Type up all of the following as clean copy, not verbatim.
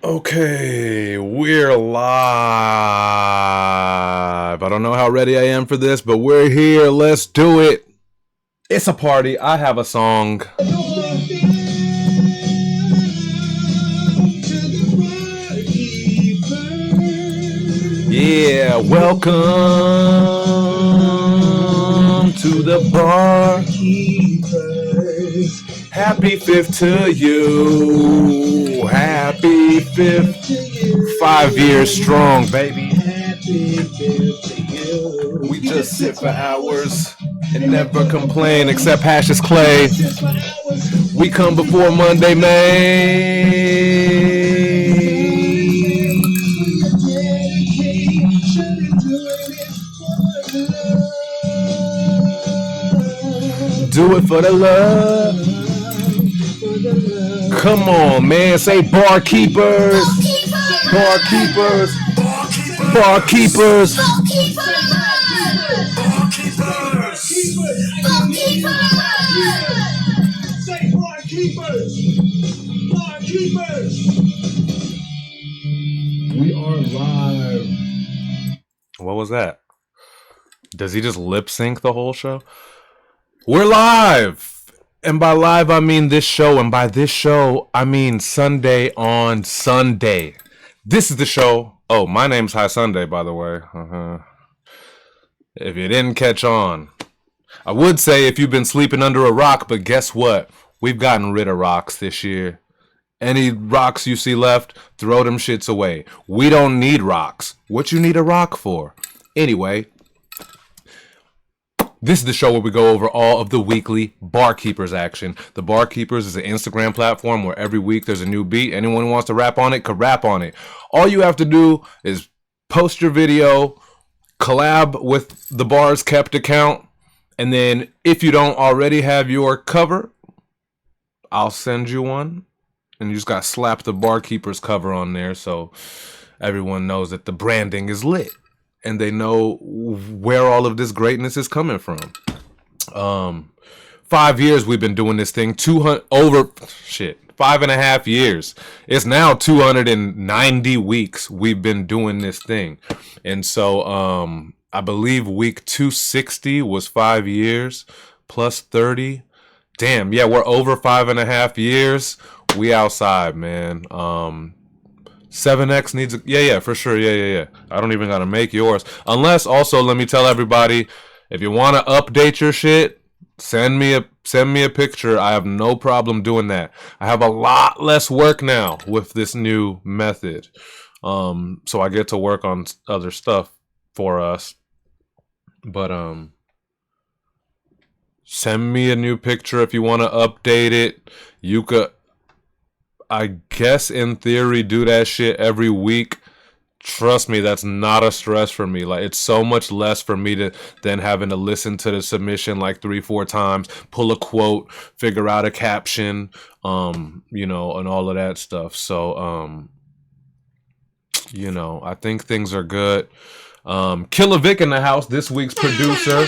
Okay, we're live. I don't know how ready I am for this, but we're here. Let's do it. It's a party. I have a song. Yeah, welcome to the Barkeepers. Happy 5th to you. Happy 5th. 5 years strong, baby. We just sit for hours and never complain except Hashes Clay. We come before Monday, May. Do it for the love. Come on, man. Say barkeepers. Barkeepers. Barkeepers. Say barkeepers. Barkeepers. We are live. What was that? Does he just lip sync the whole show? We're live! And by live, I mean this show. And by this show, I mean Sunday on Sunday. This is the show. Oh, my name's High Sunday, by the way. If you didn't catch on. I would say if you've been sleeping under a rock, but guess what? We've gotten rid of rocks this year. Any rocks you see left, throw them shits away. We don't need rocks. What you need a rock for? Anyway, this is the show where we go over all of the weekly Barkeepers action. The Barkeepers is an Instagram platform where every week there's a new beat. Anyone who wants to rap on it could rap on it. All you have to do is post your video, collab with the Bars Kept account, and then if you don't already have your cover, I'll send you one. And you just got to slap the Barkeepers cover on there so everyone knows that the branding is lit. And they know where all of this greatness is coming from. 5 years we've been doing this thing. 5.5 years. It's now 290 weeks we've been doing this thing. And so I believe week 260 was 5 years plus 30. Damn, yeah, we're over 5.5 years. We outside, man. 7X needs yeah, for sure. Yeah. I don't even gotta make yours. Unless also let me tell everybody, if you wanna update your shit, send me a picture. I have no problem doing that. I have a lot less work now with this new method. So I get to work on other stuff for us. But send me a new picture if you wanna update it. You could, I guess in theory, do that shit every week. Trust me, that's not a stress for me. Like, it's so much less for me to than having to listen to the submission like 3-4 times, pull a quote, figure out a caption, and all of that stuff. So, I think things are good. Killer Vic in the house, this week's producer.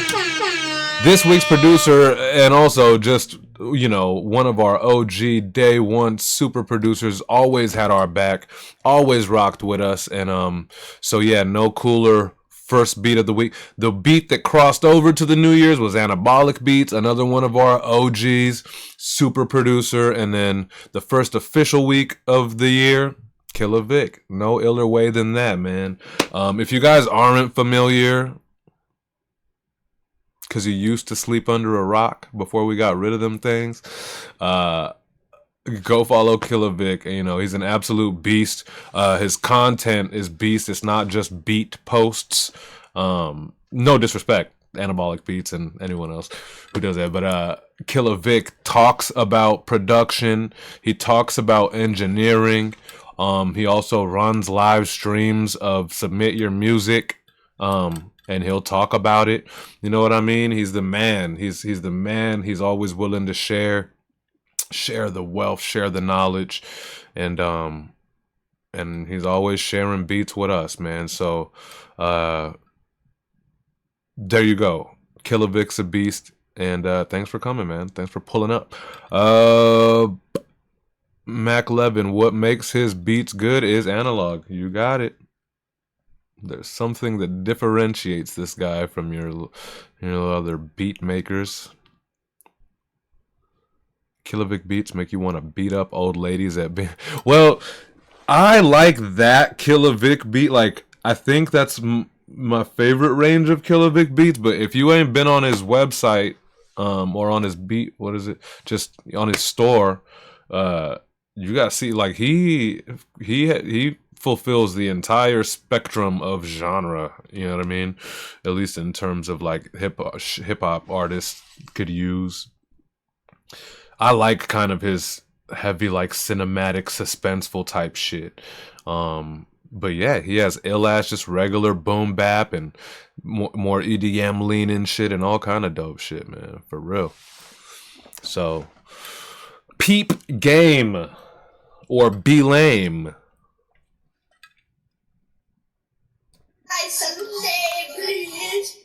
And also just, one of our OG day one super producers, always had our back, always rocked with us. And so yeah, no cooler first beat of the week. The beat that crossed over to the New Year's was Anabolic Beats, another one of our OGs, super producer. And then the first official week of the year, Killer Vic. No iller way than that, man. If you guys aren't familiar, because you used to sleep under a rock before we got rid of them things, go follow Killer Vic. He's an absolute beast. His content is beast. It's not just beat posts. No disrespect, Anabolic Beats and anyone else who does that, but Killer Vic talks about production. He talks about engineering. He also runs live streams of Submit Your Music. And he'll talk about it. You know what I mean? He's the man. He's the man. He's always willing to share the wealth, share the knowledge, and he's always sharing beats with us, man. So there you go. Killer Vic's a beast, and thanks for coming, man. Thanks for pulling up. Mac Levin, what makes his beats good is analog. You got it. There's something that differentiates this guy from your other beat makers. Kilovic beats make you want to beat up old ladies at well, I like that Kilovic beat. Like, I think that's my favorite range of Kilovic beats. But if you ain't been on his website, or on his beat, what is it? Just on his store, you gotta see, like, he fulfills the entire spectrum of genre. You know what I mean? At least in terms of like hip hop artists could use. I like kind of his heavy, like, cinematic, suspenseful type shit. But yeah, he has ill ass just regular boom bap and more EDM leaning shit and all kind of dope shit, man, for real. So, peep game or be lame. I someday, please.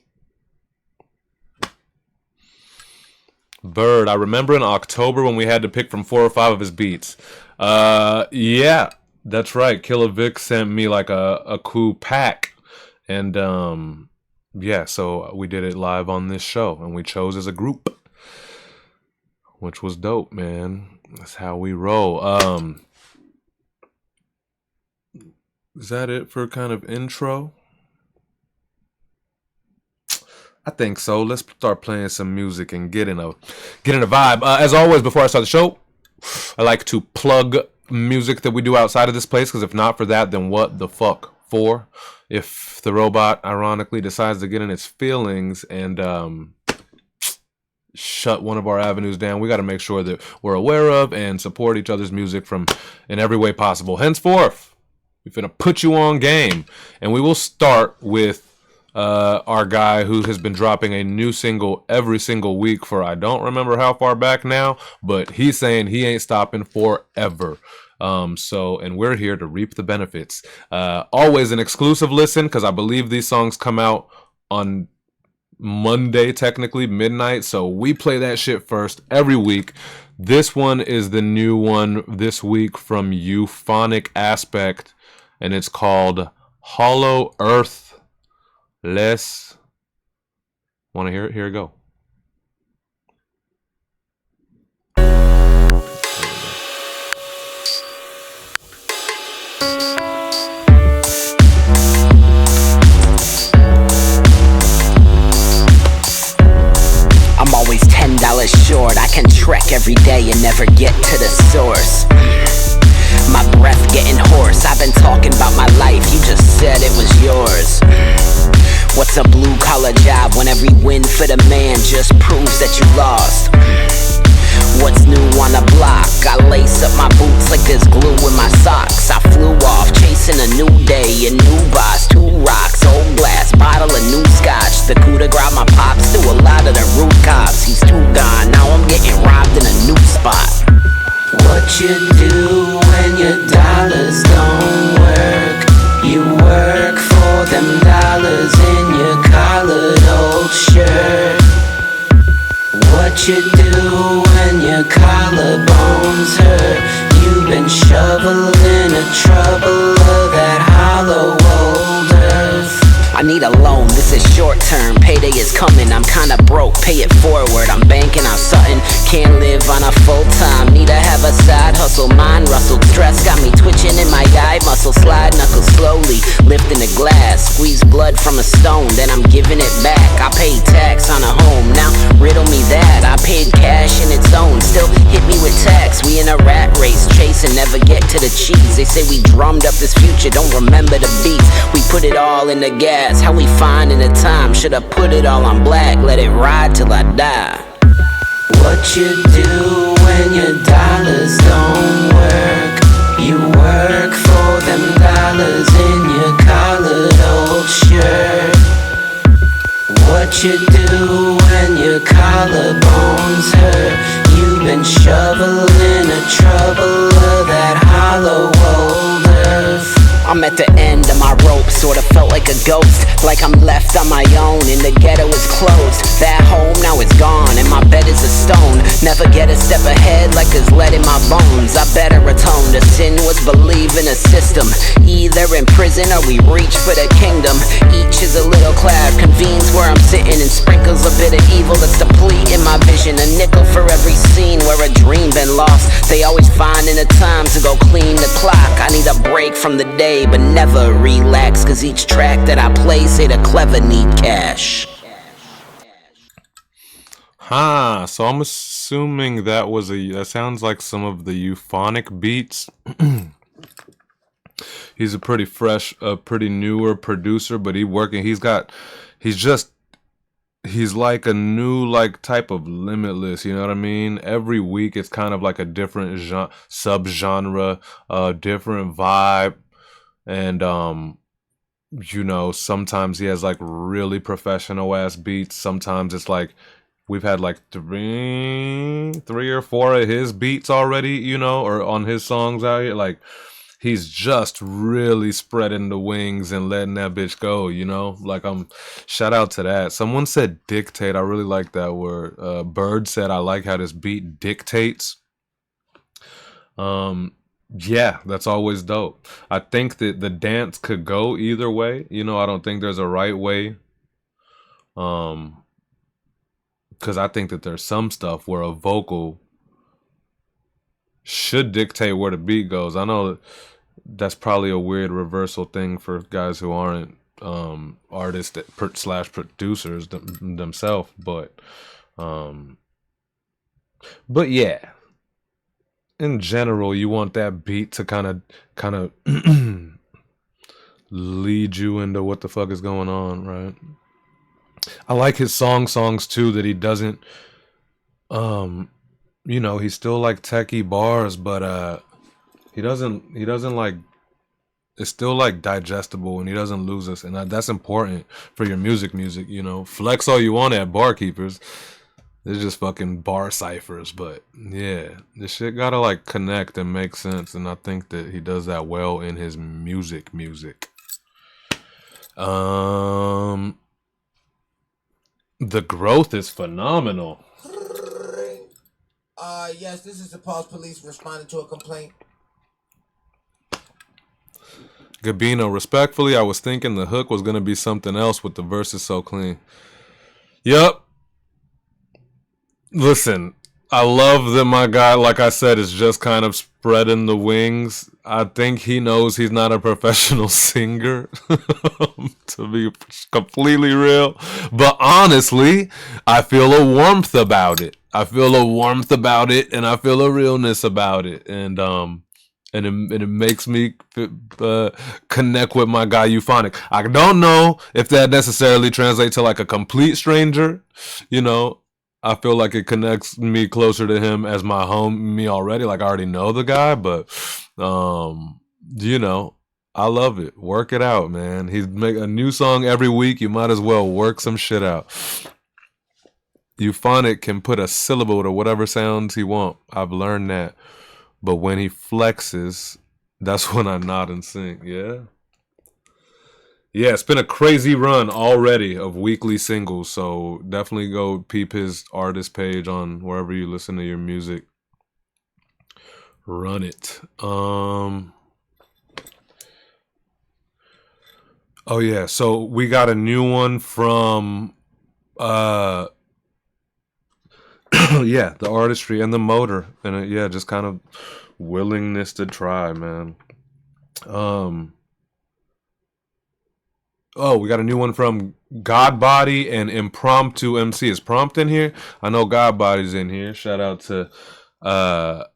Bird, I remember in October when we had to pick from 4 or 5 of his beats. Yeah, that's right. Killer Vic sent me like a cool pack, and yeah, so we did it live on this show, and we chose as a group, which was dope, man. That's how we roll. Is that it for kind of intro? I think so. Let's start playing some music and get in a vibe. As always, before I start the show, I like to plug music that we do outside of this place, because if not for that, then what the fuck for? If the robot ironically decides to get in its feelings and shut one of our avenues down, we got to make sure that we're aware of and support each other's music from in every way possible. Henceforth, we're finna put you on game, and we will start with our guy who has been dropping a new single every single week for I don't remember how far back now, but he's saying he ain't stopping forever. And we're here to reap the benefits. Always an exclusive listen, because I believe these songs come out on Monday, technically midnight, so we play that shit first every week. This one is the new one this week from Euphonic Aspect, and it's called Hollow Earth. Let's want to hear it? Here we go. I'm always $10 short. I can trek every day and never get to the source. My breath getting hoarse. I've been talking about my life, you just said it was yours. What's a blue collar job when every win for the man just proves that you lost? What's new on the block? I lace up my boots like there's glue in my socks. I flew off chasing a new day, a new boss, 2 rocks, old glass bottle of new scotch. The coup de grace my pops threw a lot of the root cops. He's too gone, now I'm getting robbed in a new spot. What you do when your dollars don't work? You work for them dollars in your collared old shirt. What you do when your collarbones hurt? You've been shoveled in the trouble of that hollow old earth. I need a loan, this is short term, payday is coming, I'm kinda broke, pay it forward, I'm banking on something, can't live on a full time, need to have a side hustle, mind rustled, stress got me twitching in my eye muscle, slide knuckles slowly, lifting the glass, squeeze blood from a stone, then I'm giving it back, I paid tax on a home, now riddle me that, I paid cash in its own, still hit me with tax, we in a rat race, chasing, never get to the cheese, they say we drummed up this future, don't remember the beats, we put it all in the gas, how we find in the time, should've put it all on black, let it ride till I die. What you do when your dollars don't work? You work for them dollars in your collared old shirt. What you do when your collarbones hurt? You've been shoveled in the trouble of that hollow old earth. I'm at the end of my rope, sorta felt like a ghost, like I'm left on my own and the ghetto is closed. That home now is gone and my bed is a stone. Never get a step ahead like there's lead in my bones. I better atone to sin was believe in a system. Either in prison or we reach for the kingdom. Each is a little cloud, convenes where I'm sitting, and sprinkles a bit of evil that's depleting my vision. A nickel for every scene where a dream been lost. They always finding a time to go clean the clock. I need a break from the day but never relax, cause each track that I play say the clever need cash. So I'm assuming that sounds like some of the euphonic beats. He's a pretty fresh, pretty newer producer, but he's like a new like type of Limitless, you know what I mean? Every week it's kind of like a different subgenre, different vibe, and sometimes he has like really professional ass beats. Sometimes it's like we've had like three or four of his beats already, or on his songs out here. Like he's just really spreading the wings and letting that bitch go, Like shout out to that. Someone said dictate. I really like that word. Bird said I like how this beat dictates. Yeah, that's always dope. I think that the dance could go either way. I don't think there's a right way. Because I think that there's some stuff where a vocal should dictate where the beat goes. I know that's probably a weird reversal thing for guys who aren't artists slash producers themselves, but yeah, in general, you want that beat to kind of lead you into what the fuck is going on, right? I like his songs too, that he doesn't he's still like techie bars, but he doesn't like, it's still like digestible, and he doesn't lose us, and that's important for your music, flex all you want at Barkeepers. It's just fucking bar ciphers, but yeah, this shit gotta like connect and make sense, and I think that he does that well in his music. The growth is phenomenal. Yes, this is the Pulse Police responding to a complaint. Gabino, respectfully, I was thinking the hook was gonna be something else with the verses so clean. Yup. Listen, I love that my guy, like I said, is just kind of spreading the wings. I think he knows he's not a professional singer, to be completely real. But honestly, I feel a warmth about it. And I feel a realness about it. And it makes me connect with my guy Euphonic. I don't know if that necessarily translates to like a complete stranger, I feel like it connects me closer to him as my homie already. Like I already know the guy, but I love it. Work it out, man. He's make a new song every week. You might as well work some shit out. Euphonic can put a syllable to whatever sounds he want. I've learned that. But when he flexes, that's when I nod and sing. Yeah. Yeah, it's been a crazy run already of weekly singles, so definitely go peep his artist page on wherever you listen to your music. Run it. Oh yeah, so we got a new one from yeah, the artistry and the motor, and yeah, just kind of willingness to try, man. Oh, we got a new one from Godbody and Impromptu MC. Is Prompt in here? I know Godbody's in here. Shout out to I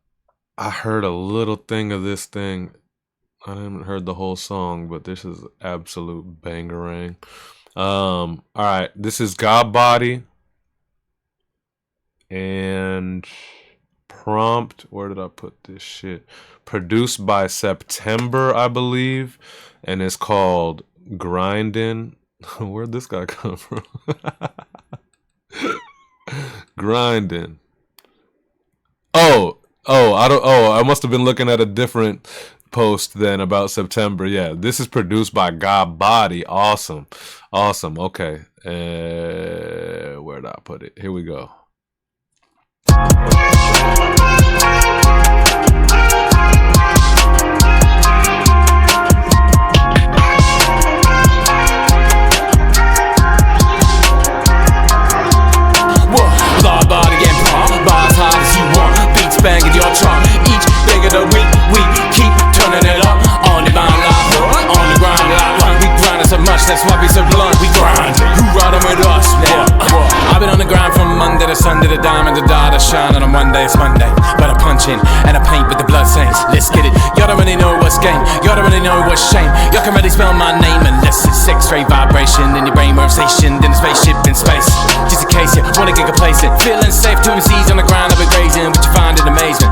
heard a little thing of this thing. I haven't heard the whole song, but this is absolute bangarang. All right, this is Godbody and Prompt. Where did I put this shit? Produced by September, I believe, and it's called Grindin'. Where'd this guy come from? Grindin'. I must have been looking at a different post then about September. Yeah, this is produced by God Body. Awesome. Awesome. Okay. Where did I put it? Here we go. God Body and pump, buy as hard as you want. Beats banging your trunk. Each day of the week, we keep turning it up. On the mind live, on the grind live. We grinding so much, that's why we so blunt. We grind. Who riding with us? I've been on the grind from Monday to Sunday, the diamond, the dot, shine. And on Monday it's Monday, but I punch in and I paint with the blood stains. Let's get it. Y'all don't really know what's game. Y'all don't really know what's shame. Y'all can really spell my name unless it's X-ray vibration in your brain, where I'm stationed in a spaceship in space. Just in case you wanna get complacent, feeling safe to MCs on the ground. I've been grazing, but you find it amazement.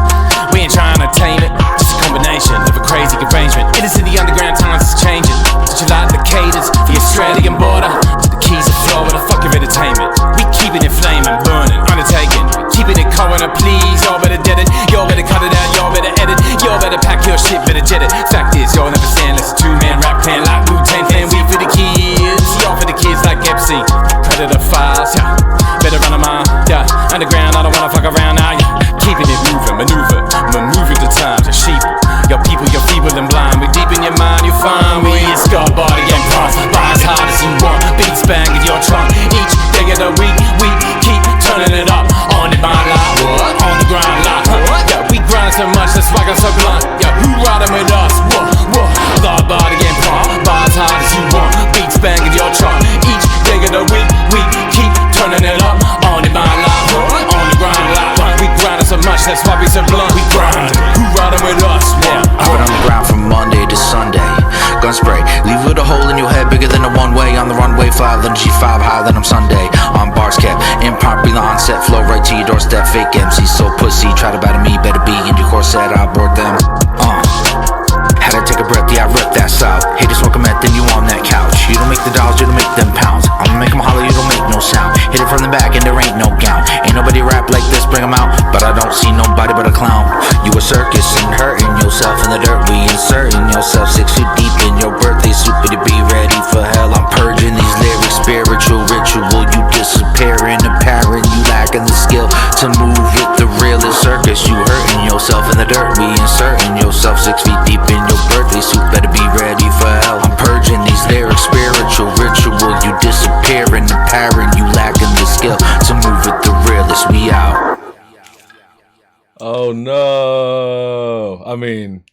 We ain't trying to tame it, just a combination of a crazy arrangement. It is in the underground, times is changing. Did you like the cadence, the Australian border, to the keys of Florida? Fuck your entertainment. We keeping it flaming, burning, undertaking, keeping it coroner, please. Y'all better dead it, y'all better cut it out, y'all better edit, y'all better pack your shit, better jet it. Fact is, y'all never stand, let's a two-man rap clan like Wu-Tang Clan. We for the kids, y'all for the kids like Epstein. Predator files, yeah. Better run a mile, yeah. Underground, I don't wanna fuck around now, yeah. Keeping it moving, maneuvering the times, a sheep. Your people, you're feeble and blind. We deep in your mind, you find we is God Body and pump. Buy as hard as you want, beats bang in your trunk. Each day of the week, we keep turning it up. On the mind live, on the grind live. Yeah, we grind so much, that's why I'm so blunt. Yeah, who riding with us? God Body and pump. Buy as hard as you want, beats bang in your trunk. Each day of the week, we keep turning it up. On the mind live, on the grind live. We grinding so much, that's why we so blunt. We grind. Who riding with us? I've been on the ground from Monday to Sunday. Gun spray, leave with a hole in your head bigger than a one-way. On the runway, fly than G5, higher than I'm Sunday. On bars kept, impromptu on set, flow right to your doorstep. Fake MC, so pussy, try to battle me, better be in your corset, I board them. Had to take a breath, yeah, I rip that south. Hate to smoke a meth, then you on that couch. You don't make the dollars, you don't make them pounds. I'ma make them holler, you don't make no sound. Hit it from the back and there ain't no gown. Ain't nobody rap like this, bring them out. But I don't see nobody but a clown. You a circus and hurting yourself in the dirt. We inserting yourself 6 feet deep in your birthday suit. But to be ready for hell, I'm purging these lyrics. Spiritual ritual, you disappearing, apparent. You lacking the skill to move with the realest circus. You hurting yourself in the dirt. We inserting yourself 6 feet deep in your birthday suit, better be ready for hell. I'm purging these lyrics, spiritual ritual. You disappearing, apparent. You lacking the skill to move with the realest. We out. Oh no! I mean,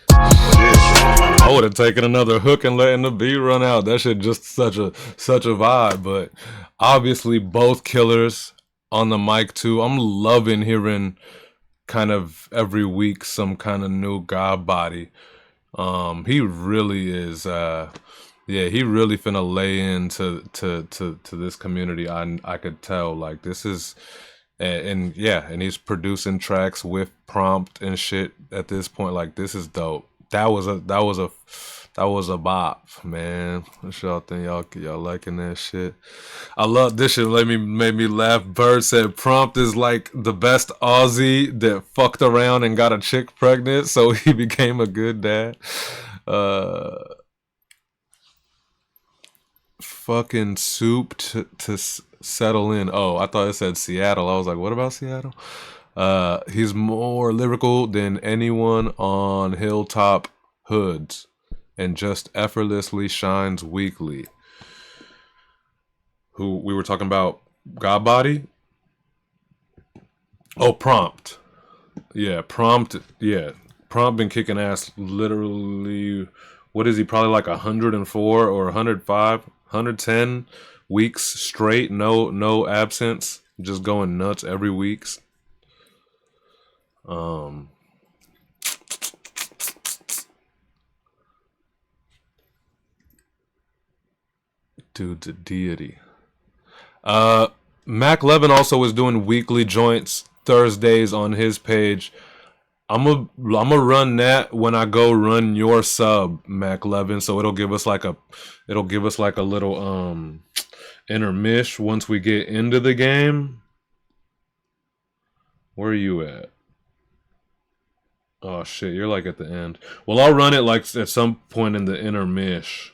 shit. I would have taken another hook and letting the beat run out. That shit just such a vibe. But obviously, both killers on the mic too. I'm loving hearing kind of every week some kind of new God Body. He really is. He really finna lay into to this community. I could tell. Like this is. And he's producing tracks with prompt and shit at this point. Like this is dope. That was a bop, man. What y'all think? Y'all liking that shit? I love this shit. Made me laugh. Bird said prompt is like the best Aussie that fucked around and got a chick pregnant, so he became a good dad. Fucking soup to settle in. Oh, I thought it said Seattle. I was like, what about Seattle? He's more lyrical than anyone on Hilltop Hoods and just effortlessly shines weekly. Who we were talking about? God Body? Oh, Prompt. Yeah, Prompt. Yeah, Prompt been kicking ass literally. What is he? Probably like 104 or 105, 110 weeks straight. No absence. Just going nuts every week. Dude's a deity. Mac Levin also was doing weekly joints Thursdays on his page. I'm a run that when I go run your sub, Mac Levin. So it'll give us like a little intermish once we get into the game. Where are you at? Oh shit, you're like at the end. Well, I'll run it like at some point in the intermish.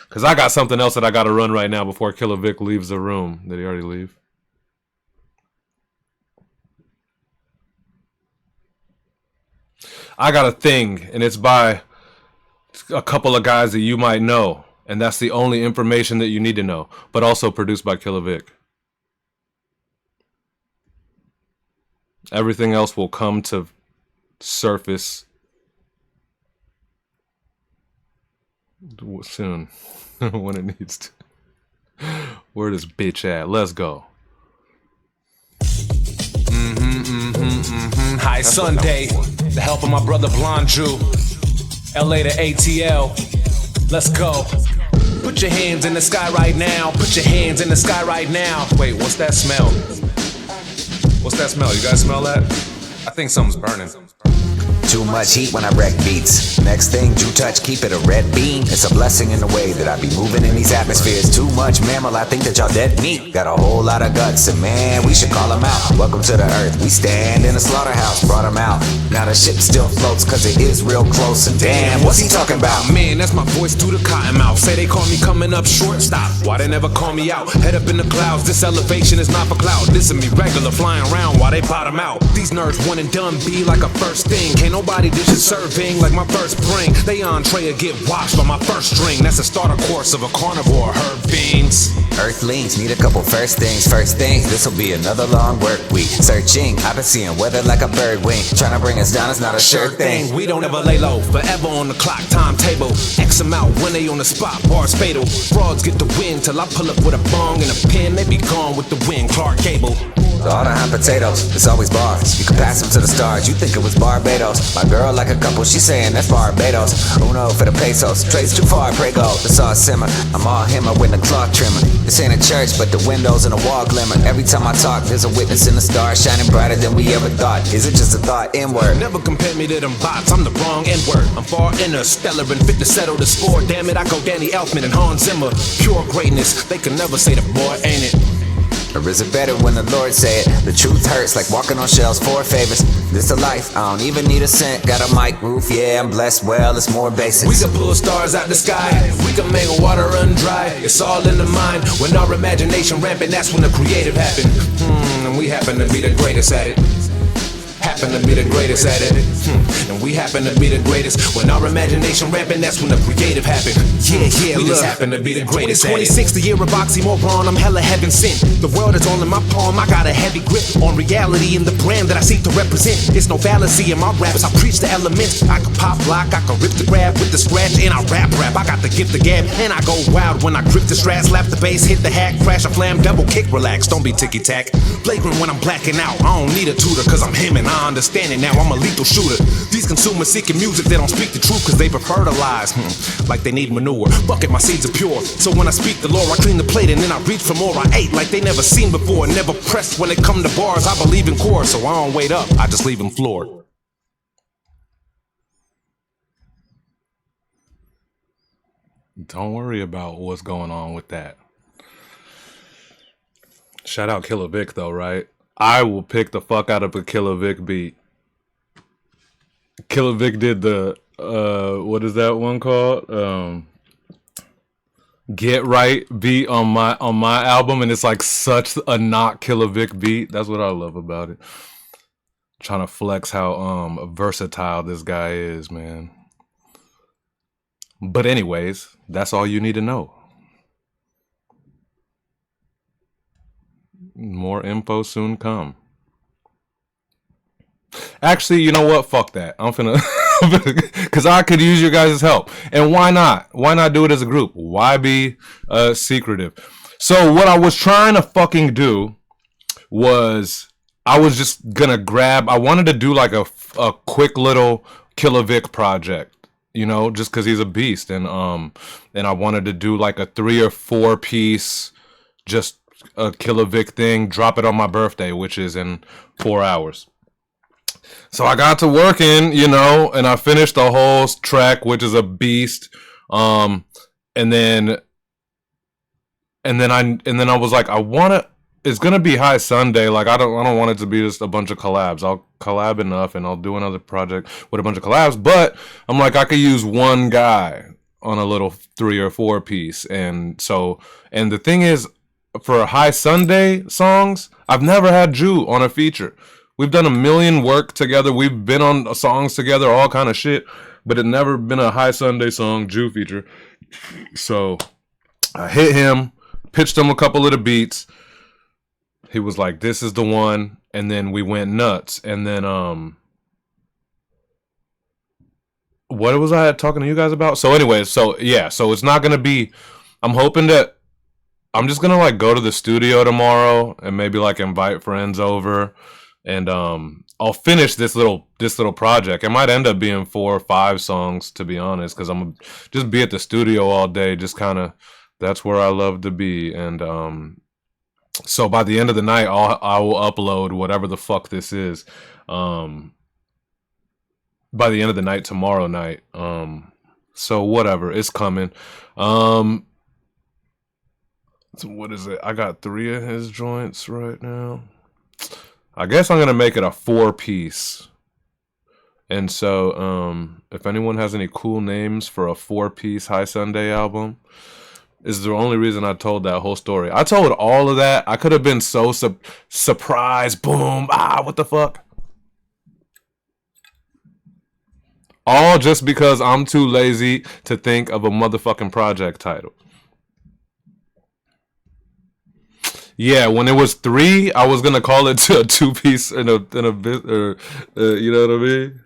Cause I got something else that I gotta run right now before Killer Vic leaves the room. Did he already leave? I got a thing, and it's by a couple of guys that you might know. And that's the only information that you need to know. But also produced by Killer Vic. Everything else will come to surface soon. When it needs to. Where this bitch at? Let's go. Hi, Sunday. The help of my brother Blonde Drew. LA to ATL. Let's go. Put your hands in the sky right now. Put your hands in the sky right now. Wait, what's that smell? What's that smell? You guys smell that? I think something's burning. Too much heat when I wreck beats. Next thing you touch, keep it a red beam. It's a blessing in the way that I be moving in these atmospheres. Too much mammal, I think that y'all dead meat. Got a whole lot of guts, and man, we should call them out. Welcome to the earth, we stand in a slaughterhouse. Brought them out, now the ship still floats, cause it is real close. And damn, what's he talking about? Man, that's my voice through the cotton mouth. Say they call me coming up short, stop. Why they never call me out? Head up in the clouds, this elevation is not for cloud. This is me regular, flying around while they bottom out. These nerds one and done be like a first thing. Can't nobody dish is serving like my first bring. They entree or get washed by my first string. That's the starter course of a carnivore, herb beans. Earthlings need a couple first things. First things, this'll be another long work week. Searching, I've been seeing weather like a bird wing. Trying to bring us down is not a sure thing. We don't ever lay low, forever on the clock, timetable. X amount when they on the spot, bars fatal. Frauds get the wind till I pull up with a bong and a pen. They be gone with the wind, Clark Gable. All the hot potatoes, it's always bars. You can pass them to the stars, you think it was Barbados. My girl like a couple, she saying that's Barbados. Uno for the pesos, trace too far, pray go. The sauce simmer, I'm all hammer with the cloth trimmer. This ain't a church, but the windows and the wall glimmer. Every time I talk, there's a witness in the stars shining brighter than we ever thought. Is it just a thought, inward? Never compare me to them bots, I'm the wrong N-word. I'm far interstellar and fit to settle the score. Damn it, I go Danny Elfman and Hans Zimmer. Pure greatness, they can never say the boy ain't it. Or is it better when the Lord say it? The truth hurts like walking on shells for favors. This a life, I don't even need a cent. Got a mic roof, yeah, I'm blessed, well, it's more basics. We can pull stars out the sky, we can make water run dry. It's all in the mind, when our imagination rampant, that's when the creative happen. And we happen to be the greatest at it. Happen to be the greatest at it. And we happen to be the greatest. When our imagination rampant, that's when the creative happen. Yeah, we just happen to be the greatest at it. 26, the year of oxymoron, I'm hella heaven sent. The world is all in my palm, I got a heavy grip on reality and the brand that I seek to represent. It's no fallacy in my raps, I preach the elements. I can pop lock, I can rip the grab with the scratch, and I rap. I got the gift of gab, and I go wild when I grip the strats, slap the bass, hit the hack, crash a flam, double kick, relax, don't be ticky-tack. Flagrant when I'm blacking out, I don't need a tutor, cause I'm him and I understand it now, I'm a lethal shooter. These consumers seeking music, they don't speak the truth cause they prefer to lies, like they need manure. Fuck it, my seeds are pure, so when I speak the lore, I clean the plate and then I reach for more. I ate like they never seen before, never pressed when it come to bars. I believe in core, so I don't wait up, I just leave them floored. Don't worry about what's going on with that. Shout out Killer Vic though, right? I will pick the fuck out of a Killer Vic beat. Killer Vic did the what is that one called? Get Right beat on my album, and it's like such a not Killer Vic beat. That's what I love about it. Trying to flex how versatile this guy is, man. But anyways, that's all you need to know. More info soon come. Actually, you know what? Fuck that. I'm finna because I could use your guys' help. And why not? Why not do it as a group? Why be secretive? So what I was trying to fucking do was I was just gonna grab, I wanted to do like a quick little Killer Vic project, you know, just because he's a beast. And I wanted to do like a 3 or 4 piece just a Killer Vic thing, drop it on my birthday, which is in 4 hours. So I got to working, you know, and I finished the whole track, which is a beast. And then I was like, I want to it's gonna be High Sunday. Like I don't want it to be just a bunch of collabs. I'll collab enough and I'll do another project with a bunch of collabs. But I'm like, I could use one guy on a little 3 or 4 piece. And the thing is, for High Sunday songs, I've never had Jew on a feature. We've done a million work together. We've been on songs together, all kind of shit. But it never been a High Sunday song Jew feature. So I hit him, pitched him a couple of the beats. He was like, "This is the one," and then we went nuts. And then what was I talking to you guys about? So anyways, so it's not gonna be. I'm hoping that I'm just gonna like go to the studio tomorrow and maybe like invite friends over, and I'll finish this little project. It might end up being 4 or 5 songs, to be honest, because I'm gonna just be at the studio all day. Just kind of, that's where I love to be. And so by the end of the night, I will upload whatever the fuck this is. By the end of the night tomorrow night. So whatever, it's coming. So what is it? I got 3 of his joints right now. I guess I'm gonna make it a 4-piece. And so if anyone has any cool names for a 4-piece High Sunday album, is the only reason I told that whole story. I told all of that. I could have been so surprised. Boom. What the fuck? All just because I'm too lazy to think of a motherfucking project title. Yeah, when it was 3, I was gonna call it to a 2-piece in a bit, or you know what I mean.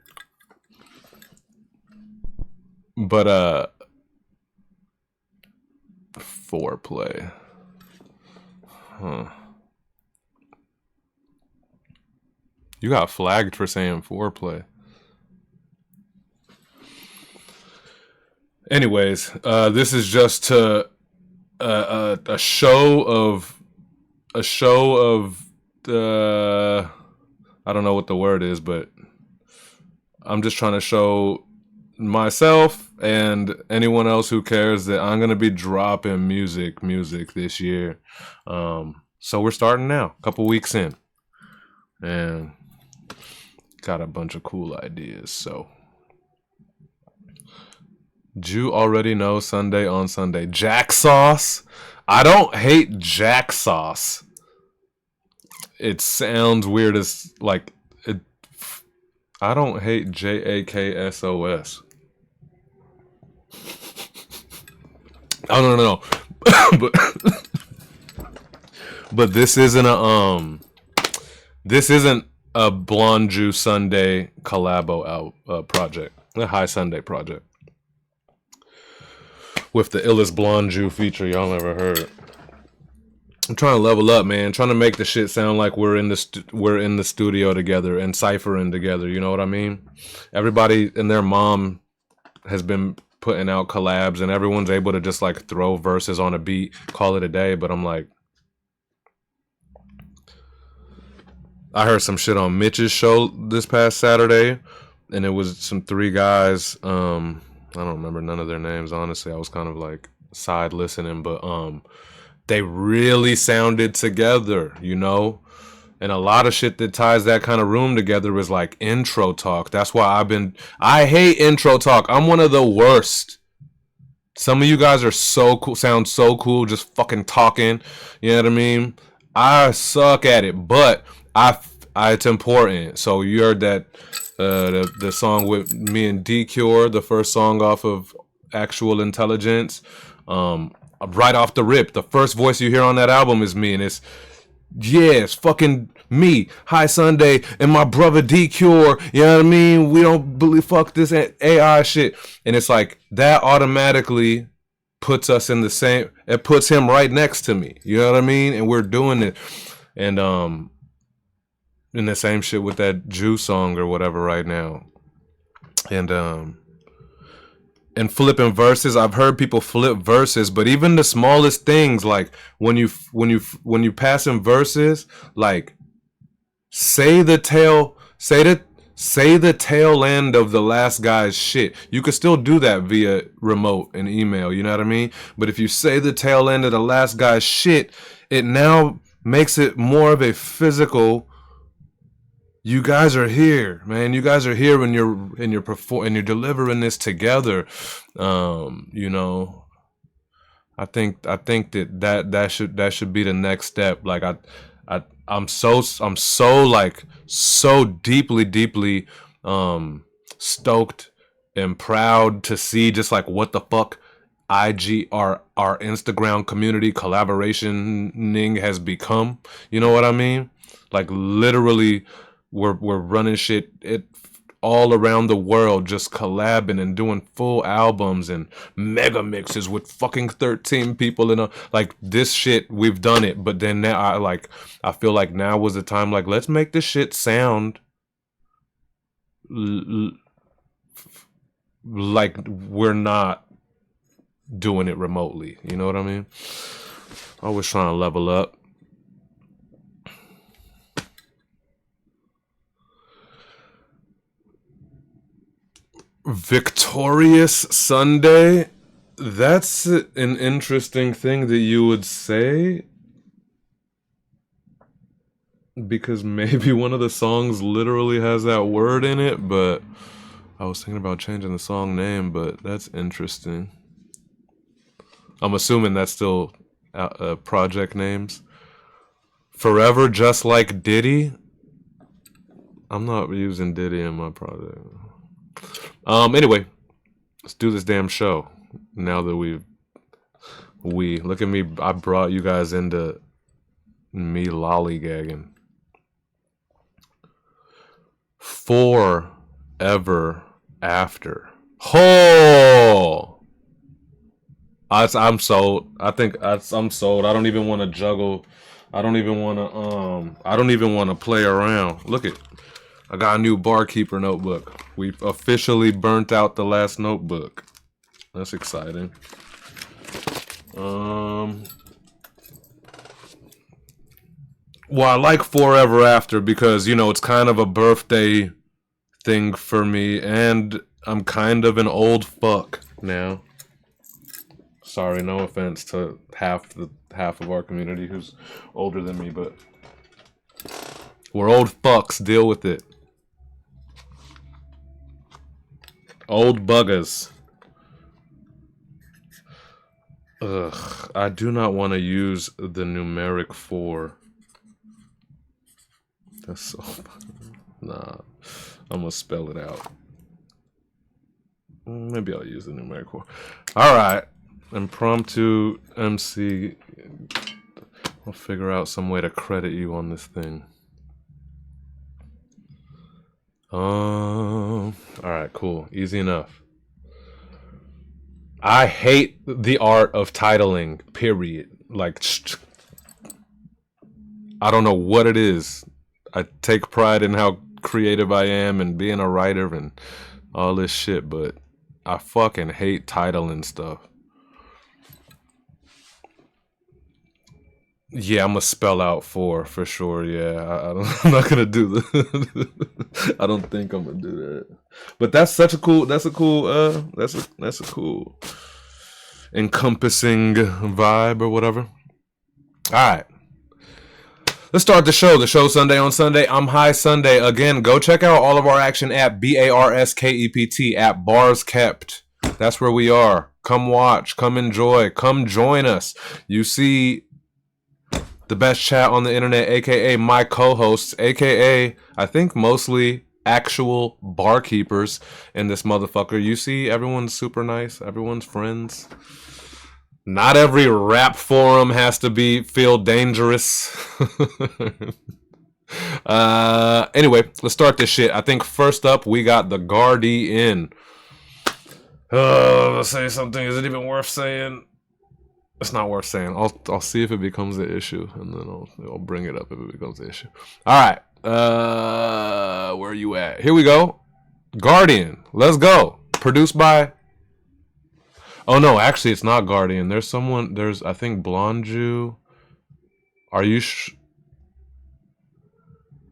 But foreplay, huh? You got flagged for saying foreplay. Anyways, this is just a show of. I don't know what the word is, but I'm just trying to show myself and anyone else who cares that I'm gonna be dropping music this year. So we're starting now, a couple weeks in, and got a bunch of cool ideas. So Jew already know Sunday on Sunday. Jack Sauce. I don't hate Jack Sauce. It sounds weird as like it. I don't hate JAKSOS. Oh no. but this isn't a Blonde Jew Sunday collabo project, a High Sunday project with the illest blonde Jew feature y'all ever heard. I'm trying to level up, man. Trying to make the shit sound like we're in the studio together and ciphering together. You know what I mean? Everybody and their mom has been putting out collabs, and everyone's able to just like throw verses on a beat, call it a day. But I'm like, I heard some shit on Mitch's show this past Saturday, and it was some 3 guys. I don't remember none of their names, honestly. I was kind of like side listening, but they really sounded together, you know? And a lot of shit that ties that kind of room together is like intro talk. That's why I hate intro talk. I'm one of the worst. Some of you guys are so cool, sound so cool just fucking talking. You know what I mean? I suck at it, but it's important. So you heard that the song with me and D-Cure, the first song off of Actual Intelligence. Right off the rip, the first voice you hear on that album is me, and it's fucking me, High Sunday, and my brother D-Cure. You know what I mean? We don't believe fuck this AI shit, and it's like that automatically puts us in the same. It puts him right next to me. You know what I mean? And we're doing it, and and the same shit with that Jew song or whatever right now. And flipping verses. I've heard people flip verses, but even the smallest things, like when you pass in verses, like say the tail end of the last guy's shit. You could still do that via remote and email, you know what I mean? But if you say the tail end of the last guy's shit, it now makes it more of a physical. You guys are here, man. You guys are here and you're delivering this together. You know, I think that should be the next step. Like I'm so like so deeply stoked and proud to see just like what the fuck our Instagram community collaborationing has become. You know what I mean? Like literally we're running shit all around the world, just collabing and doing full albums and mega mixes with fucking 13 people in a, like, this shit, we've done it. But then now I feel like now was the time, like, let's make this shit sound like we're not doing it remotely. You know what I mean? Always trying to level up. Victorious Sunday? That's an interesting thing that you would say, because maybe one of the songs literally has that word in it, but I was thinking about changing the song name, but that's interesting. I'm assuming that's still project names. Forever Just Like Diddy? I'm not using Diddy in my project. Anyway, let's do this damn show. Now that we look at me, I brought you guys into me lollygagging. Forever After. Oh, I'm sold. I'm sold. I don't even want to juggle. I don't even want to play around. Look at, I got a new barkeeper notebook. We've officially burnt out the last notebook. That's exciting. Well, I like Forever After because, you know, it's kind of a birthday thing for me, and I'm kind of an old fuck now. Sorry, no offense to half of our community who's older than me, but we're old fucks. Deal with it. Old buggers. Ugh, I do not want to use the numeric 4. That's so... Nah, I'm gonna spell it out. Maybe I'll use the numeric 4. Alright, impromptu MC. I'll figure out some way to credit you on this thing. Alright, cool. Easy enough. I hate the art of titling, period. Like, I don't know what it is. I take pride in how creative I am and being a writer and all this shit, but I fucking hate titling stuff. Yeah, I'm gonna spell out 4 for sure. Yeah, I'm not gonna do the. I don't think I'm gonna do that. But that's a cool encompassing vibe or whatever. All right, let's start the show. The show Sunday on Sunday. I'm High Sunday. Again, go check out all of our action at BARSKEPT at Bars Kept. That's where we are. Come watch. Come enjoy. Come join us. You see the best chat on the internet, aka my co-hosts, aka I think mostly actual barkeepers in this motherfucker. You see, everyone's super nice. Everyone's friends. Not every rap forum has to feel dangerous. Anyway, let's start this shit. I think first up we got the Guardian. Let's say something. Is it even worth saying? It's not worth saying. I'll see if it becomes an issue, and then I'll bring it up if it becomes an issue. All right. Where are you at? Here we go. Guardian. Let's go. Produced by... Oh, no. Actually, it's not Guardian. There's I think Blonde Jew. Are you...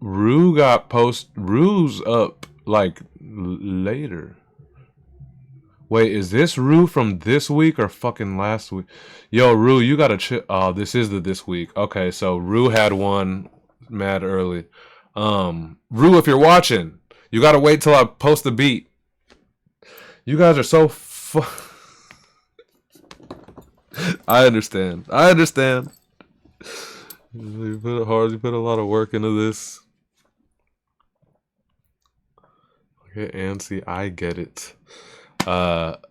Rue's up, like, later. Wait, is this Rue from this week or fucking last week? Yo, Rue, you gotta chill. Oh, this is the this week. Okay, so Rue had one mad early. Rue, if you're watching, you gotta wait till I post the beat. You guys are so I understand. I understand. You put it hard. You put a lot of work into this. Okay, Ansi, I get it. But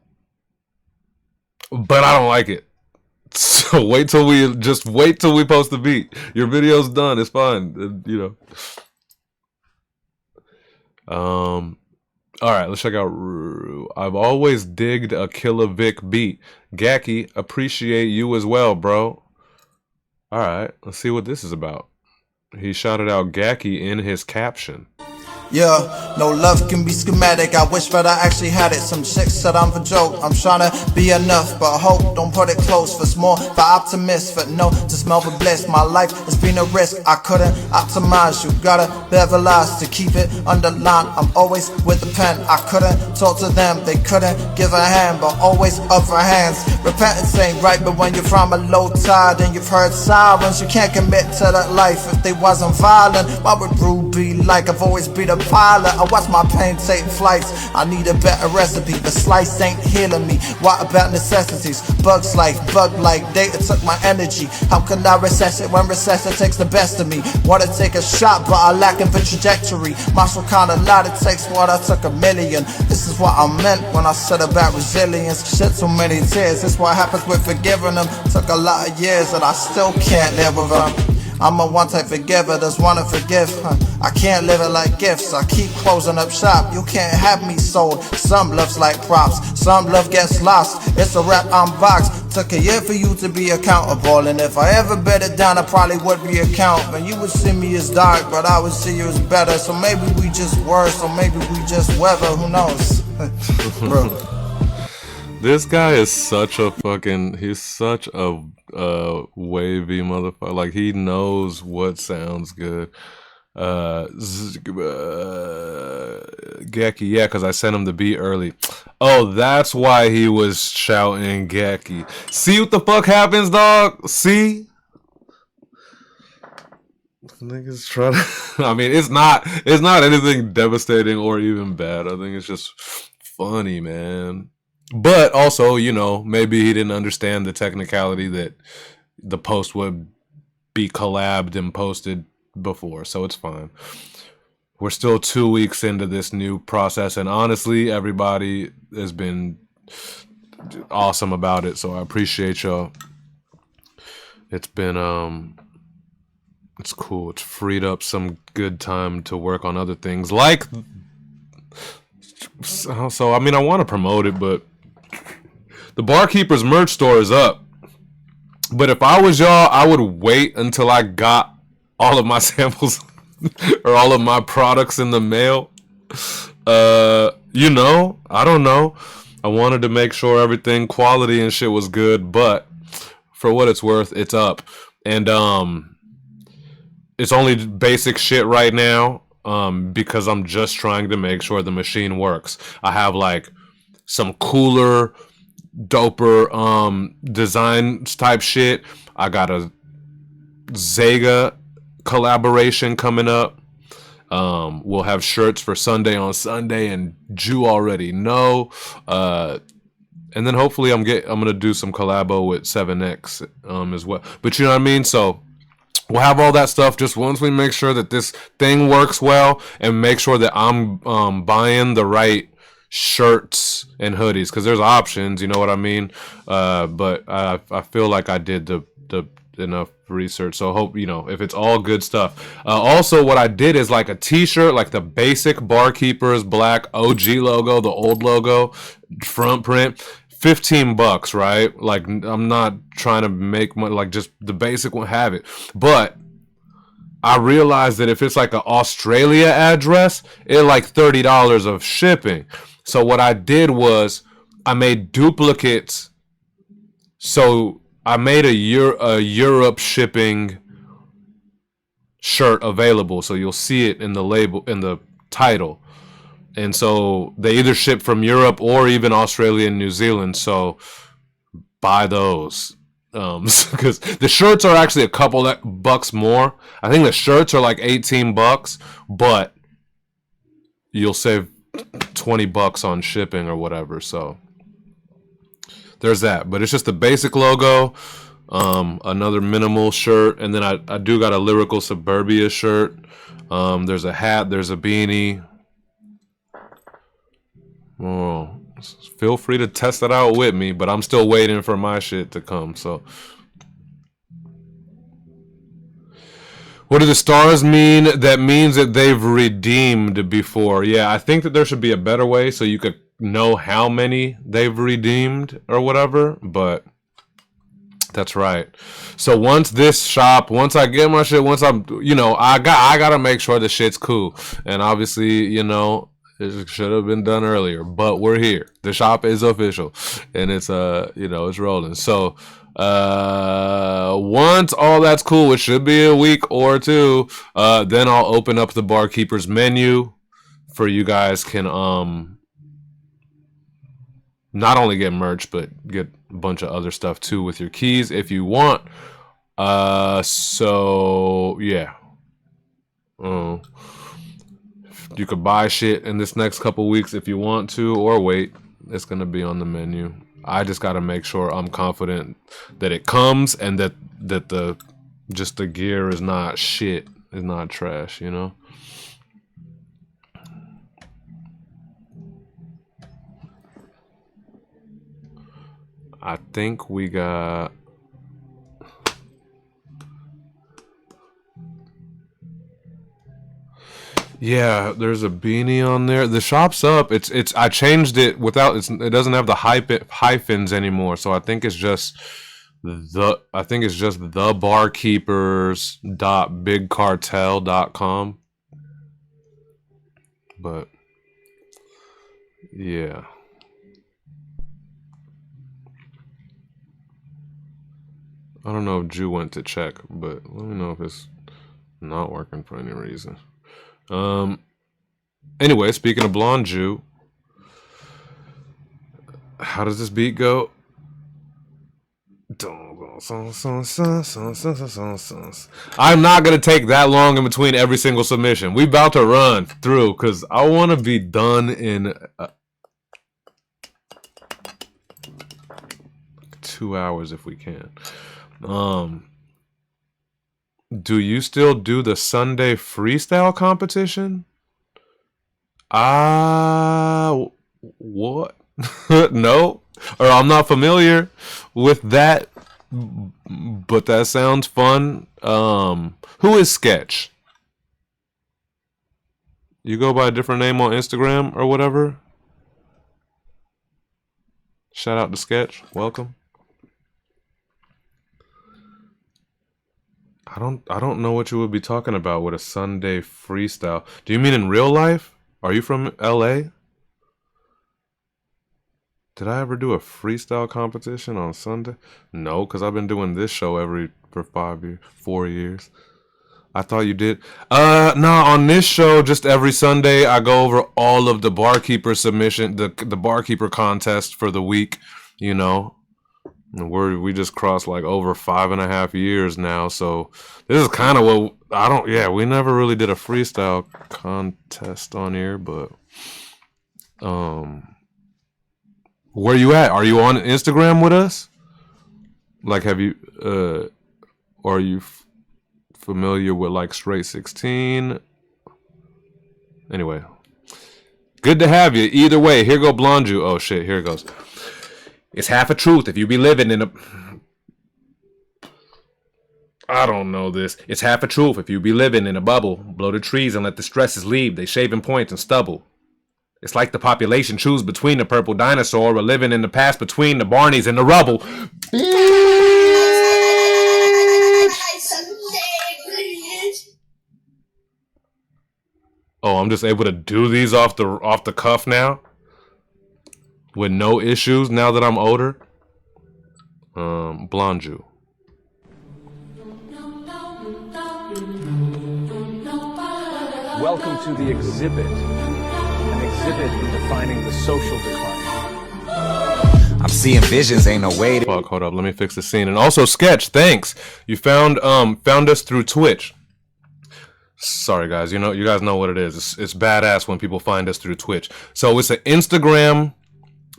I don't like it. So wait till we post the beat. Your video's done. It's fine. You know. All right, let's check out. I've always digged a Killer Vic beat. Gacky, appreciate you as well, bro. All right, let's see what this is about. He shouted out Gacky in his caption. Yeah, no love can be schematic. I wish that I actually had it. Some chicks said I'm for joke. I'm trying to be enough, but hope don't put it close. For small, for optimists, for no to smell for bliss. My life has been a risk. I couldn't optimize. You gotta bevel lies to keep it underlined. I'm always with the pen. I couldn't talk to them. They couldn't give a hand, but always up for hands. Repentance ain't right, but when you're from a low tide and you've heard sirens, you can't commit to that life if they wasn't violent. What would Rue be like? I've always been a pilot. I watch my pain take flights. I need a better recipe, but slice ain't healing me. What about necessities? Bugs like, data took my energy. How can I recess it when recession takes the best of me? Wanna take a shot, but I lack in the trajectory. Muscle kinda lot, it takes what I took a million. This is what I meant when I said about resilience. Shed so many tears, this what happens with forgiving them. Took a lot of years and I still can't live with them. I'm a one-type forgiver, that's one to forgive. I can't live it like gifts, I keep closing up shop. You can't have me sold. Some love's like props, some love gets lost. It's a rap, I'm boxed. Took a year for you to be accountable, and if I ever bet it down, I probably would be accountable. You would see me as dark, but I would see you as better. So maybe we just worse, or maybe we just weather, who knows? Bro. This guy is such a fucking, he's such a wavy motherfucker. Like, he knows what sounds good. Gecky, yeah, because I sent him the beat early. Oh, that's why he was shouting Gecky. See what the fuck happens, dog? See? Niggas try to I mean, it's not anything devastating or even bad. I think it's just funny, man. But also, you know, maybe he didn't understand the technicality that the post would be collabed and posted before, so it's fine. We're still 2 weeks into this new process, and honestly, everybody has been awesome about it, so I appreciate y'all. It's been, it's cool. It's freed up some good time to work on other things, like, so, I mean, I want to promote it, but the Barkeeper's merch store is up. But if I was y'all, I would wait until I got all of my samples or all of my products in the mail. You know, I don't know. I wanted to make sure everything quality and shit was good, but for what it's worth, it's up. And it's only basic shit right now because I'm just trying to make sure the machine works. I have like some cooler, doper designs type shit. I got a Zega collaboration coming up. We'll have shirts for Sunday on Sunday, and you already know. And then hopefully I'm gonna do some collabo with 7X as well. But you know what I mean? So we'll have all that stuff just once we make sure that this thing works well and make sure that I'm buying the right shirts and hoodies, because there's options, you know what I mean? But I feel like I did the enough research, so hope, you know, if it's all good stuff. Also, what I did is like a t-shirt, like the basic Barkeepers black OG logo, the old logo, front print, $15, right? Like, I'm not trying to make money, like just the basic one, have it. But I realized that if it's like an Australia address, it's like $30 of shipping. So what I did was I made duplicates. So I made a Europe shipping shirt available. So you'll see it in the label, in the title. And so they either ship from Europe or even Australia and New Zealand. So buy those. Because the shirts are actually a couple bucks more. I think the shirts are like $18, but you'll save $20 on shipping or whatever. So there's that. But it's just the basic logo, another minimal shirt, and then I do got a Lyrical Suburbia shirt. There's a hat, there's a beanie. Oh, feel free to test it out with me, but I'm still waiting for my shit to come. So what do the stars mean? That means that they've redeemed before. Yeah, I think that there should be a better way so you could know how many they've redeemed or whatever, but that's right. So once I get my shit, once I'm, I gotta make sure the shit's cool. And obviously, it should have been done earlier, but we're here. The shop is official, and it's it's rolling. So once all that's cool, which should be a week or two, then I'll open up the Barkeeper's menu for you guys can not only get merch but get a bunch of other stuff too with your keys if you want. So yeah. You could buy shit in this next couple weeks if you want to, or wait. It's gonna be on the menu. I just gotta make sure I'm confident that it comes and that the gear is not shit, is not trash, I think we got. Yeah, there's a beanie on there. The shop's up. I changed it without it doesn't have the hyphens anymore. So I think it's just the barkeepers.bigcartel.com. But yeah. I don't know if Jew went to check, but let me know if it's not working for any reason. Anyway, speaking of Blonde Jew, how does this beat go? I'm not gonna take that long in between every single submission. We about to run through because I want to be done in 2 hours if we can. Do you still do the Sunday freestyle competition? What? No, or I'm not familiar with that, but that sounds fun. Who is Sketch? You go by a different name on Instagram or whatever? Shout out to Sketch. Welcome. I don't know what you would be talking about with a Sunday freestyle. Do you mean in real life? Are you from LA? Did I ever do a freestyle competition on Sunday? No, because I've been doing this show for 4 years. I thought you did. No, on this show, just every Sunday, I go over all of the barkeeper submission, the barkeeper contest for the week, And we just crossed like over 5.5 years now, so this is kind of what we never really did a freestyle contest on here, but where you at? Are you on Instagram with us? Like, have you or are you familiar with like Straight 16? Anyway, good to have you. Either way, here go Blonde Jew. Oh shit, here it goes. It's half a truth if you be living in a... I don't know this. It's half a truth if you be living in a bubble. Blow the trees and let the stresses leave. They shaving points and stubble. It's like the population choose between the purple dinosaur or living in the past between the Barneys and the rubble. Oh, I'm just able to do these off the cuff now? With no issues now that I'm older? Blonde Jew. Welcome to the exhibit. An exhibit in defining the social decline. I'm seeing visions, ain't no way to. Fuck, hold up, let me fix the scene. And also, Sketch, thanks. You found us through Twitch. Sorry guys, you guys know what it is. It's badass when people find us through Twitch. So it's an Instagram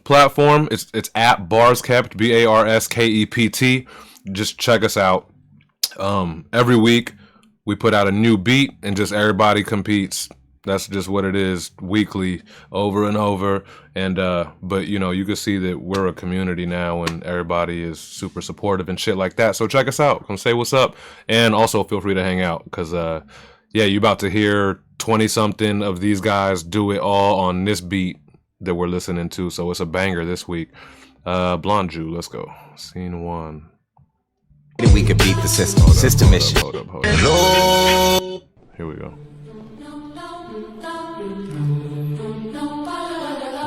platform. It's at Barskept, BARSKEPT. Just check us out. Every week we put out a new beat and just everybody competes. That's just what it is, weekly, over and over. And but you can see that we're a community now and everybody is super supportive and shit like that. So check us out. Come say what's up. And also feel free to hang out because yeah, you about to hear 20-something of these guys do it all on this beat that we're listening to. So it's a banger this week. Blonde Jew, let's go. Scene 1. We could beat the system. System issue. Hold up. Here we go.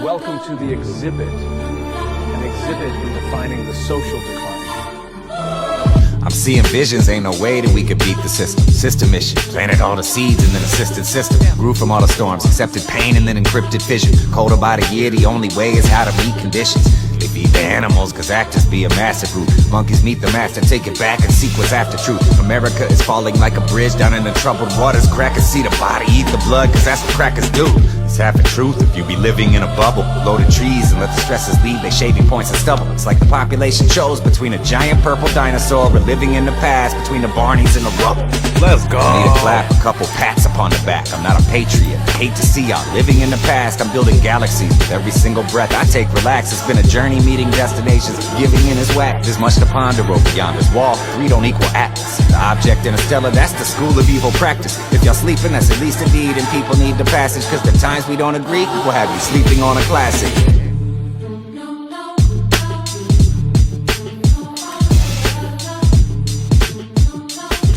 Welcome to the exhibit, an exhibit in defining the social decline. I'm seeing visions, ain't no way that we could beat the system. System issue. Planted all the seeds and then assisted system. Grew from all the storms, accepted pain and then encrypted fission. Cold about a year, the only way is how to meet conditions. They feed the animals, cause actors be a massive root. Monkeys meet the master, take it back and seek what's after truth. America is falling like a bridge down in the troubled waters. Crackers see the body, eat the blood, cause that's what crackers do. It's half a truth if you be living in a bubble. Loaded trees and let the stresses leave their shaving points and stubble. It's like the population chose between a giant purple dinosaur. We're living in the past between the Barneys and the rubble. Let's go. Need a clap, a couple pats upon the back. I'm not a patriot, I hate to see y'all living in the past. I'm building galaxies with every single breath I take. Relax, it's been a journey meeting destinations. Giving in is whack, there's much to ponder over beyond this wall. 3 don't equal atlas. The object interstellar, that's the school of evil practice. If y'all sleeping, that's at least a deed. And people need the passage, cause the times we don't agree, we'll have you sleeping on a classic.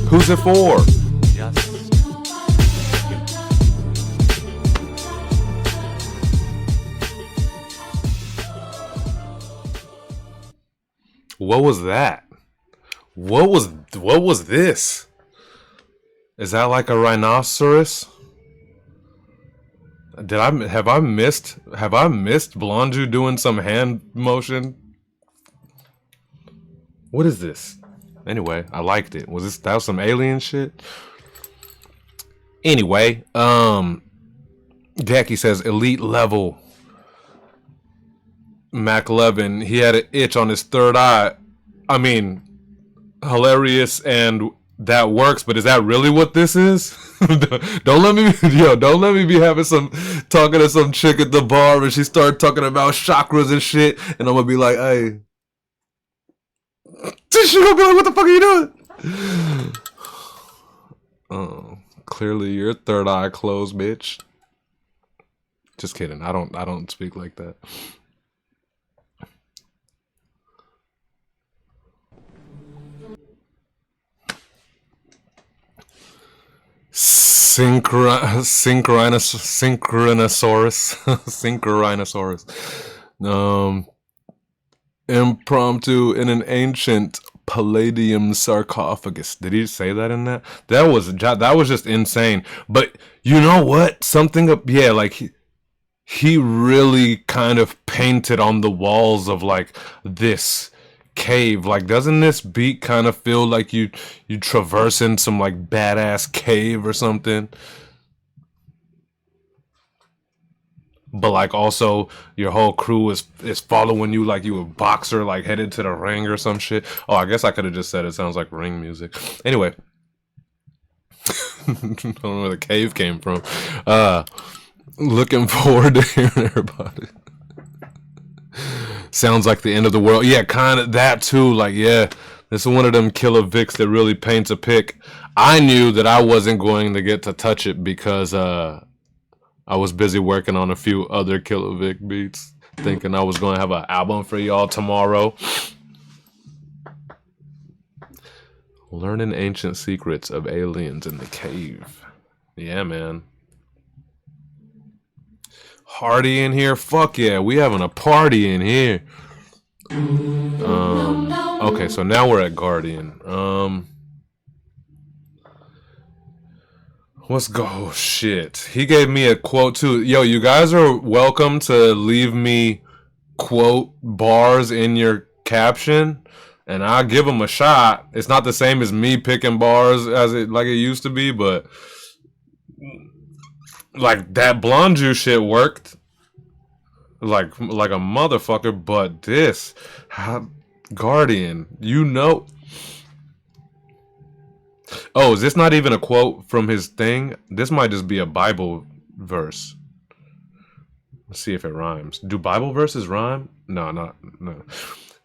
Who's it for? What was that? What was this? Is that like a rhinoceros? Have I missed Blonde doing some hand motion? What is this? Anyway, I liked it. That was some alien shit? Anyway, Jackie says elite level. Mac 11, he had an itch on his third eye. I mean, hilarious and that works, but is that really what this is? Don't let me be talking to some chick at the bar and she start talking about chakras and shit, and I'm gonna be like, hey. She gonna be like, what the fuck are you doing? Oh, clearly your third eye closed, bitch. Just kidding. I don't speak like that. Synchronosaurus. Impromptu in an ancient palladium sarcophagus. Did he say that in that? That was just insane. But you know what? He really kind of painted on the walls of like this cave. Like, doesn't this beat kind of feel like you traversing some like badass cave or something? But like also your whole crew is following you like you a boxer, like headed to the ring or some shit. Oh, I guess I could have just said it sounds like ring music. Anyway. I don't know where the cave came from. Looking forward to hearing everybody. Sounds like the end of the world. Yeah, kind of that too. Like, yeah, this is one of them Killer Vicks that really paints a pic. I knew that I wasn't going to get to touch it because I was busy working on a few other Killer Vic beats, thinking I was going to have an album for y'all tomorrow. Learning ancient secrets of aliens in the cave. Yeah, man. Party in here? Fuck yeah, we having a party in here. Okay, so now we're at Guardian. What's go? Oh, shit. He gave me a quote too. Yo, you guys are welcome to leave me quote bars in your caption, and I'll give them a shot. It's not the same as me picking bars as it like it used to be, but like that blonde juice shit worked like a motherfucker. But this, Guardian, you know. Oh, is this not even a quote from his thing? This might just be a Bible verse. Let's see if it rhymes. Do Bible verses rhyme? No.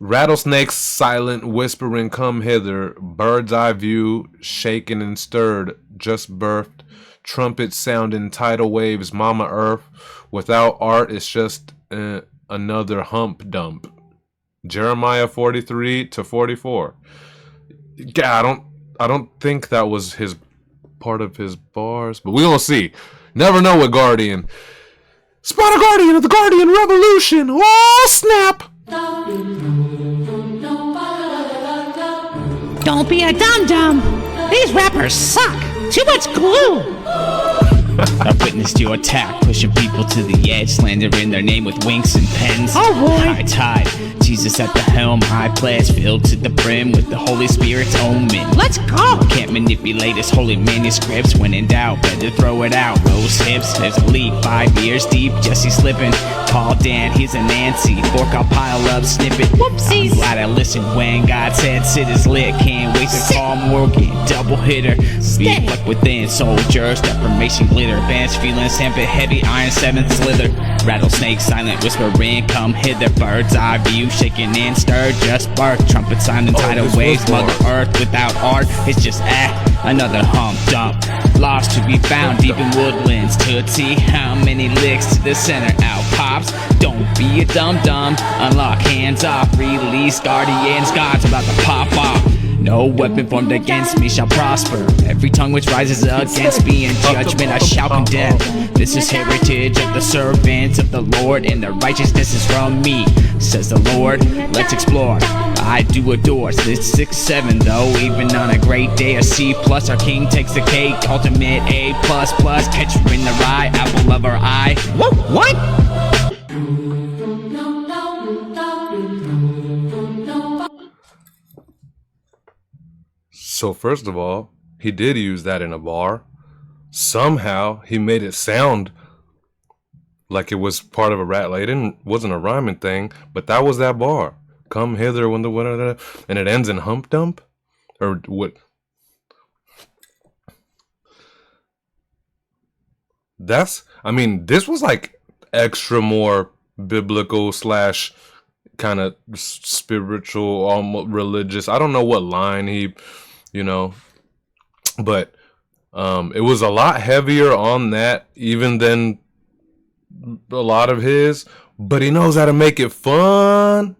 Rattlesnakes silent, whispering, come hither. Bird's eye view, shaken and stirred, just birthed. Trumpets sounding, tidal waves, Mama Earth. Without art, it's just another hump dump. Jeremiah 43 to 44. Yeah, I don't think that was his part of his bars, but we gonna see. Never know with Guardian. Spot a Guardian of the Guardian Revolution! Oh snap! Don't be a dum-dum. These rappers suck. Too much glue. I witnessed your attack, pushing people to the edge, slandering their name with winks and pens. Oh boy. High tide, Jesus at the helm, high pledge, filled to the brim with the Holy Spirit's omen. Let's go. Can't manipulate his holy manuscripts. When in doubt, better throw it out. Rose hips, there's a leak 5 years deep. Jesse slipping. Call Dan, he's a Nancy. Fork, I'll pile up, snip it. Whoopsies. I'm glad I listened when God said sit is lit. Can't wait to call Morgan, double hitter. Be plucked within soldiers, deformation glitter. Bands feeling sandpit heavy, iron 7th slither. Rattlesnake silent, whispering, come hither. Bird's eye view, shaking and stirred, just bark. Trumpet sounding, tidal waves, Mother Earth without art. It's just another hump dump. Lost to be found deep in woodlands. Tootsie, how many licks to the center out pops? Don't be a dum-dum. Unlock, hands off, release guardians. God's about to pop off. No weapon formed against me shall prosper. Every tongue which rises against me in judgment I shall condemn. This is heritage of the servants of the Lord, and the righteousness is from me, says the Lord. Let's explore. I do adore this 6-7 though. Even on a great day, a C+. Our king takes the cake. Ultimate A++. Catch her in the rye, apple of our eye. What? So first of all, he did use that in a bar. Somehow he made it sound like it was part of a rap. Like wasn't a rhyming thing, but that was that bar. Come hither when the winter, and it ends in hump dump, or what? I mean, this was like extra more biblical slash kind of spiritual, almost religious. I don't know what line he, but it was a lot heavier on that even than a lot of his. But he knows how to make it fun.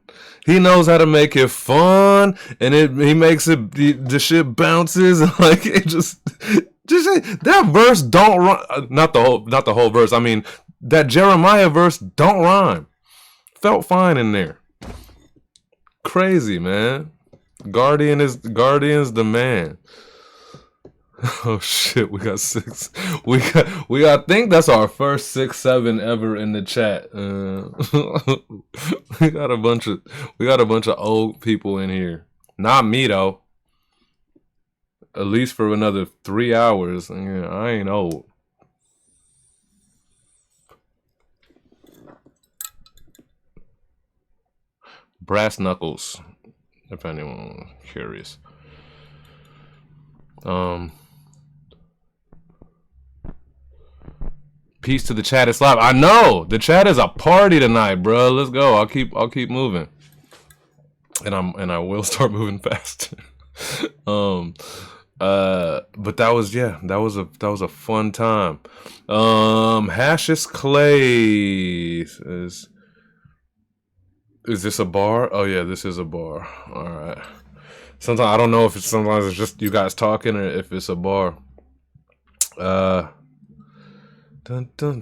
He knows how to make it fun, and he makes it the shit bounces and like it just that verse don't rhyme. Not the whole verse. I mean that Jeremiah verse don't rhyme. Felt fine in there. Crazy, man. Guardian's the man. Oh shit, we got 6. We got. I think that's our first 6-7 ever in the chat. We got a bunch of old people in here. Not me though. At least for another 3 hours. Yeah, I ain't old. Brass knuckles, if anyone curious. Peace to the chat. It's live. I know the chat is a party tonight, bro. Let's go. I'll keep moving, and I will start moving fast. But that was a fun time. Hashes Clay is this a bar? Oh yeah, this is a bar. All right. Sometimes I don't know if sometimes it's just you guys talking or if it's a bar.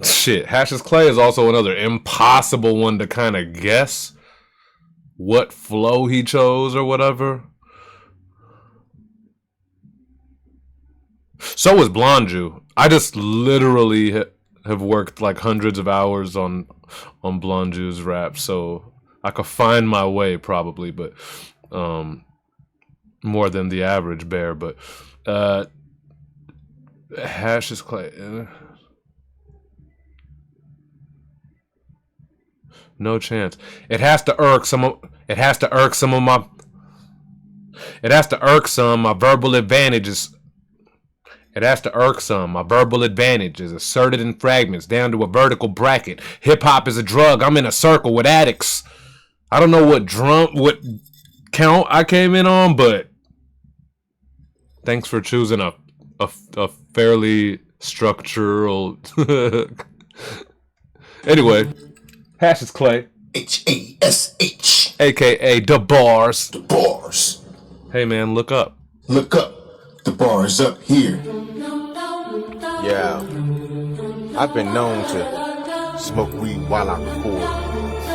Shit. Hashes Clay is also another impossible one to kind of guess what flow he chose or whatever. So is Blonde Jew. I just literally have worked like hundreds of hours on Blonde Jew's rap, so I could find my way probably, but more than the average bear. But Hash is Clay. No chance. It has to irk some of my verbal advantages. It has to irk some. My verbal advantage is asserted in fragments down to a vertical bracket. Hip hop is a drug. I'm in a circle with addicts. I don't know what count I came in on, but thanks for choosing a fairly structural. Anyway, Hash is Clay. H-A-S-H. AKA the bars. The bars. Hey man, look up. Look up. The bar is up here. Yeah. I've been known to smoke weed while I record.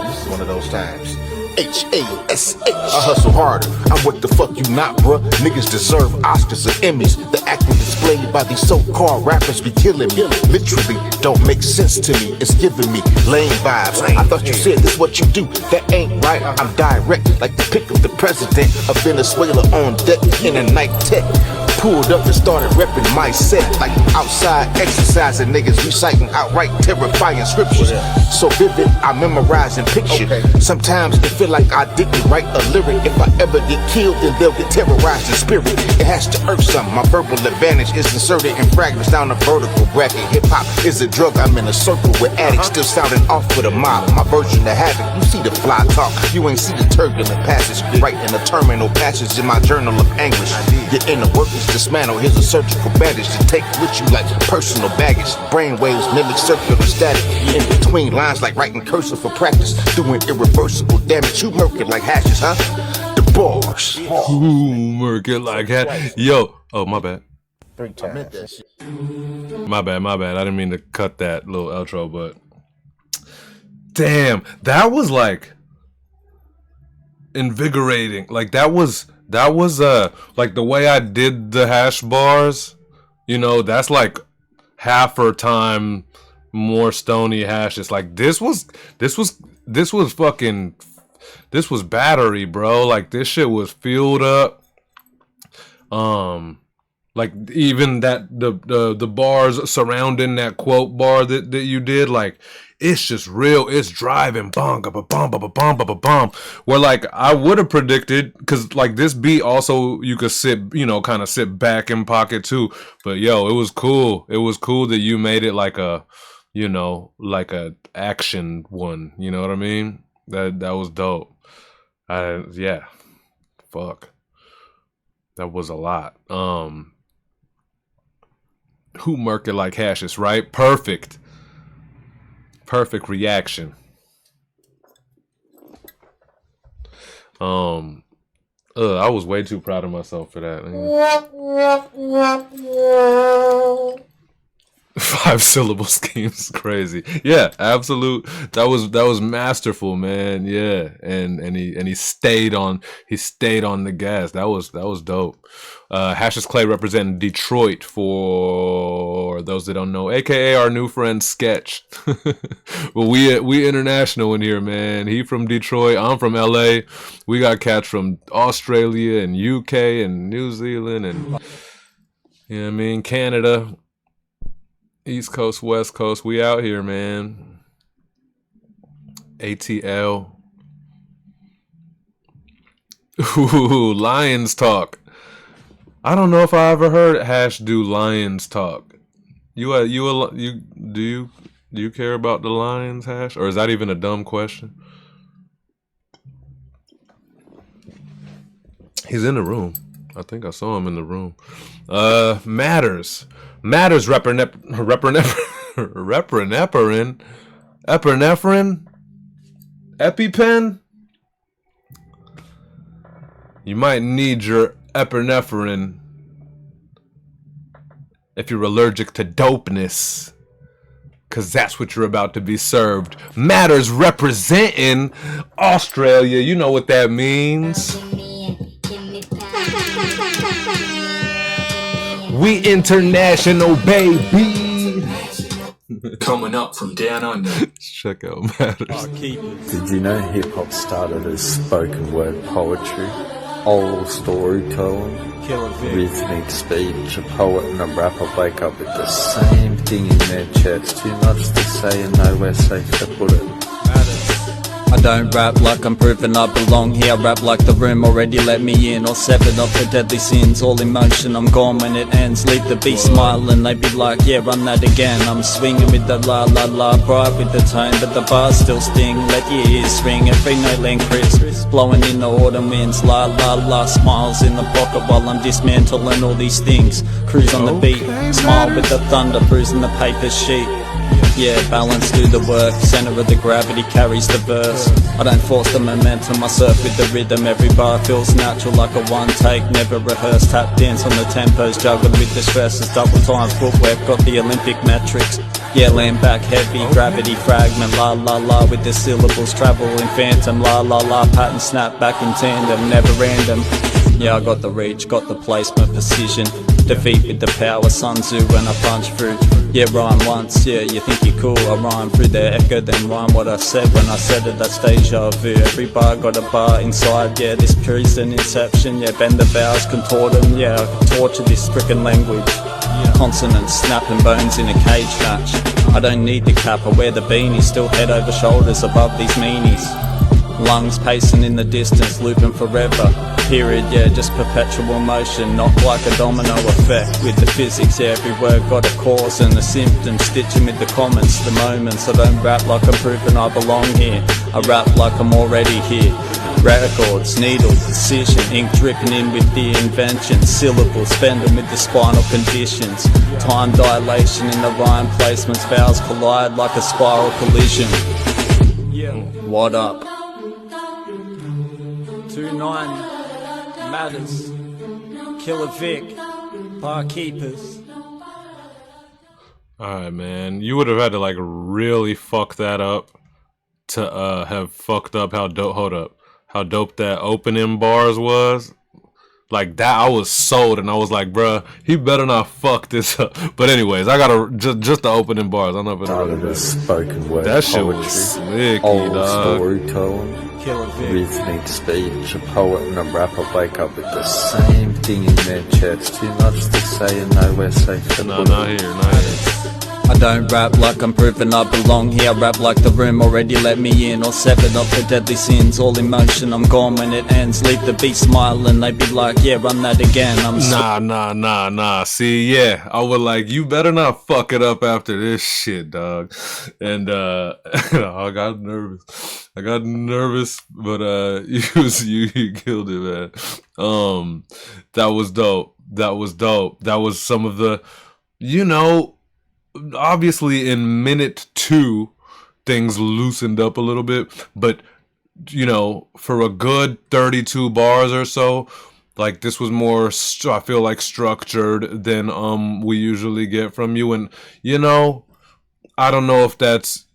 This is one of those times. H-A-S-H. I hustle harder. I'm what the fuck you not, bruh. Niggas deserve Oscars and Emmys. The acting displayed by these so-called rappers be killing me. Literally don't make sense to me. It's giving me lame vibes. I thought you said this what you do. That ain't right. I'm direct, like the pick of the president of Venezuela on deck in a night tech. Pulled up and started repping my set, like outside exercising, niggas reciting outright terrifying scriptures. So vivid, I memorize and picture. Sometimes it feel like I didn't write a lyric. If I ever get killed, then they'll get terrorized in spirit. It has to irk something. My verbal advantage is inserted in fragments down a vertical bracket. Hip hop is a drug. I'm in a circle with addicts, still sounding off with a mob. My version of havoc. You see the fly talk, you ain't see the turbulent passage. Writing a terminal passage in my journal of anguish. Your inner work is dismantle. Here's a surgical bandage to take with you like personal baggage. Brainwaves mimic circular static in between lines, like writing cursive for practice, doing irreversible damage. You murk it like hashes, huh? The bars. Ooh, murk it like hashes. Yo, oh my bad. 3 times. My bad. I didn't mean to cut that little outro, but damn, that was like invigorating. Like that was like the way I did the Hash bars, you know, that's like half her time more stony Hash. It's like this was battery, bro. Like this shit was fueled up. Like even that the bars surrounding that quote bar that you did, like it's just real. It's driving bum. Where like I would have predicted, because like this beat also you could kind of sit back in pocket too. But yo, it was cool. It was cool that you made it like a, like a action one. You know what I mean? That was dope. Yeah. Fuck. That was a lot. Who murk it like hashes, right? Perfect reaction. I was way too proud of myself for that. 5-syllable schemes, crazy. Yeah, absolute. That was masterful, man. Yeah, and he stayed on the gas. That was dope. Hashes Clay representing Detroit for those that don't know, aka our new friend Sketch. Well, we international in here, man. He from Detroit, I'm from LA. We got cats from Australia and UK and New Zealand and Canada. East Coast, West Coast, we out here, man. ATL. Ooh, Lions Talk. I don't know if I ever heard Hash do Lions Talk. Do you care about the Lions, Hash? Or is that even a dumb question? He's in the room. I think I saw him in the room. Matters epinephrine, EpiPen. You might need your epinephrine if you're allergic to dopeness, cause that's what you're about to be served. Matters representing Australia. You know what that means. We international, baby. Coming up from down under. Check out Matters. Did you know hip hop started as spoken word poetry, oral storytelling, rhythmic speech? A poet and a rapper wake up with the same thing in their chest. Too much to say and nowhere safe to put it. I don't rap like I'm proving I belong here. I rap like the room already let me in, or severed off the deadly sins. All emotion, I'm gone when it ends. Leave the beast smiling, they be like, yeah, run that again. I'm swinging with the la la la, bright with the tone, but the bars still sting. Let your ears ring, every note land crisp, blowing in the autumn winds. La la la, smiles in the pocket while I'm dismantling all these things. Cruise on the beat, smile with the thunder, bruising the paper sheet. Yeah, balance, do the work, center of the gravity carries the verse. I don't force the momentum, I surf with the rhythm. Every bar feels natural like a one take, never rehearsed. Tap dance on the tempos, juggled with the stresses. Double time footwork, got the Olympic metrics. Yeah, land back heavy, gravity fragment. La la la with the syllables, travel in phantom. La la la, pattern snap back in tandem, never random. Yeah, I got the reach, got the placement, precision. Defeat with the power, Sun Tzu when I punch through. Yeah, rhyme once, yeah, you think you're cool. I rhyme through their echo, then rhyme what I said when I said it, that's deja vu. Every bar got a bar inside, yeah, this proves an inception. Yeah, bend the vowels, contort them, yeah, I can torture this frickin' language. Consonants, snapping bones in a cage match. I don't need the cap, I wear the beanie, still head over shoulders above these meanies. Lungs pacing in the distance, looping forever. Period, yeah, just perpetual motion, not like a domino effect. With the physics, yeah, every word got a cause and a symptom. Stitching with the comments, the moments. I don't rap like I'm proving I belong here. I rap like I'm already here. Records, needle, precision, ink dripping in with the invention. Syllables, spending with the spinal conditions. Time dilation in the rhyme placements. Vowels collide like a spiral collision. What up? 290 Matters, Killer Vic, Barkeepers. Alright, man. You would have had to like really fuck that up to have fucked up how dope that opening bars was. Like that, I was sold, and I was like, bruh, he better not fuck this up. But anyways, I gotta just the opening bars. I don't know if started as spoken word that shit poetry, was slicky, oral dog. storytelling, rhythmic speech. A poet and a rapper wake up with the same thing in their chest. Too much to say and nowhere safe to put not it. here. I don't rap like I'm proving I belong here. I rap like the room already let me in, or severed off the deadly sins. All emotion, I'm gone when it ends. Leave the beast smiling, they be like, yeah, run that again. I'm Nah. See, yeah, I was like, you better not fuck it up after this shit, dog. And I got nervous, but you killed it, man. That was dope. That was some of the, obviously in minute 2 things loosened up a little bit, but for a good 32 bars or so, like this was more I feel like structured than we usually get from you. And I don't know if that's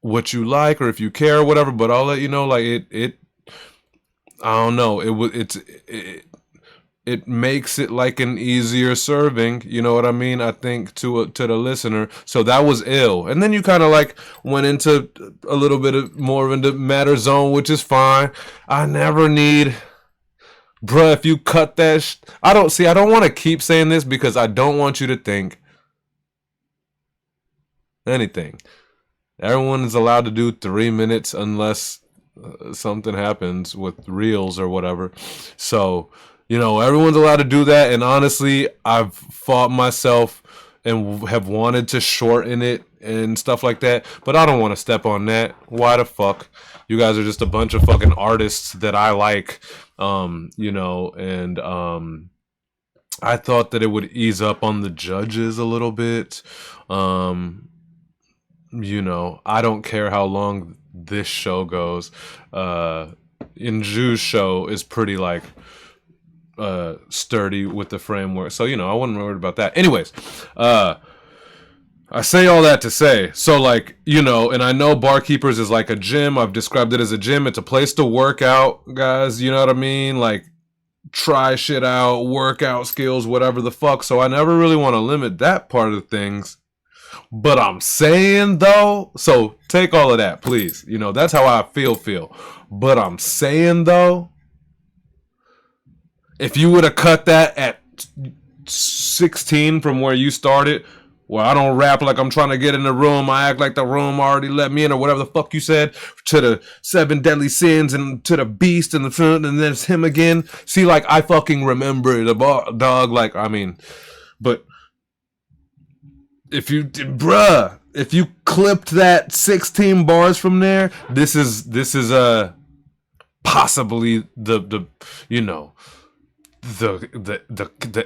what you like or if you care or whatever, but I'll let you know, like it I don't know, it makes it like an easier serving, you know what I mean? I think to the listener. So that was ill. And then you kind of like went into a little bit more into matter zone, which is fine. I never need, bruh, if you cut that, I don't want to keep saying this because I don't want you to think anything. Everyone is allowed to do 3 minutes unless something happens with reels or whatever. So everyone's allowed to do that, and honestly, I've fought myself and have wanted to shorten it and stuff like that, but I don't want to step on that. Why the fuck? You guys are just a bunch of fucking artists that I like, and I thought that it would ease up on the judges a little bit. I don't care how long this show goes. Inju's show is pretty like sturdy with the framework, so I wasn't worried about that. Anyways, I say all that to say, so like and I know Barkeepers is like a gym. I've described it as a gym. It's a place to work out, guys, you know what I mean? Like try shit out, workout skills, whatever the fuck. So I never really want to limit that part of things. But I'm saying though, so take all of that, please. You know, that's how I feel. But I'm saying though, if you would have cut that at 16 from where you started, well, I don't rap like I'm trying to get in the room. I act like the room already let me in, or whatever the fuck you said, to the 7 deadly sins and to the beast and the front, and then it's him again. See, like, I fucking remember the dog. Like, I mean, but if you clipped that 16 bars from there, this is possibly the you know, the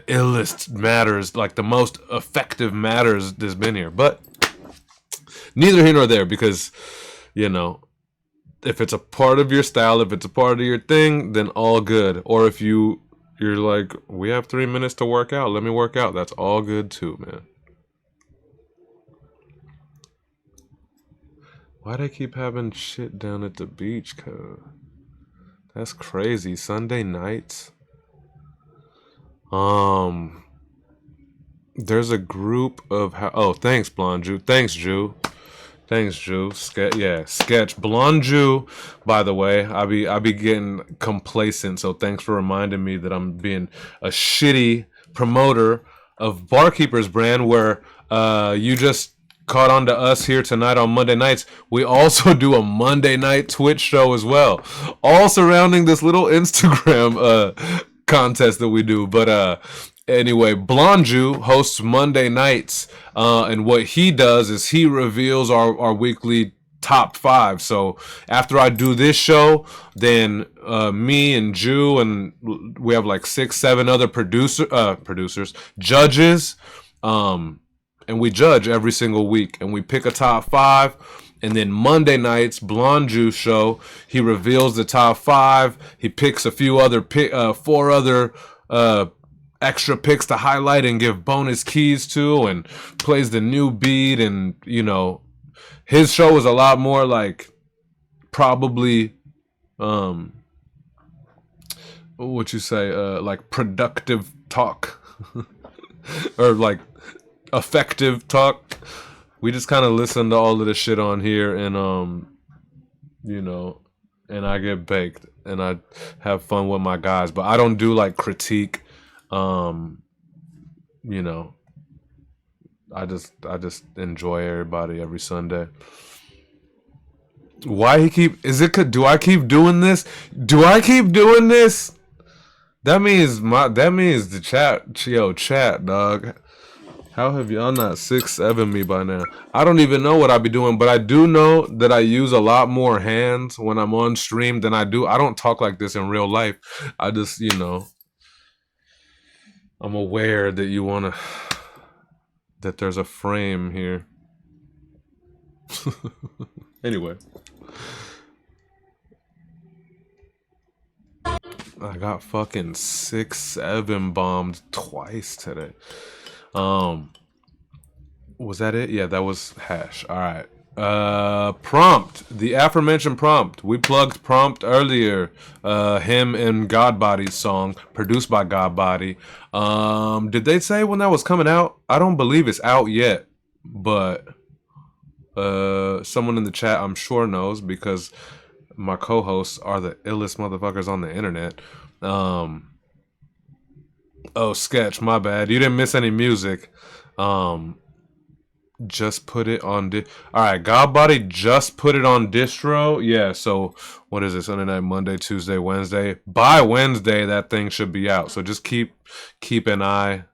illest matters, like the most effective matters that's been here. But neither here nor there, because, you know, if it's a part of your style, if it's a part of your thing, then all good. Or if you're like, we have 3 minutes to work out, let me work out, that's all good too, man. Why they keep having shit down at the beach, cuz? That's crazy. Sunday nights. There's a group of oh, thanks, Blonde Jew. Thanks, Jew. Sketch. Blonde Jew, by the way, I be getting complacent, so thanks for reminding me that I'm being a shitty promoter of Barkeeper's brand, where you just caught on to us here tonight on Monday nights. We also do a Monday night Twitch show as well, all surrounding this little Instagram contest that we do. But anyway, Blonde Jew hosts Monday nights, and what he does is he reveals our weekly top 5. So after I do this show, then me and Jew, and we have like 6-7 other judges, and we judge every single week, and we pick a top 5. And then Monday nights, Blonde Jew show, he reveals the top 5. He picks a few other 4 other extra picks to highlight and give bonus keys to, and plays the new beat. And, you know, his show is a lot more like, probably what you say, like productive talk or like effective talk. We just kind of listen to all of the shit on here, and you know, and I get baked and I have fun with my guys, but I don't do like critique. You know, I just enjoy everybody every Sunday. Why he keep, do I keep doing this? That means the chat, dog. How have y'all not 6-7 me by now? I don't even know what I be doing, but I do know that I use a lot more hands when I'm on stream than I do. I don't talk like this in real life. I just, you know, I'm aware that that there's a frame here. Anyway. I got fucking 6-7 bombed twice today. Was that it? Yeah, that was hash. All right. Prompt, the aforementioned Prompt. We plugged Prompt earlier. Him and Godbody's song, produced by Godbody. Did they say when that was coming out? I don't believe it's out yet, but someone in the chat I'm sure knows, because my co-hosts are the illest motherfuckers on the internet. Oh, Sketch, my bad. You didn't miss any music. Just put it on alright, Godbody just put it on distro. Yeah, so what is it? Sunday night, Monday, Tuesday, Wednesday. By Wednesday that thing should be out. So just keep an eye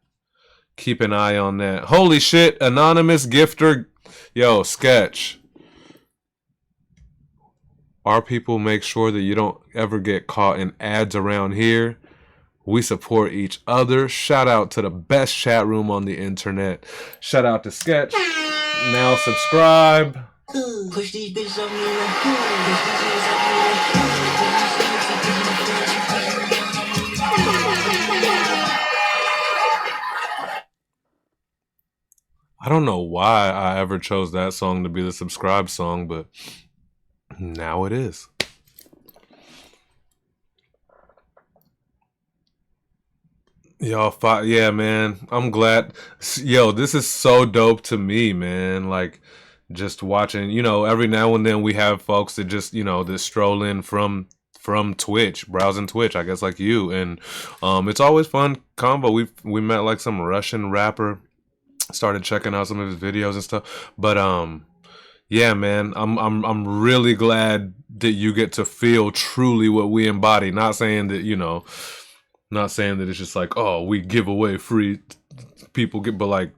on that. Holy shit, anonymous gifter. Yo, Sketch. Our people make sure that you don't ever get caught in ads around here. We support each other. Shout out to the best chat room on the internet. Shout out to Sketch. Now subscribe. Push these bitches up me. I don't know why I ever chose that song to be the subscribe song, but now it is. Y'all fight, yeah, man. I'm glad. Yo, this is so dope to me, man. Like, just watching. Every now and then we have folks that just, that stroll in from Twitch, browsing Twitch. I guess like you, and it's always fun combo. We met like some Russian rapper. Started checking out some of his videos and stuff, but yeah, man, I'm really glad that you get to feel truly what we embody. Not saying that not saying that it's just like, oh, we give away free people get, but like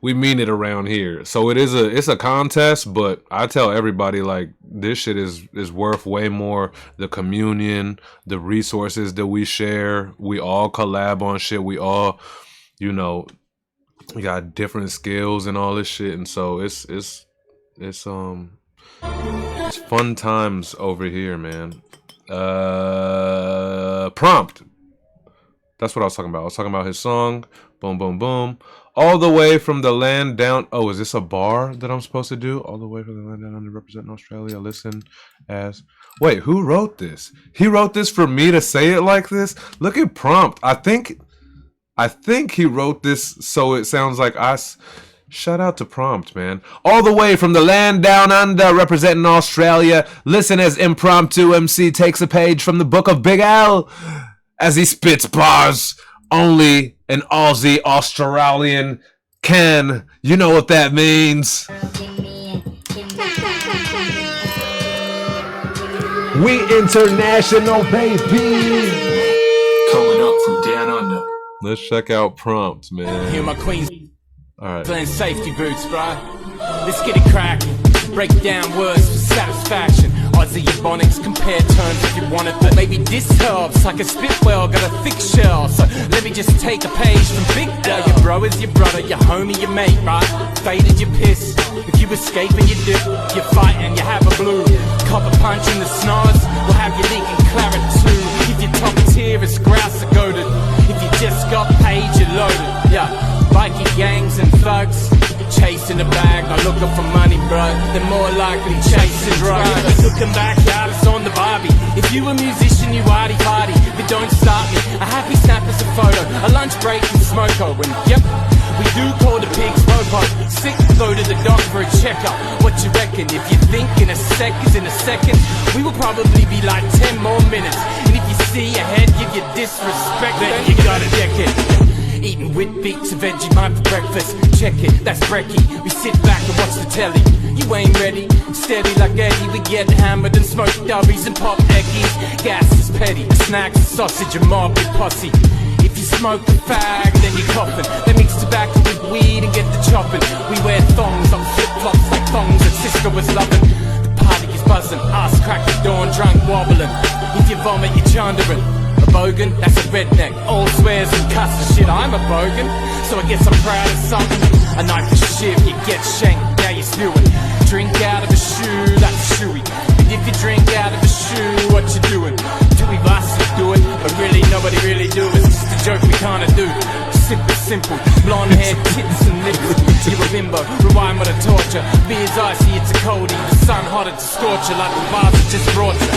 we mean it around here. So it's a contest, but I tell everybody like this shit is worth way more. The communion, the resources that we share, we all collab on shit. We all, we got different skills and all this shit, and so it's fun times over here, man. Prompt. That's what I was talking about. I was talking about his song. Boom, boom, boom. All the way from the land down. Oh, is this a bar that I'm supposed to do? All the way from the land down under representing Australia. Listen as. Wait, who wrote this? He wrote this for me to say it like this? Look at Prompt. I think he wrote this so it sounds like us. Shout out to Prompt, man. All the way from the land down under, representing Australia. Listen as Impromptu MC takes a page from the book of Big Al as he spits bars only an Aussie Australian can. You know what that means. We international, baby. Coming up from down under. Let's check out Prompt, man. Here my queens. Alright. Playing safety boots, bro. Let's get it cracking. Break down words for satisfaction. Aussie Ebonics, compare terms if you want it, but maybe this helps. Like a spit well, got a thick shell. So let me just take a page from Big L. Your bro is your brother, your homie, your mate, right? Faded, you piss. If you escape and you dip, you fight and you have a blue. Cop a punch in the snars, we'll have you leaking claret too. If your top tier is grouse or goaded, if you just got paid, you're loaded. Yeah, bikie gangs and thugs chasing the bag, not looking for money, bro. They're more likely chasing drugs. If you're looking back out, it's on the Barbie. If you a musician, you arty party. But don't start me. A happy snap is a photo, a lunch break and smoko. And yep, we do call the pigs popo. Sick, go to the doc for a checkup. What you reckon? If you think in a second, we will probably be like 10 more minutes. And if you see ahead, give you disrespect, then you got a decade. Eating with beets and Vegemite for breakfast. Check it, that's brekkie. We sit back and watch the telly. You ain't ready, steady like Eddie. We get hammered and smoke dubbies and pop eggies. Gas is petty, snacks, sausage and market posse. If you smoke the fag, then you're coughing. They mix tobacco with weed and get the chopping. We wear thongs on flip-flops like thongs that Cisco was loving. The party is buzzing, ass cracked at dawn, drunk wobbling. If you vomit, you're chundering. A bogan, that's a redneck. All swears and cusses shit. I'm a bogan, so I guess I'm proud of something. A knife to shiv, you get shanked, now you're spewing. Drink out of a shoe, that's shoey. And if you drink out of a shoe, what you doing? Two of us do it, but really nobody really do it. It's just a joke we kinda do. Simple, blonde hair, tits and nipples. You're a bimbo, rewind with a torture. Beer's icy, it's a coldie. The sun hotter to scorch you like the bars that just brought you.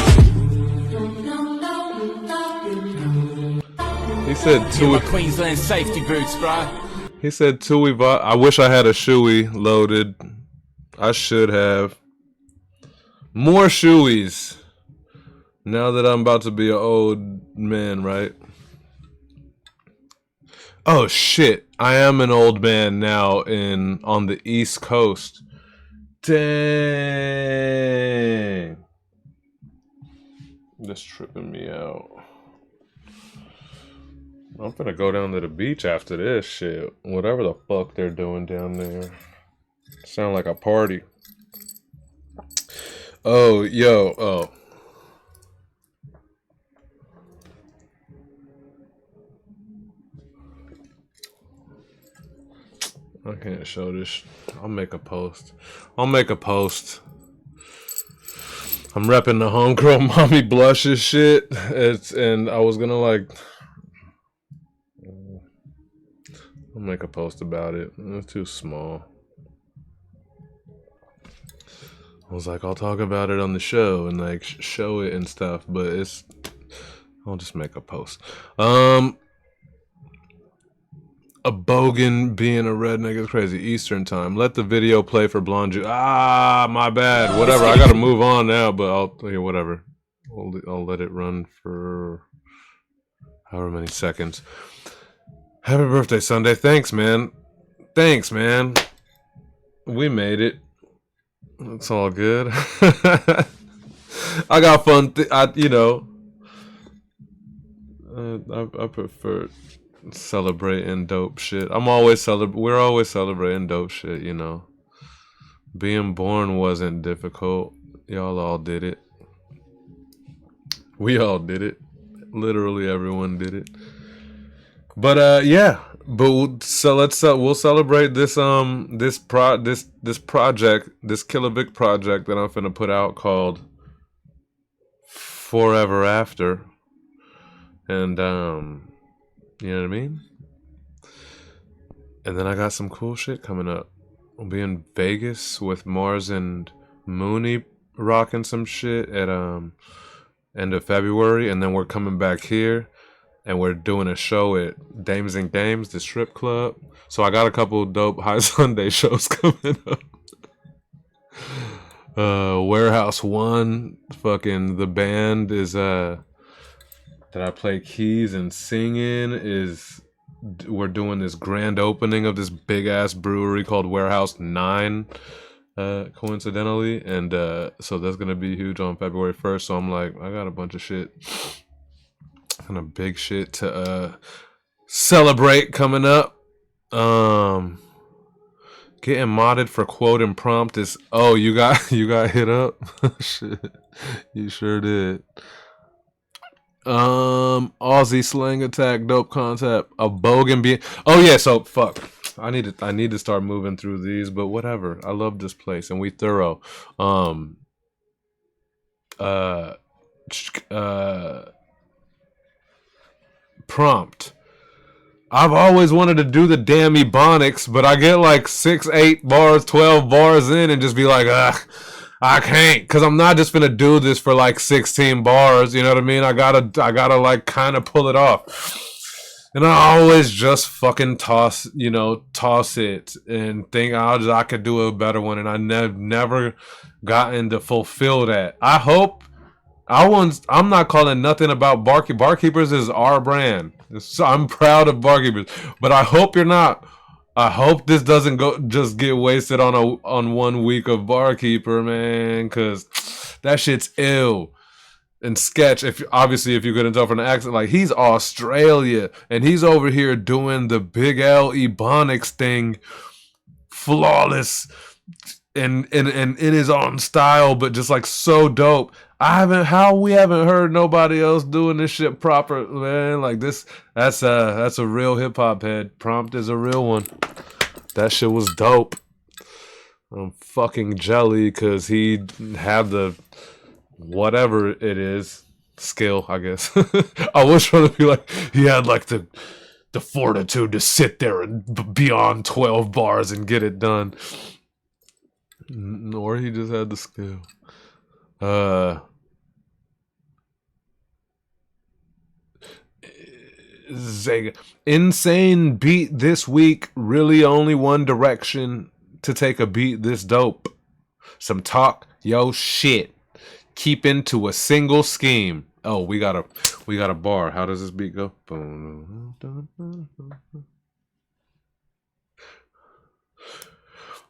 He said Tui. Queensland safety boots, bro. He said Tui. I wish I had a shoey loaded. I should have. More shoeys. Now that I'm about to be an old man, right? Oh shit. I am an old man now on the East Coast. Dang. This tripping me out. I'm gonna go down to the beach after this shit. Whatever the fuck they're doing down there. Sound like a party. Oh, yo, oh. I can't show this. I'll make a post. I'm repping the homegirl mommy blushes shit. And I was gonna like... I'll make a post about it. It's too small. I was like, I'll talk about it on the show and like show it and stuff, but I'll just make a post. A bogan being a redneck is crazy. Eastern time. Let the video play for Blonde Juice. Ah, my bad. Whatever. I gotta move on now, but whatever. I'll let it run for however many seconds. Happy birthday, Sunday. Thanks, man. Thanks, man. We made it. It's all good. I got fun. I prefer celebrating dope shit. We're always celebrating dope shit, you know. Being born wasn't difficult. Y'all all did it. We all did it. Literally everyone did it. But yeah. But we'll celebrate this project, this Killer Vic project that I'm finna put out called Forever After. And you know what I mean? And then I got some cool shit coming up. I'll be in Vegas with Mars and Mooney rocking some shit at end of February, and then we're coming back here. And we're doing a show at Dames and Games, the strip club. So I got a couple dope High Sunday shows coming up. Warehouse 1, fucking the band is that I play keys and sing in we're doing this grand opening of this big ass brewery called Warehouse 9, coincidentally, and so that's gonna be huge on February 1st. So I'm like, I got a bunch of shit. Kind of big shit to celebrate coming up. Getting modded for quote and prompt is you got hit up. Shit, you sure did. Aussie slang attack, dope concept. A bogan being. Oh yeah, so fuck. I need to start moving through these, but whatever. I love this place and we thorough. Prompt. I've always wanted to do the damn Ebonics, but I get like 6, 8 bars, 12 bars in and just be like, I can't, because I'm not just gonna do this for like 16 bars, you know what I mean? I gotta like kind of pull it off. And I always just fucking toss it and think I could do a better one, and I never gotten to fulfill that. I'm not calling nothing about Barkeepers. Barkeepers is our brand. So I'm proud of Barkeepers. But I hope you're not. I hope this doesn't just get wasted on 1 week of Barkeeper, man. Cause that shit's ill. And Sketch, if you couldn't tell from the accent, like he's Australia and he's over here doing the Big L Ebonics thing, flawless and in his own style, but just like so dope. We haven't heard nobody else doing this shit proper, man. Like this, that's a real hip hop head. Prompt is a real one. That shit was dope. I'm fucking jelly because he had the whatever it is skill, I guess. I was trying to be like he had like the fortitude to sit there and beyond 12 bars and get it done, or he just had the skill. Zega. Insane beat this week. Really only one direction to take a beat this dope. Some talk, yo shit. Keep into a single scheme. Oh, we got a bar. How does this beat go?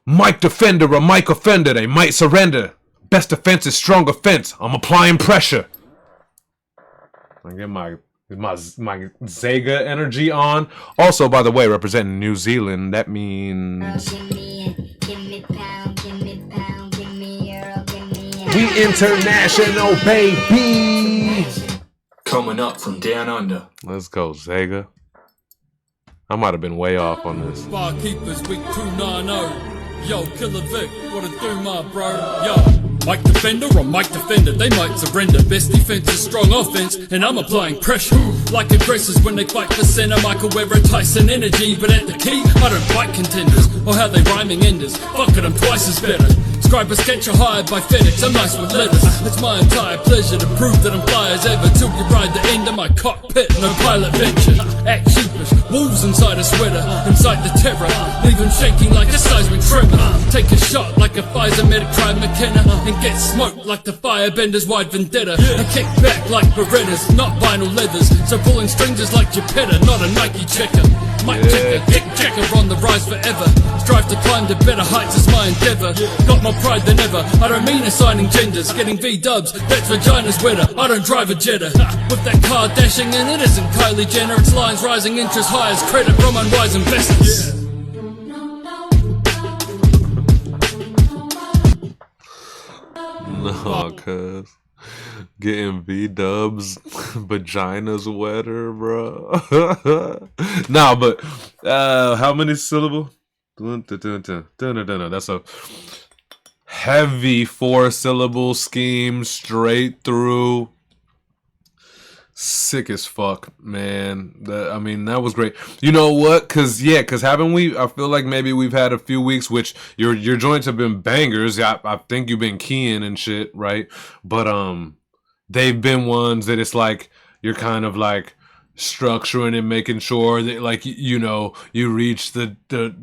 Mic defender, a mic offender, they might surrender. Best defense is strong offense. I'm applying pressure. I get my Zega energy on. Also, by the way, representing New Zealand, that means we international, baby. Coming up from down under. Let's go, Zega. I might have been way off on this. Barkeepers week 290. Yo, Killer Vic, what it do, my bro? Yo, Mike Defender or Mike Defender, they might surrender. Best defense is strong offense, and I'm applying pressure. Like aggressors when they fight the center, Michael wear a Tyson energy. But at the key, I don't fight contenders, or how they rhyming enders. Fuck it, I'm twice as better. Scribe a sketch or hired by FedEx, I'm nice with letters. It's my entire pleasure to prove that I'm fly as ever. Till you ride the end of my cockpit, no pilot venture. Act sheepish, wolves inside a sweater. Incite the terror, leave them shaking like a seismic tremor. Take a shot like a Pfizer medic, try McKenna. And get smoked like the firebender's wide vendetta. And kick back like Berettas, not vinyl leathers. So pulling strings is like Geppetta, not a Nike checker. Mic checker, kick checker on the rise forever. Strive to climb to better heights is my endeavor. Got more pride than ever, I don't mean assigning genders. Getting V-dubs, that's vagina's wetter. I don't drive a Jetta. With that car dashing in, it isn't Kylie Jenner. It's lines rising, interest high as credit from unwise investors. No, cuz getting V-dubs, vagina's wetter, bro. Nah, but how many syllables? That's a heavy 4-syllable scheme straight through. Sick as fuck, man. That was great. You know what? Cause haven't we? I feel like maybe we've had a few weeks which your joints have been bangers. I think you've been keying and shit, right? But they've been ones that it's like you're kind of like structuring and making sure that, like, you know, you reach the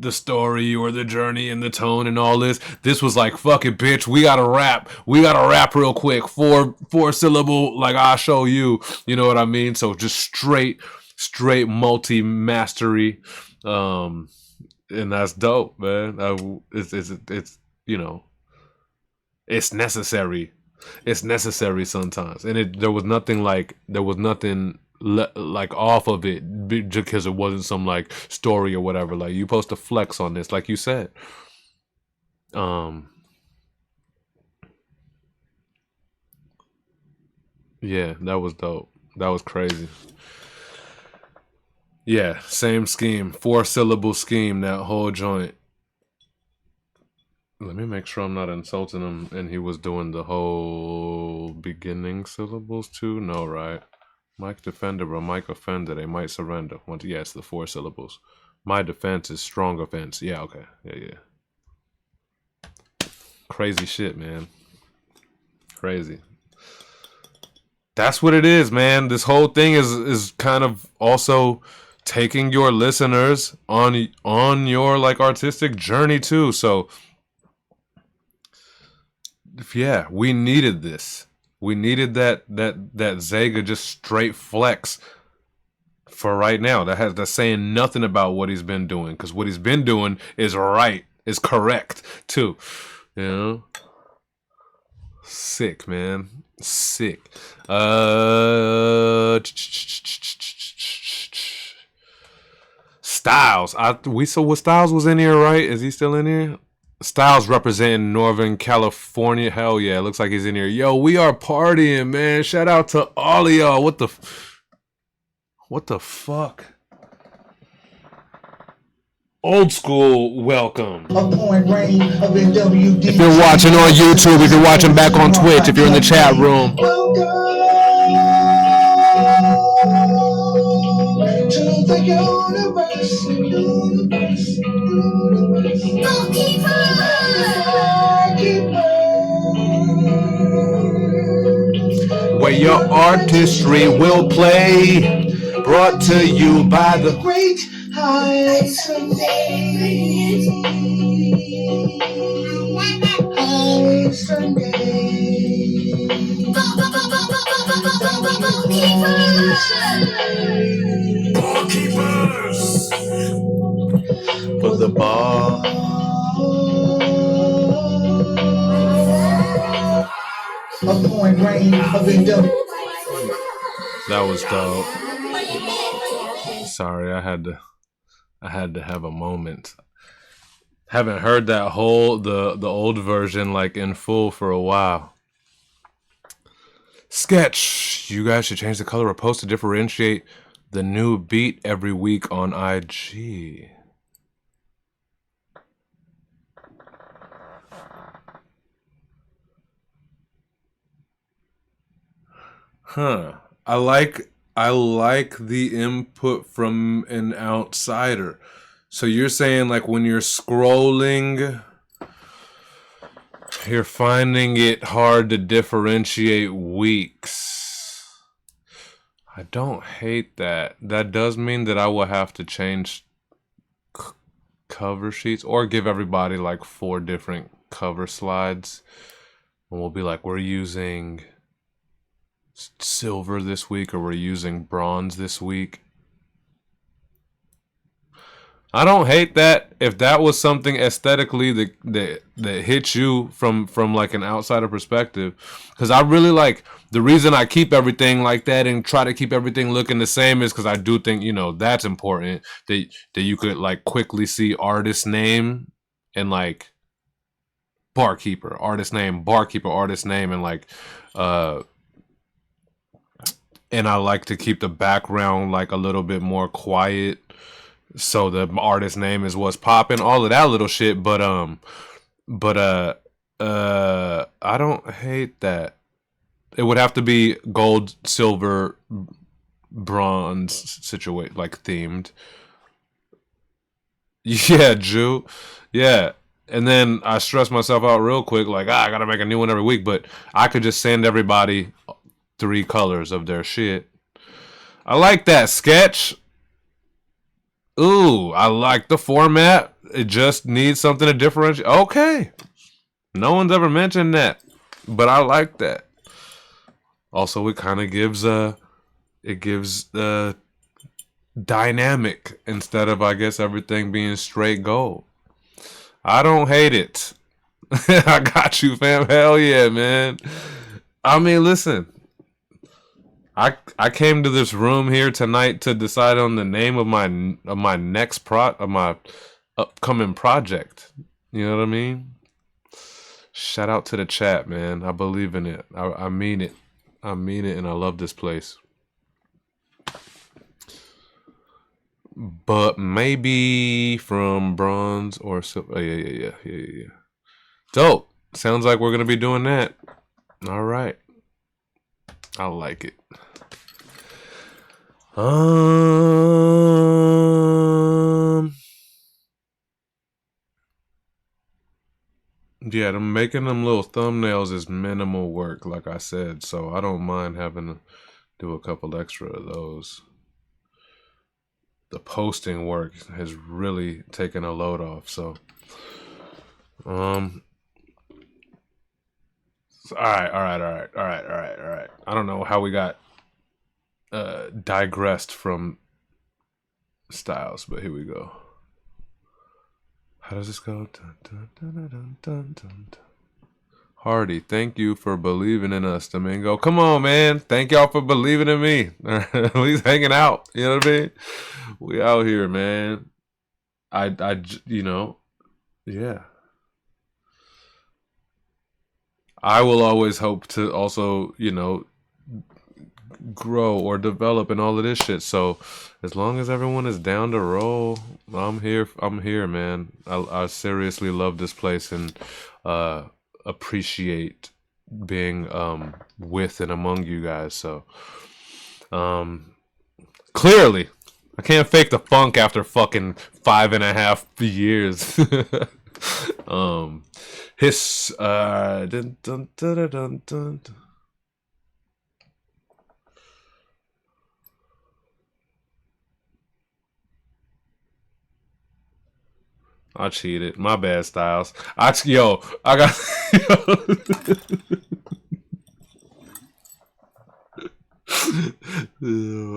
story or the journey and the tone and all this. This was like, fuck it, bitch, we gotta rap real quick, four syllable, like, I'll show you, you know what I mean? So just straight multi mastery, and that's dope, man. It's you know, it's necessary sometimes, and there was nothing like off of it because it wasn't some like story or whatever. Like, you supposed to flex on this, like you said. Yeah, that was dope. That was crazy. Yeah, same scheme, 4-syllable scheme, that whole joint. Let me make sure I'm not insulting him and he was doing the whole beginning syllables too. No, right? Mike defender, bro. Mike offender. They might surrender. It's the 4 syllables. My defense is strong offense. Yeah, okay. Yeah. Crazy shit, man. Crazy. That's what it is, man. This whole thing is kind of also taking your listeners on your like artistic journey too. So yeah, we needed this. We needed that Zega just straight flex for right now. That's saying nothing about what he's been doing, because what he's been doing is right, is correct too. You know, sick, man, sick. Styles. We saw what Styles was in here, right? Is he still in here? Styles representing Northern California. Hell yeah, looks like he's in here. Yo, we are partying, man. Shout out to all of y'all. What the fuck? Old school welcome. If you're watching on YouTube, if you're watching back on Twitch, if you're in the chat room. To the universe. Where your artistry will play, brought to you by the great heights of Ballkeepers for the ball. A point range of endeavor. That was dope. Sorry, I had to have a moment. Haven't heard that whole the old version like in full for a while. Sketch, you guys should change the color of post to differentiate the new beat every week on IG. Huh. I like the input from an outsider. So you're saying like when you're scrolling, You're finding it hard to differentiate weeks. I don't hate that. That does mean that I will have to change cover sheets or give everybody like 4 different cover slides. And we'll be like, we're using silver this week or we're using bronze this week. I don't hate that. If that was something aesthetically that hits you from like an outsider perspective, because I really like the reason I keep everything like that and try to keep everything looking the same is because I do think, you know, that's important that you could like quickly see artist name and like barkeeper, artist name, barkeeper, artist name, and like and I like to keep the background like a little bit more quiet. So the artist name is what's popping, all of that little shit, but I don't hate that. It would have to be gold, silver, bronze situation, like themed. Yeah, Jew. Yeah. And then I stress myself out real quick, like, I gotta make a new one every week, but I could just send everybody 3 colors of their shit. I like that sketch. Ooh, I like the format. It just needs something to differentiate. Okay. No one's ever mentioned that, but I like that. Also, it kind of gives dynamic instead of, I guess, everything being straight gold. I don't hate it. I got you, fam. Hell yeah, man. I mean, listen. I came to this room here tonight to decide on the name of my next my upcoming project. You know what I mean? Shout out to the chat, man. I believe in it. I mean it. I mean it, and I love this place. But maybe from bronze or silver. Oh, yeah. Dope. Sounds like we're gonna be doing that. All right. I like it. Yeah, making them little thumbnails is minimal work, like I said, so I don't mind having to do a couple extra of those. The posting work has really taken a load off, so all right. I don't know how we got digressed from styles, but here we go. How does this go? Dun, dun, dun, dun, dun, dun, dun. Hardy, thank you for believing in us, Domingo. Come on, man. Thank y'all for believing in me. At least hanging out. You know what I mean? We out here, man. You know, yeah. I will always hope to also, you know, grow or develop and all of this shit. So as long as everyone is down to roll, I'm here, man. I seriously love this place and appreciate being with and among you guys. So clearly I can't fake the funk after fucking 5.5 years. Dun, dun, dun, dun, dun. I cheated. My bad, Styles. I got.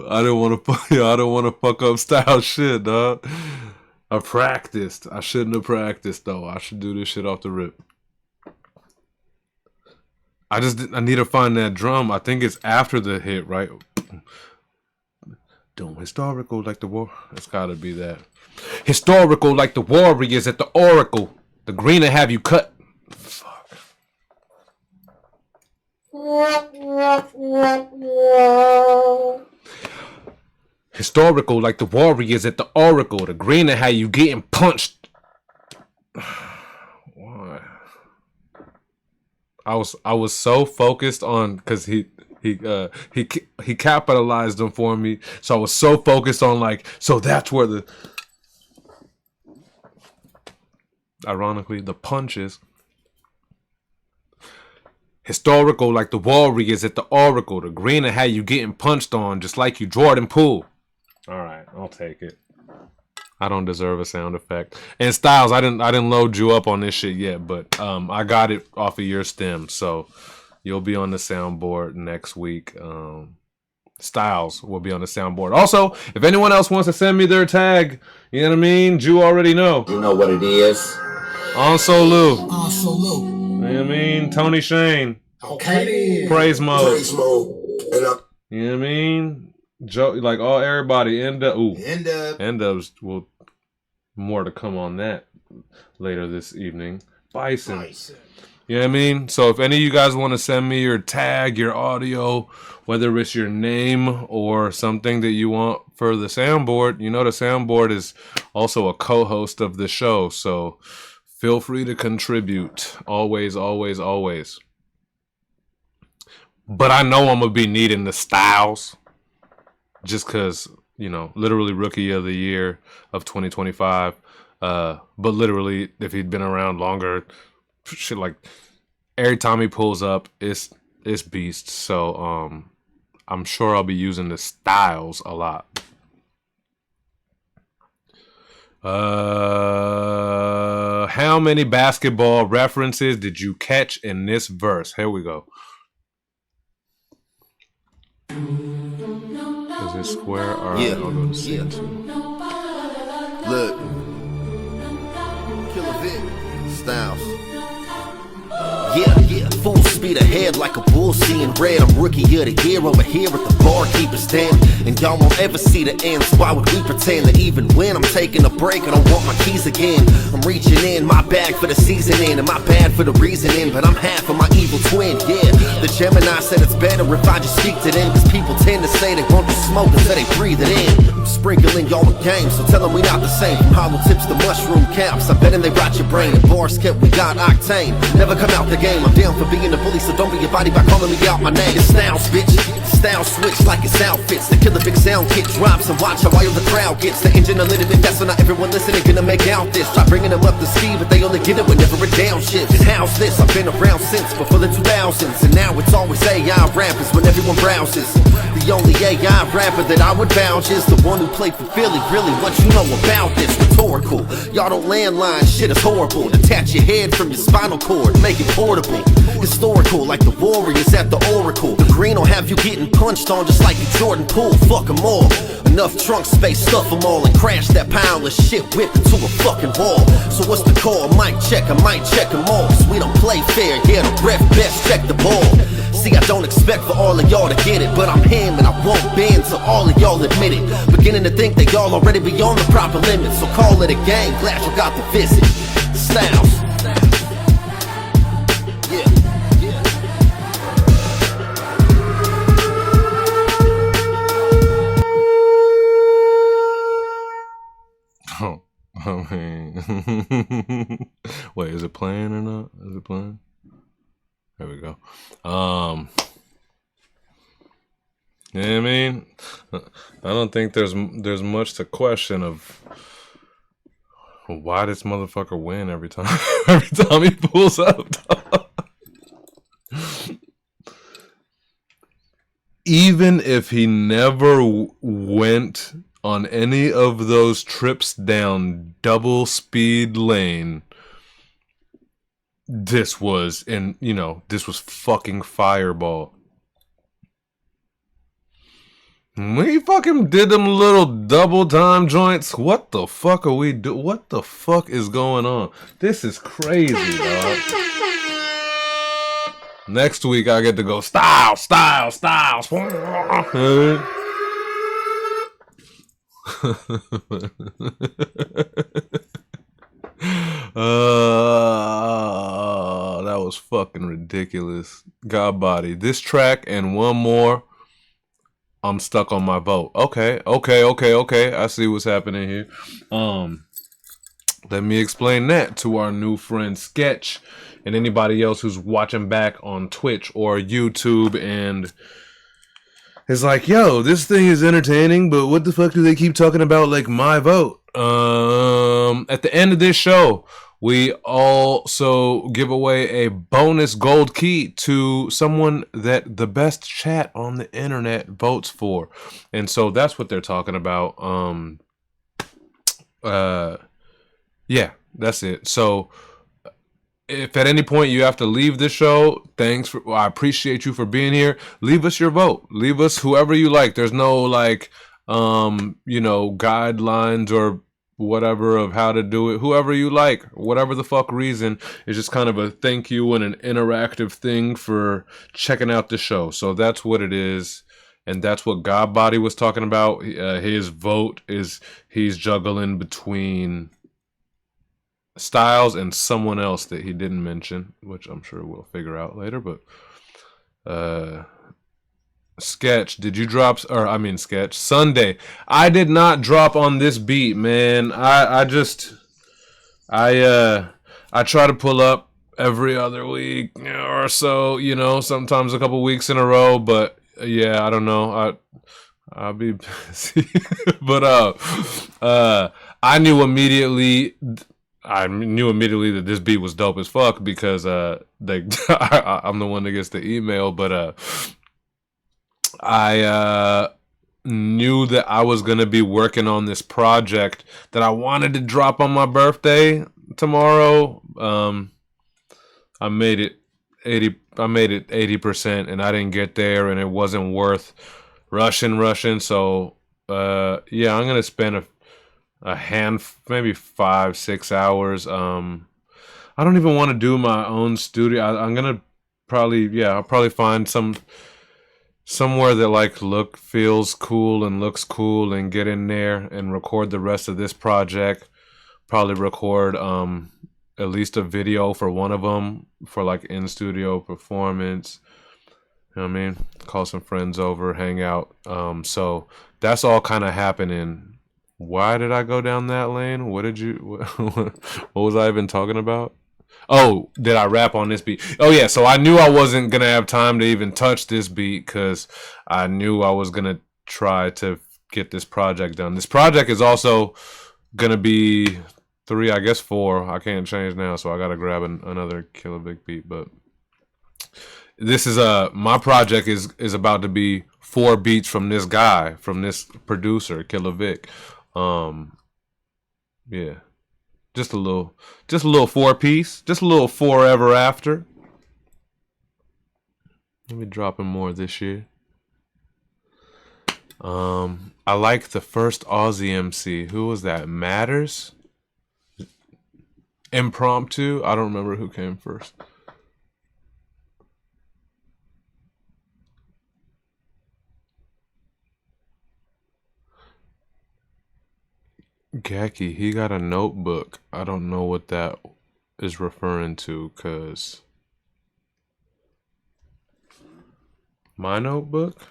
I don't want to fuck up Styles shit, dog. I practiced. I shouldn't have practiced though. I should do this shit off the rip. I need to find that drum. I think it's after the hit, right? Doom historical like the war. It's gotta be that. Historical like the warriors at the oracle. The greener have you cut. Fuck. Historical like the warriors at the oracle. The greener how you getting punched. Why? I was so focused on because he capitalized them for me. So I was so focused on like, so that's where the ironically the punches. Historical like the Warriors at the Oracle. The green that had you getting punched on just like you Jordan Poole. All right, I'll take it. I don't deserve a sound effect. And Styles, I didn't load you up on this shit yet, but I got it off of your stem, so you'll be on the soundboard next week. Styles will be on the soundboard. Also, if anyone else wants to send me their tag, you know what I mean? You already know. You know what it is. On Solu. On Solu. You know what I mean? Tony Shane. Okay. Praise mode. Praise mode. And you know what I mean? Joe, like everybody. End ups will more to come on that later this evening. Bison. You know what I mean? So if any of you guys want to send me your tag, your audio, whether it's your name or something that you want for the soundboard, you know the soundboard is also a co-host of the show. So feel free to contribute. Always, always, always. But I know I'm going to be needing the Styles. Just because, literally rookie of the year of 2025. But literally, if he'd been around longer, shit, like every time he pulls up, it's beast. So I'm sure I'll be using the Styles a lot. How many basketball references did you catch in this verse? Here we go. Is it square? All right, I'll go to C2. Look. Killer Vic. Styles. Yeah, full speed ahead like a bull seeing red. I'm rookie of the year over here at the barkeeper stand. And y'all won't ever see the ends. Why would we pretend that even when I'm taking a break, I don't want my keys again? I'm reaching in, my bag for the seasoning, and my bad for the reasoning, but I'm half of my evil twin, yeah. The Gemini said it's better if I just speak to them, cause people tend to say they want the smoke until they breathe it in. I'm sprinkling y'all with game, so tell them we not the same. From hollow tips to mushroom caps, I bet them they rot your brain. And bars kept, we got octane. Never come out the game, I'm down for being a bully, so don't be a body by calling me out my name. It's Styles, bitch. Style switch like it's outfits. The killer big sound kick drops and watch how wild the crowd gets. The engine a little bit faster, not everyone listening gonna make out this. Try bringing them up to speed, but they only get it whenever a down shifts. And how's this? I've been around since before the 2000s, and now it's always AI rappers when everyone browses. The only AI rapper that I would vouch is the one who played for Philly. Really, what you know about this? Rhetorical. Y'all don't landline, shit is horrible. Detach your head from your spinal cord, make it portable. Historical, like the Warriors at the Oracle. The green will have you getting punched on just like you Jordan Poole. Fuck them all. Enough trunk space, stuff them all, and crash that pile of shit whipped into a fucking wall. So what's the call? Mic check, I might check them all. Cause we don't play fair, yeah, the ref best check the ball. See, I don't expect for all of y'all to get it, but I'm him and I won't bend till all of y'all admit it. Beginning to think that y'all already beyond the proper limits, so call it a game, glad you got the visit. Styles. I mean, wait, is it playing or not? Is it playing? There we go. You know what I mean? I don't think there's much to question of why this motherfucker win every time he pulls up. Even if he never went on any of those trips down double speed lane, this was fucking fireball. We fucking did them little double time joints. What the fuck are we do? What the fuck is going on? This is crazy, dog. Next week I get to go Styles. That was fucking ridiculous. God body. This track and one more, I'm stuck on my vote. Okay. I see what's happening here. Let me explain that to our new friend Sketch and anybody else who's watching back on Twitch or YouTube and it's like, yo, this thing is entertaining, but what the fuck do they keep talking about like my vote? At the end of this show, we also give away a bonus gold key to someone that the best chat on the internet votes for. And so that's what they're talking about. Yeah, that's it. So if at any point you have to leave the show, I appreciate you for being here. Leave us your vote. Leave us whoever you like. There's no like guidelines or whatever of how to do it. Whoever you like, whatever the fuck reason, it's just kind of a thank you and an interactive thing for checking out the show. So that's what it is. And that's what Godbody was talking about. His vote is he's juggling between Styles and someone else that he didn't mention, which I'm sure we'll figure out later. But Sketch, did you drop? Or I mean, Sketch Sunday. I did not drop on this beat, man. I try to pull up every other week or so. Sometimes a couple weeks in a row. But yeah, I don't know. I'll be busy. But I knew immediately that this beat was dope as fuck because I'm the one that gets the email, but I knew that I was gonna be working on this project that I wanted to drop on my birthday tomorrow. I made it 80%, and I didn't get there, and it wasn't worth rushing. So yeah, I'm gonna spend maybe 5-6 hours. I don't even want to do my own studio. I'm gonna I'll probably find somewhere that feels cool and looks cool and get in there and record the rest of this project. Probably record at least a video for one of them for in studio performance. You know what I mean? Call some friends over, hang out. So that's all kind of happening. Why did I go down that lane? What was I even talking about? Oh, did I rap on this beat? Oh yeah, so I knew I wasn't going to have time to even touch this beat because I knew I was going to try to get this project done. This project is also going to be 3, I guess 4. I can't change now, so I got to grab another Killer Vic beat. But this is my project is about to be 4 beats from this guy, from this producer, Killer Vic. Yeah. Just a little 4-piece. Just a little forever after. Let me drop in more this year. I like the first Aussie MC. Who was that? Matters? Impromptu? I don't remember who came first. Gaki, he got a notebook. I don't know what that is referring to, cause my notebook?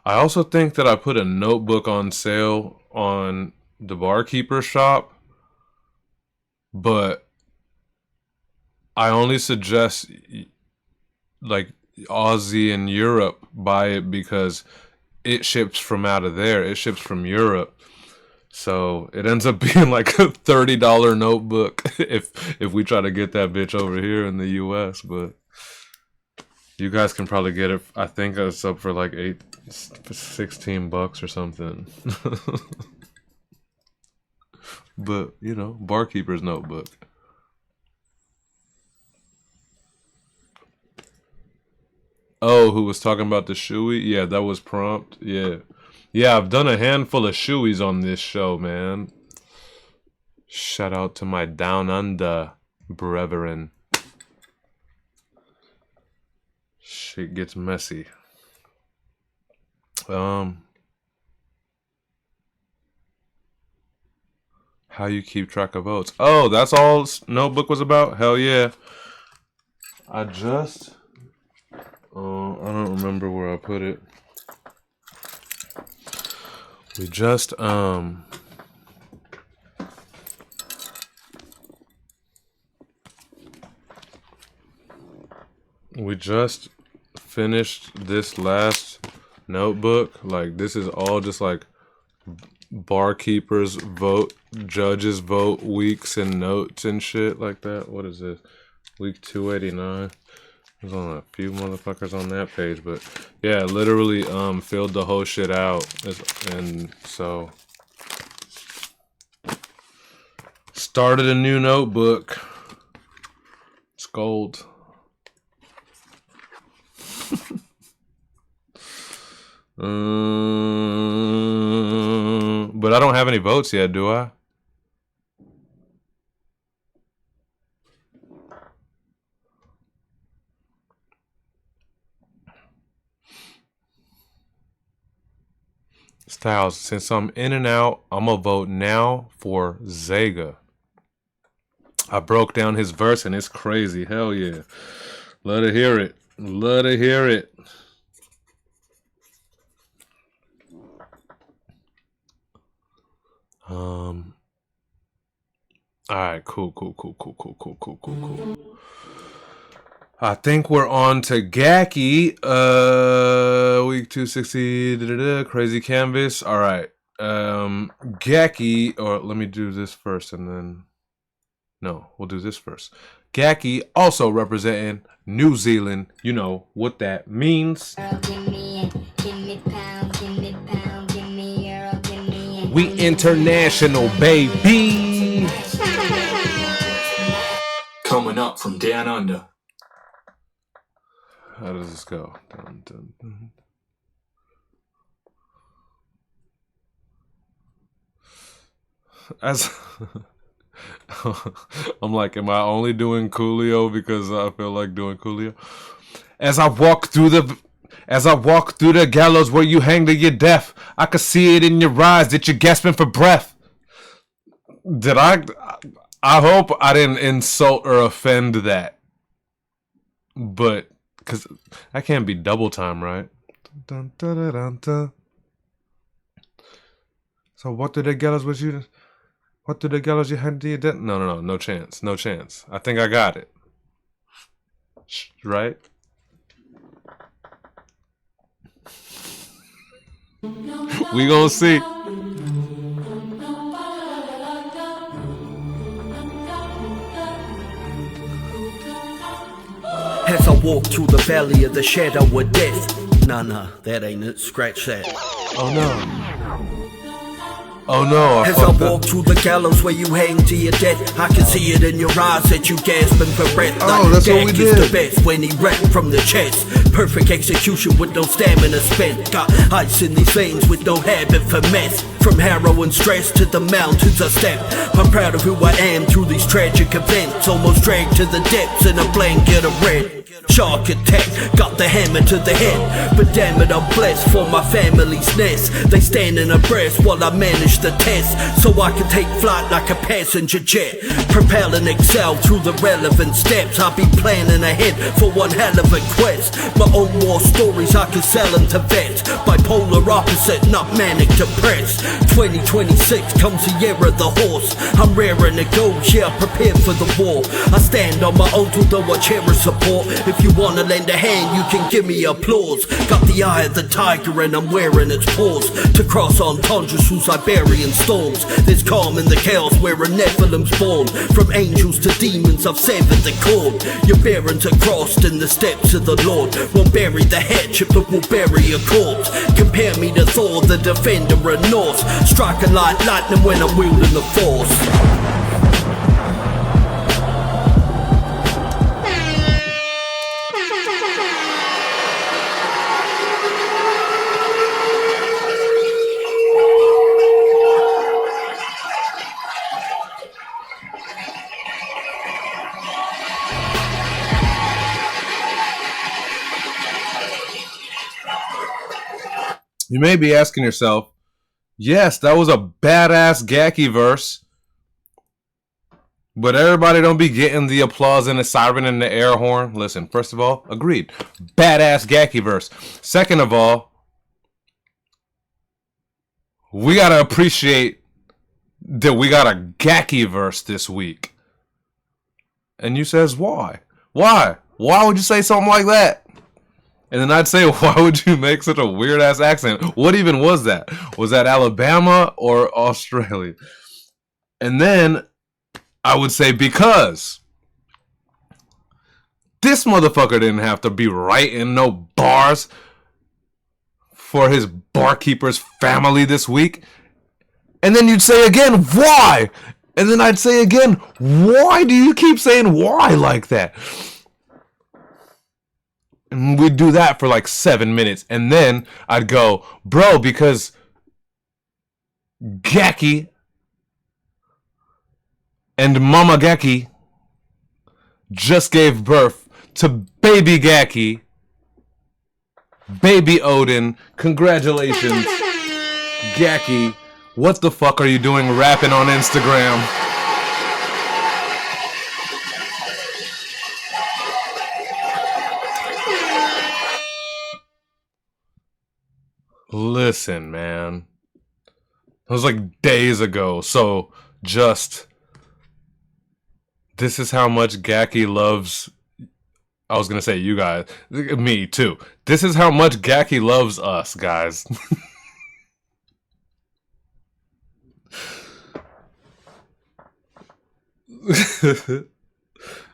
I also think that I put a notebook on sale on the barkeeper shop, but I only suggest Aussie and Europe buy it because it ships from out of there. It ships from Europe. So it ends up being like a $30 notebook if we try to get that bitch over here in the US. But you guys can probably get it. I think it's up for like $16 or something. But, barkeeper's notebook. Oh, who was talking about the shoey? Yeah, that was Prompt. Yeah. Yeah, I've done a handful of shoeys on this show, man. Shout out to my Down Under brethren. Shit gets messy. How you keep track of votes. Oh, that's all notebook was about? Hell yeah. I don't remember where I put it. We just finished this last notebook. Like, this is all just like Barkeepers vote, judges vote, weeks and notes and shit like that. What is this? Week 289. There's only a few motherfuckers on that page, but yeah, literally filled the whole shit out. And so started a new notebook. It's gold. But I don't have any votes yet, do I? Styles, since I'm in and out, I'm gonna vote now for Zega. I broke down his verse and it's crazy. Hell yeah. Let her hear it. Let her hear it. Alright, cool. I think we're on to Gaki. Week 260. Crazy Canvas. Alright. Gaki, or let me do this first and then. No, we'll do this first. Gaki also representing New Zealand. You know what that means. We international, baby. Coming up from down under. How does this go? Dun, dun, dun. As I'm like, am I only doing Coolio because I feel like doing Coolio? As I walk through the gallows where you hang to your death, I could see it in your eyes that you're gasping for breath. Did I hope I didn't insult or offend that. But, because that can't be double time, right? Dun, dun, dun, dun, dun. So what do the gallows was you... What do the gallows you had to your death? No chance. No chance. I think I got it. Right? We gonna see. As I walk through the valley of the shadow of death. Nah, that ain't it. Scratch that. Oh no. Oh no, as I walk through the gallows where you hang to your death, I can see it in your eyes that you gasping for breath. Oh, that's what we did. The best when he rap from the chest. Perfect execution with no stamina spent. Got ice in these veins with no habit for mess. From harrow and stress to the mountains I step. I'm proud of who I am through these tragic events. Almost dragged to the depths in a blanket of red. Shark attack, got the hammer to the head. But damn it, I'm blessed for my family's nest. They stand in abreast while I manage the test, so I can take flight like a passenger jet. Propel and excel through the relevant steps. I'll be planning ahead for one hell of a quest. My own war stories, I can sell them to vets. Bipolar opposite, not manic depressed. 2026 comes the year of the horse. I'm raring to go, yeah, prepared for the war. I stand on my own, although I cherish support. If you wanna lend a hand, you can give me applause. Got the eye of the tiger and I'm wearing its paws. To cross entendres through Siberian storms. There's calm in the chaos where a Nephilim's born. From angels to demons, I've severed the cord. Your barons are crossed in the steps of the Lord. Won't bury the hatchet, but will bury a corpse. Compare me to Thor, the defender of Norse. Striking like lightning when I'm wielding the force. You may be asking yourself, yes, that was a badass Gaki verse, but everybody don't be getting the applause and the siren and the air horn. Listen, first of all, agreed. Badass Gaki verse. Second of all, we gotta appreciate that we got a Gaki verse this week. And you says, why? Why? Why would you say something like that? And then I'd say, why would you make such a weird ass accent? What even was that? Was that Alabama or Australia? And then I would say, because this motherfucker didn't have to be writing no bars for his barkeeper's family this week. And then you'd say again, why? And then I'd say again, why do you keep saying why like that? And we'd do that for like 7 minutes. And then I'd go, bro, because Gaki and Mama Gaki just gave birth to baby Gaki, baby Odin. Congratulations, Gaki. What the fuck are you doing rapping on Instagram? Listen, man. It was like days ago, so just... This is how much Gaki loves... I was gonna say you guys. Me, too. This is how much Gaki loves us, guys.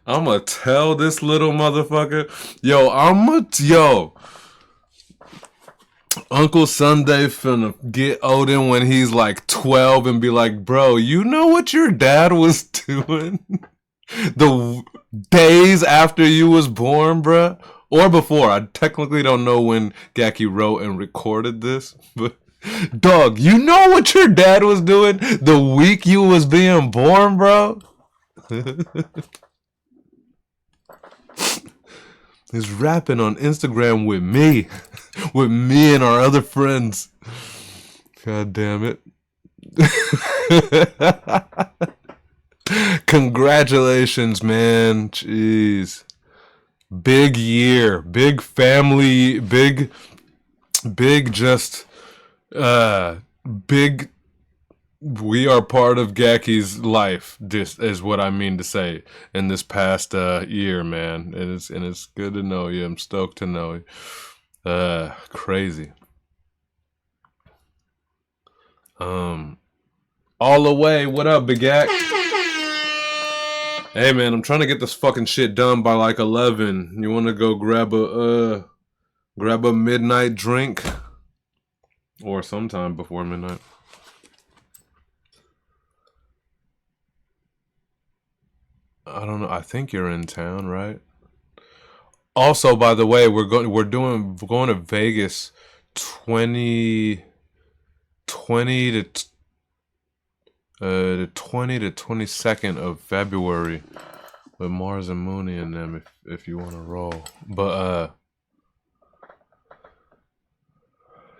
I'ma tell this little motherfucker. Yo, Uncle Sunday finna get Odin when he's like 12 and be like, bro, you know what your dad was doing the days after you was born, bruh? Or before. I technically don't know when Gaki wrote and recorded this, but dog, you know what your dad was doing the week you was being born, bro? He's rapping on Instagram with me. With me and our other friends. God damn it. Congratulations, man. Jeez. Big year. Big family. Big just... big... We are part of Gaki's life. This is what I mean to say in this past year, man. And it's good to know you. I'm stoked to know you. Crazy. All the way. What up, Big Ack? Hey, man, I'm trying to get this fucking shit done by like 11. You want to go grab a midnight drink, or sometime before midnight? I don't know. I think you're in town, right? Also, by the way, we're going to Vegas 20 to 22nd of February with Mars and Mooney and them if you want to roll. But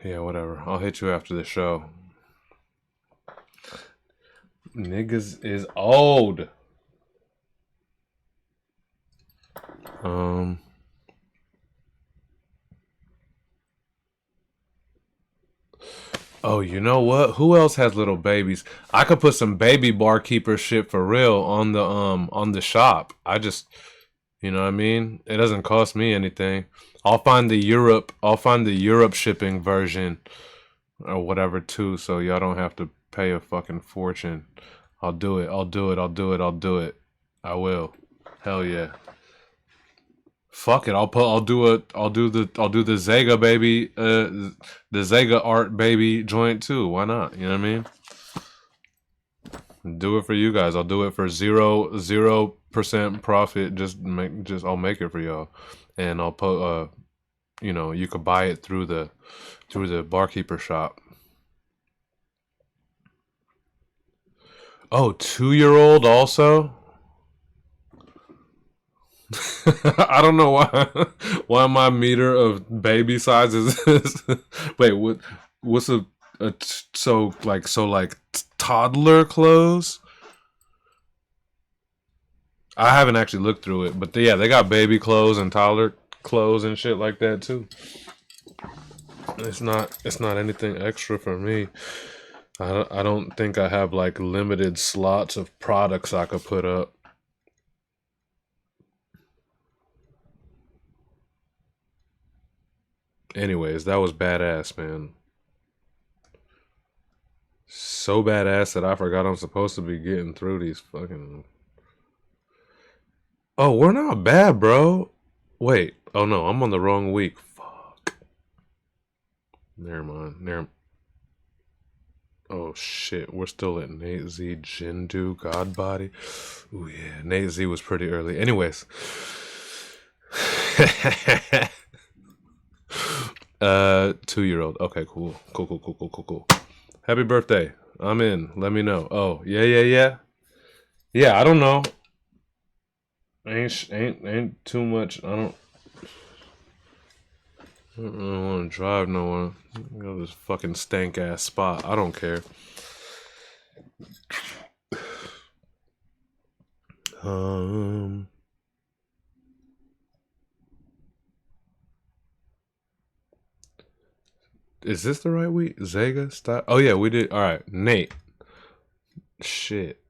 yeah, whatever. I'll hit you after the show. Niggas is old. Oh, you know what? Who else has little babies? I could put some baby barkeeper shit for real on the shop. I just, you know what I mean? It doesn't cost me anything. I'll find the Europe shipping version or whatever too, so y'all don't have to pay a fucking fortune. I'll do it. I will. Hell yeah. Fuck it, I'll do the Zega baby, the Zega art baby joint too. Why not? You know what I mean? Do it for you guys. I'll do it for 0% profit. I'll make it for y'all, and I'll put you know, you could buy it through the barkeeper shop. Oh, 2-year-old also. I don't know why my meter of baby sizes is wait, what's so toddler clothes? I haven't actually looked through it, but yeah, they got baby clothes and toddler clothes and shit like that too. It's not anything extra for me. I don't think I have like limited slots of products I could put up. Anyways, that was badass, man. So badass that I forgot I'm supposed to be getting through these fucking... Oh, we're not bad, bro. Wait. Oh, no. I'm on the wrong week. Fuck. Never mind. Oh, shit. We're still at Nate Z, Jindu, Godbody. Ooh, yeah. Nate Z was pretty early. Anyways. 2-year-old. Okay, cool. Cool. Happy birthday. I'm in. Let me know. Oh, yeah. Yeah, I don't know. Ain't too much. I don't really want to drive nowhere. Go to this fucking stank ass spot. I don't care. Is this the right week? Zega? Stop. Oh yeah, we did. All right, Nate. Shit.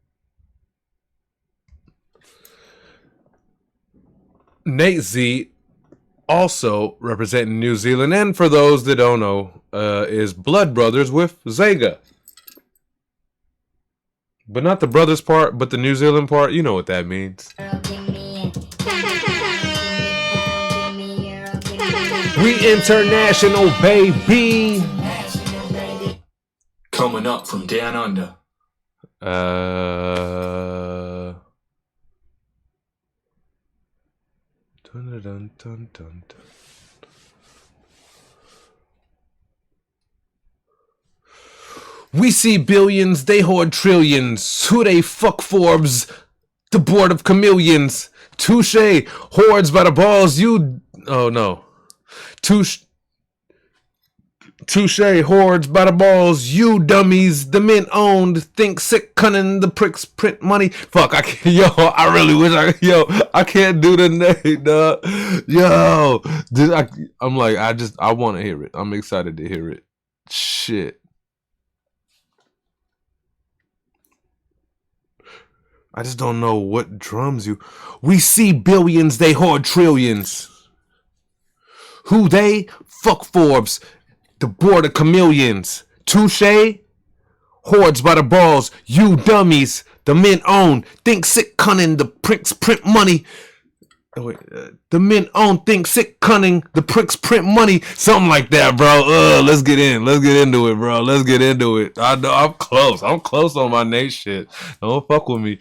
Nate Z, also representing New Zealand, and for those that don't know, is blood brothers with Zega. But not the brothers part, but the New Zealand part. You know what that means. We international, baby. Coming up from down under. Dun, dun, dun. We see billions, they hoard trillions. Who they fuck Forbes? The board of chameleons. Touche, hordes by the balls. You. Oh no. Touche, hordes by the balls. You dummies, the mint owned. Think sick, cunning, the pricks print money. Fuck, I can't, I really wish I can't do the name, dog. I'm like, I want to hear it. I'm excited to hear it. Shit. I just don't know what drums you. We see billions, they hoard trillions. Who they? Fuck Forbes. The board of chameleons. Touche? Hordes by the balls. You dummies. The men own. Think sick cunning. The pricks print money. The men own. Think sick cunning. The pricks print money. Something like that, bro. Let's get into it, bro. Let's get into it. I know I'm close. I'm close on my Nate shit. Don't fuck with me.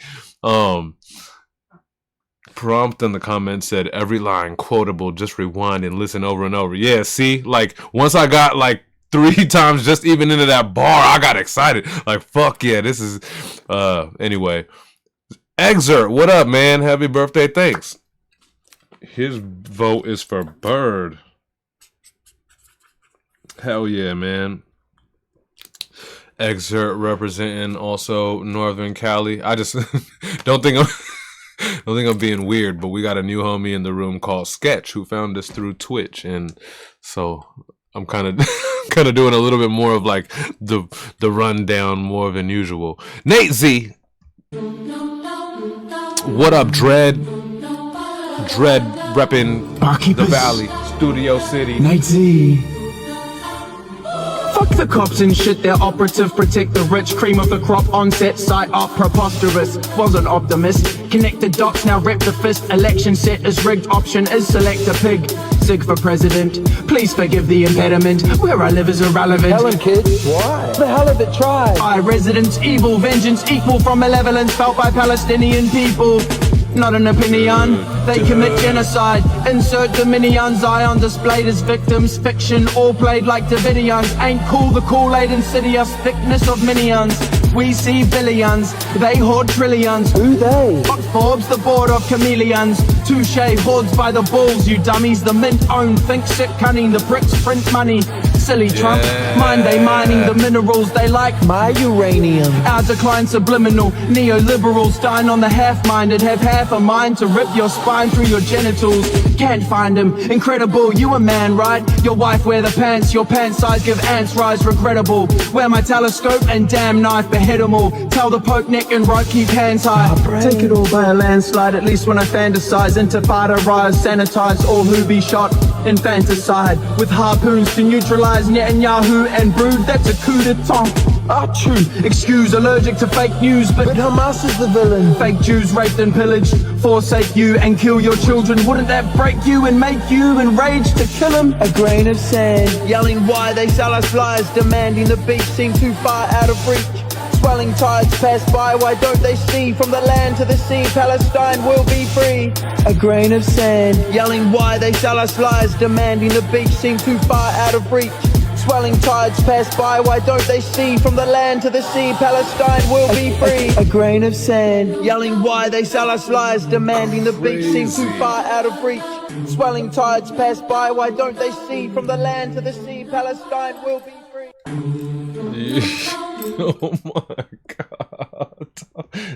Prompt in the comments said every line quotable, just rewind and listen over and over. Yeah, see, like once I got like 3 times just even into that bar, I got excited. Like fuck yeah, this is anyway. Excerpt, what up, man? Happy birthday, thanks. His vote is for Bird. Hell yeah, man. Excerpt representing also Northern Cali. I just don't think I'm being weird, but we got a new homie in the room called Sketch who found us through Twitch, and so I'm kind of doing a little bit more of like the rundown more than usual. Nate Z, what up, Dread repping the Valley, Studio City. Nate Z. Fuck the cops and shit, they're operative. Protect the rich, cream of the crop, onset site are preposterous. Was an optimist, connect the dots, now rep the fist. Election set is rigged, option is select a pig. Sig for president, please forgive the impediment. Where I live is irrelevant. Helen kids, why? The hell have it tried? I residents, evil, vengeance equal from malevolence felt by Palestinian people. Not an opinion, they commit genocide. Insert Dominion, Zion displayed as victims. Fiction, all played like Davidians. Ain't cool, the Kool-Aid insidious thickness of minions. We see billions, they hoard trillions. Who they? Fuck Forbes, the board of chameleons. Touche, hordes by the balls, you dummies. The mint own, think sick cunning, the bricks print money. Silly Trump, mind they mining the minerals they like. My uranium. Our decline subliminal, neoliberals dying on the half-minded. Have half a mind to rip your spine through your genitals. Can't find him, incredible, you a man, right? Your wife wear the pants, your pants size give ants rise, regrettable. Wear my telescope and damn knife, behead them all. Tell the Pope neck and right, keep hands high. Take it all by a landslide, at least when I fantasize. Intifada rise, sanitize all who be shot. infanticide with harpoons to neutralize Netanyahu and brood. That's a coup d'etat. Ah, true. Excuse allergic to fake news, but Hamas is the villain. Fake Jews raped and pillaged, forsake you and kill your children. Wouldn't that break you and make you enraged to kill them? A grain of sand, yelling why they sell us lies, demanding the beach seem too far out of reach. Swelling tides pass by, why don't they see? From the land to the sea, Palestine will be free. A grain of sand, yelling why they sell us lies, demanding the beach seem too far out of reach. Swelling tides pass by, why don't they see? From the land to the sea, Palestine will be free. A grain of sand, yelling why they sell us lies, demanding the beach seem too far out of reach. Swelling tides pass by, why don't they see? From the land to the sea, Palestine will be free. Oh my god.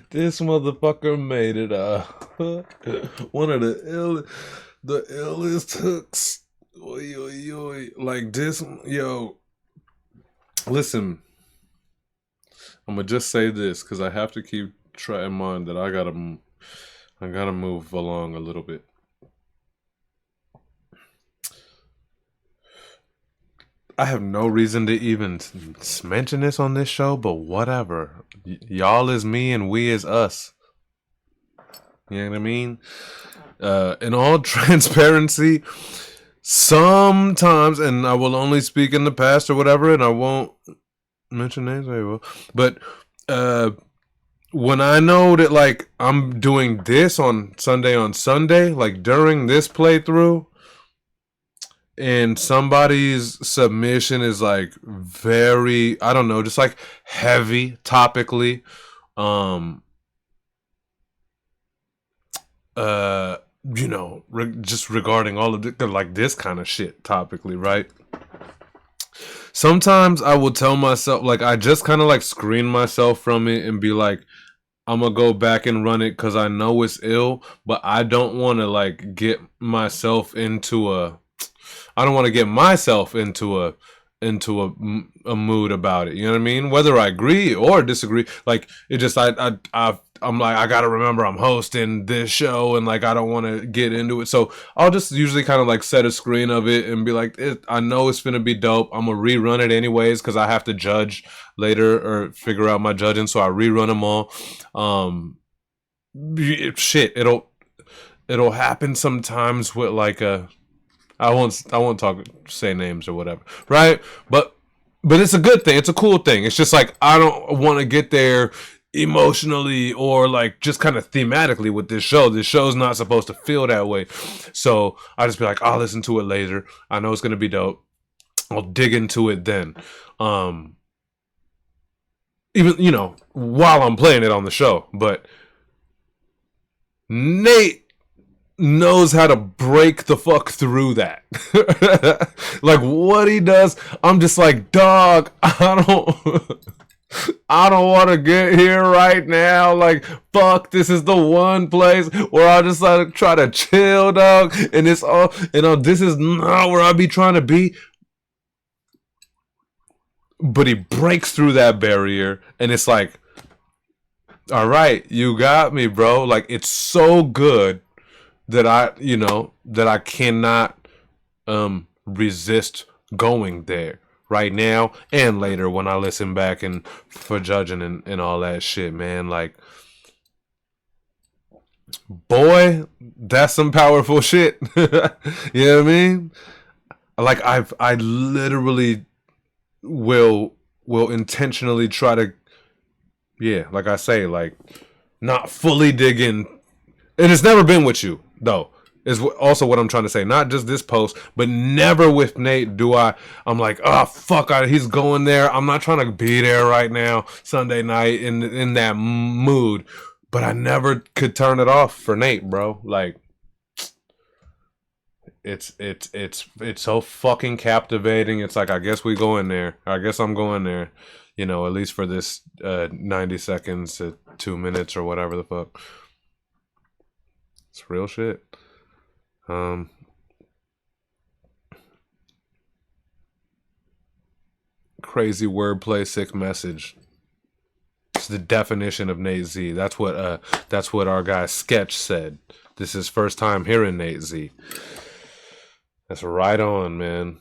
This motherfucker made it one of the illest hooks. Oy, oy, oy. Like this, yo. Listen, I'm gonna just say this because I have to keep in mind that I gotta move along a little bit. I have no reason to even mention this on this show, but whatever. Y'all is me and we is us. You know what I mean? In all transparency, sometimes, and I will only speak in the past or whatever, and I won't mention names, I will. But when I know that, like, I'm doing this on Sunday, like during this playthrough, and somebody's submission is like very, I don't know, just like heavy topically, you know, just regarding all of like this kind of shit topically, right? Sometimes I will tell myself, like, I just kind of like screen myself from it and be like, I'm gonna go back and run it because I know it's ill, but I don't want to like get myself into a, I don't want to get myself into a mood about it. You know what I mean? Whether I agree or disagree, like it just I'm like, I gotta remember I'm hosting this show and like I don't want to get into it. So I'll just usually kind of like set a screen of it and be like, I know it's gonna be dope. I'm gonna rerun it anyways because I have to judge later or figure out my judging. So I rerun them all. Shit, it'll happen sometimes with like a. I won't say names or whatever, right? But it's a good thing. It's a cool thing. It's just like I don't want to get there emotionally or like just kind of thematically with this show. This show's not supposed to feel that way. So I just be like, I'll listen to it later. I know it's gonna be dope. I'll dig into it then. Even, you know, while I'm playing it on the show. But Nate knows how to break the fuck through that. Like what he does, I'm just like, dog, I don't want to get here right now. Like, fuck, this is the one place where I just like try to chill, dog. And it's all, you know, this is not where I be trying to be. But he breaks through that barrier, and it's like, all right, you got me, bro. Like, it's so good that I cannot resist going there right now and later when I listen back and for judging and all that shit, man. Like, boy, that's some powerful shit. You know what I mean? Like, I literally will intentionally try to, yeah, like I say, like, not fully dig in. And it's never been with you, though, is also what I'm trying to say. Not just this post, but never with Nate do I'm like, oh, fuck, he's going there. I'm not trying to be there right now, Sunday night, in that mood. But I never could turn it off for Nate, bro. Like, it's so fucking captivating. It's like, I guess we go in there. I guess I'm going there, you know, at least for this 90 seconds to 2 minutes or whatever the fuck. It's real shit. Crazy wordplay, sick message. It's the definition of Nate Z. That's what our guy Sketch said. This is first time hearing Nate Z. That's right on, man.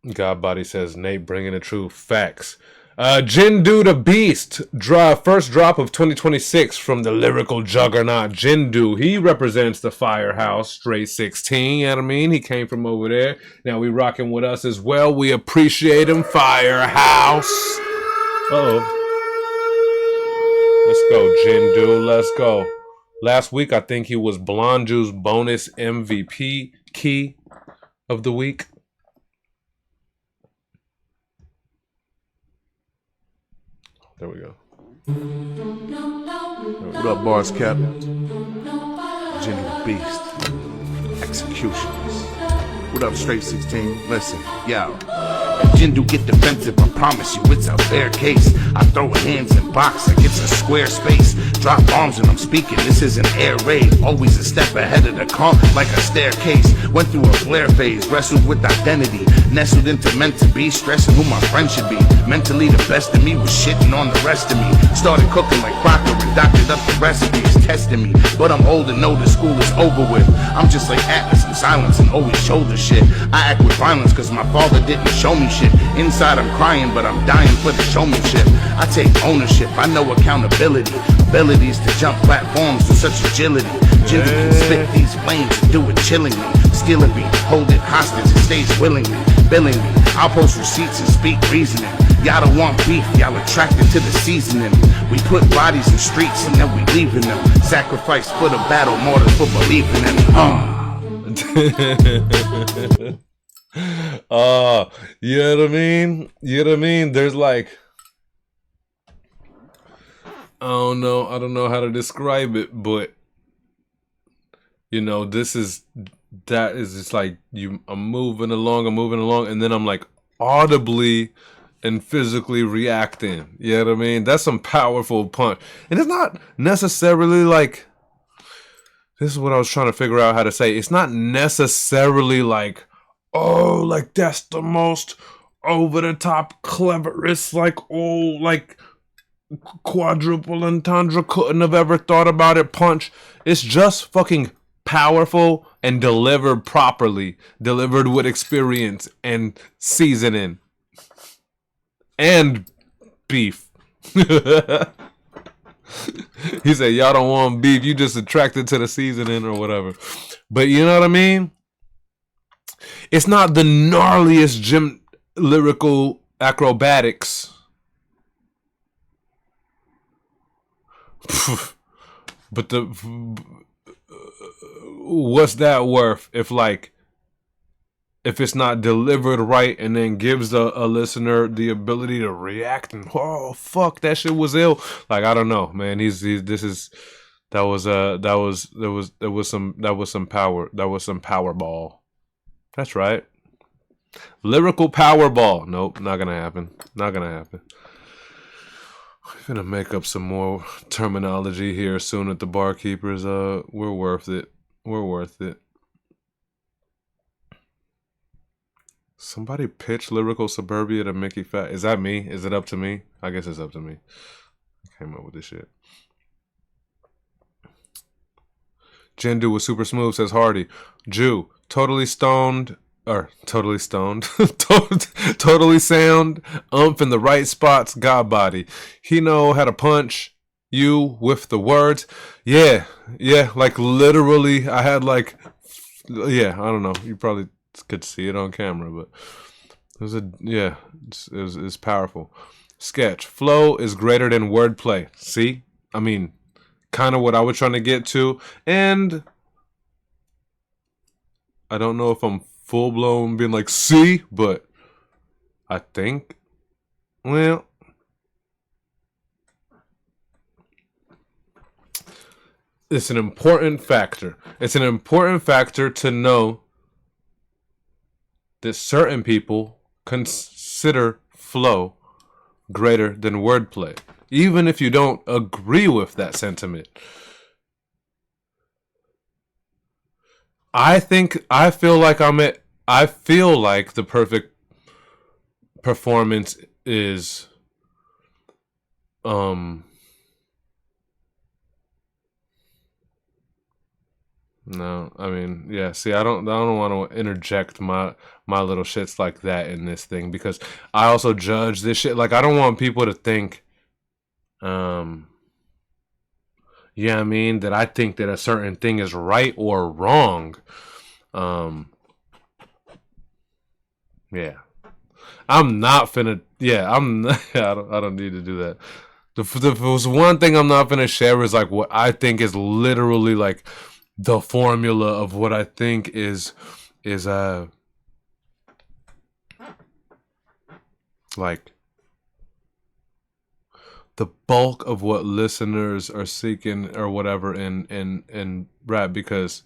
Godbody says Nate bringing the truth. Facts. Jindu the Beast, first drop of 2026 from the lyrical juggernaut Jindu. He represents the Firehouse Straight 16. You know what I mean? He came from over there. Now we rocking with us as well. We appreciate him, Firehouse. Uh-oh. Let's go, Jindu. Let's go. Last week, I think he was Blonde Juice bonus MVP key of the week. There we go. What up, Bars Cap? Jimmy the Beast. Executioners. What up, Straight 16? Listen, yo. If Jindu get defensive, I promise you it's a fair case. I throw hands in box like it's a square space. Drop bombs when I'm speaking, this is an air raid. Always a step ahead of the calm like a staircase. Went through a flare phase, wrestled with identity. Nestled into meant to be, stressing who my friend should be. Mentally the best of me was shitting on the rest of me. Started cooking like Crocker and doctored up the recipes, testing me. But I'm old and know the school is over with. I'm just like Atlas, I'm silence and always shoulder shit. I act with violence cause my father didn't show me shit. Inside I'm crying but I'm dying for the showmanship. I take ownership, I know accountability. Abilities to jump platforms with such agility. Jindu can spit these flames and do it chillingly. Skilling me, hold it hostage, it stays willingly. Billing me, I'll post receipts and speak reasoning. Y'all don't want beef, y'all attracted to the seasoning. We put bodies in streets and then we leaving them. Sacrifice for the battle, martyrs for believing in them. You know what I mean? You know what I mean? There's like, I don't know how to describe it, but you know, that is just like I'm moving along, and then I'm like audibly and physically reacting. You know what I mean? That's some powerful punch. And it's not necessarily like, this is what I was trying to figure out how to say. It's not necessarily like, oh, like that's the most over the top cleverest, like, oh, like quadruple entendre couldn't have ever thought about it punch. It's just fucking powerful and delivered properly, delivered with experience and seasoning and beef. He said, y'all don't want beef, you just attracted to the seasoning or whatever. But you know what I mean? It's not the gnarliest gym lyrical acrobatics. But what's that worth if it's not delivered right and then gives a listener the ability to react and, oh fuck, that shit was ill. Like, I don't know, man. That was some power ball. That's right. Lyrical Powerball. Nope, not gonna happen. Not gonna happen. I'm gonna make up some more terminology here soon at the Barkeepers. We're worth it. We're worth it. Somebody pitch Lyrical Suburbia to Mickey Fat. Is that me? Is it up to me? I guess it's up to me. I came up with this shit. Jindu was super smooth, says Hardy. Jew, totally sound, totally sound, in the right spots, God body. He know how to punch you with the words. Yeah, like literally, I had like, I don't know, you probably could see it on camera, but it's powerful. Sketch, flow is greater than wordplay. See? I mean, kind of what I was trying to get to, and I don't know if I'm full blown being like, see, but I think, well, it's an important factor. It's an important factor to know that certain people consider flow greater than wordplay, even if you don't agree with that sentiment. I feel like the perfect performance is No, I mean, yeah. See, I don't want to interject my little shits like that in this thing because I also judge this shit. Like, I don't want people to think, um, yeah, I mean that I think that a certain thing is right or wrong. Um, yeah, I'm not finna. Yeah, I'm. Not, I don't need to do that. If it was one thing I'm not gonna share is like what I think is literally like the formula of what I think is like the bulk of what listeners are seeking or whatever in rap, because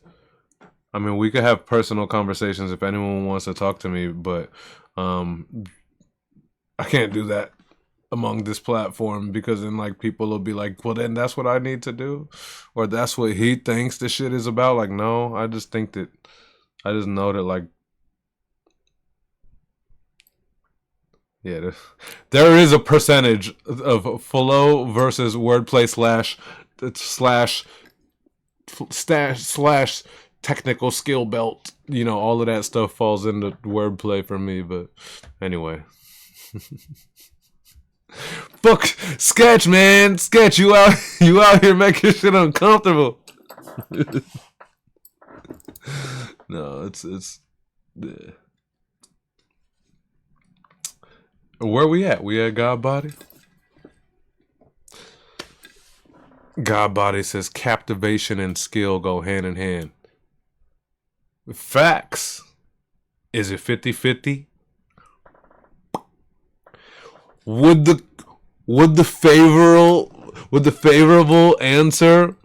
I mean we could have personal conversations if anyone wants to talk to me, but I can't do that among this platform because then like people will be like, well then that's what I need to do, or that's what he thinks the shit is about. Like, no, I just think that I just know that like, yeah, there is a percentage of flow versus wordplay slash technical skill belt. You know, all of that stuff falls into wordplay for me. But anyway, fuck Sketch, man, Sketch, you out here making shit uncomfortable. No, it's. Yeah. Where we at? We at God Body? God Body says captivation and skill go hand in hand. Facts. Is it 50-50? Would the favorable answer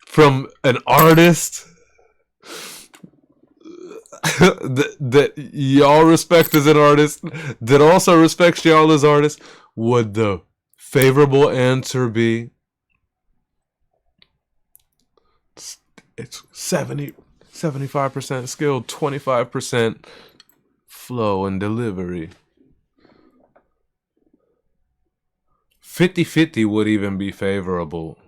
from an artist that y'all respect as an artist, that also respects y'all as artists, would the favorable answer be it's 75% skill, 25% flow and delivery? 50-50 would even be favorable.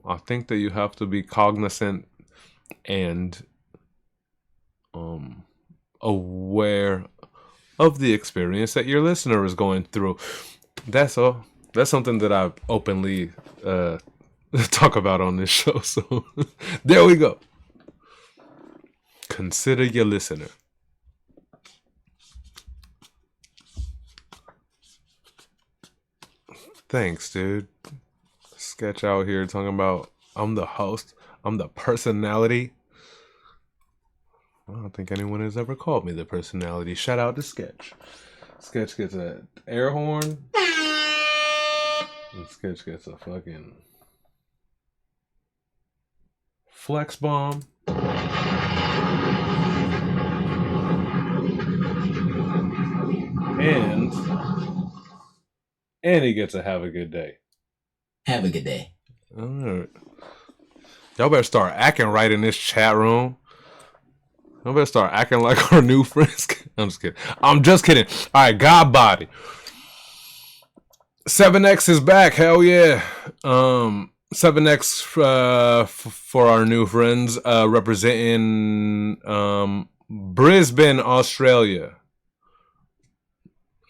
I think that you have to be cognizant and aware of the experience that your listener is going through. That's all. That's something that I openly talk about on this show. So there we go. Consider your listener. Thanks, dude. Sketch out here talking about I'm the host, I'm the personality. I don't think anyone has ever called me the personality. Shout out to Sketch. Sketch gets an air horn. And Sketch gets a fucking flex bomb. And he gets to have a good day. Have a good day. All right. Y'all better start acting right in this chat room. Y'all better start acting like our new friends. I'm just kidding. All right, God Body. 7X is back. Hell yeah. 7X for our new friends representing Brisbane, Australia.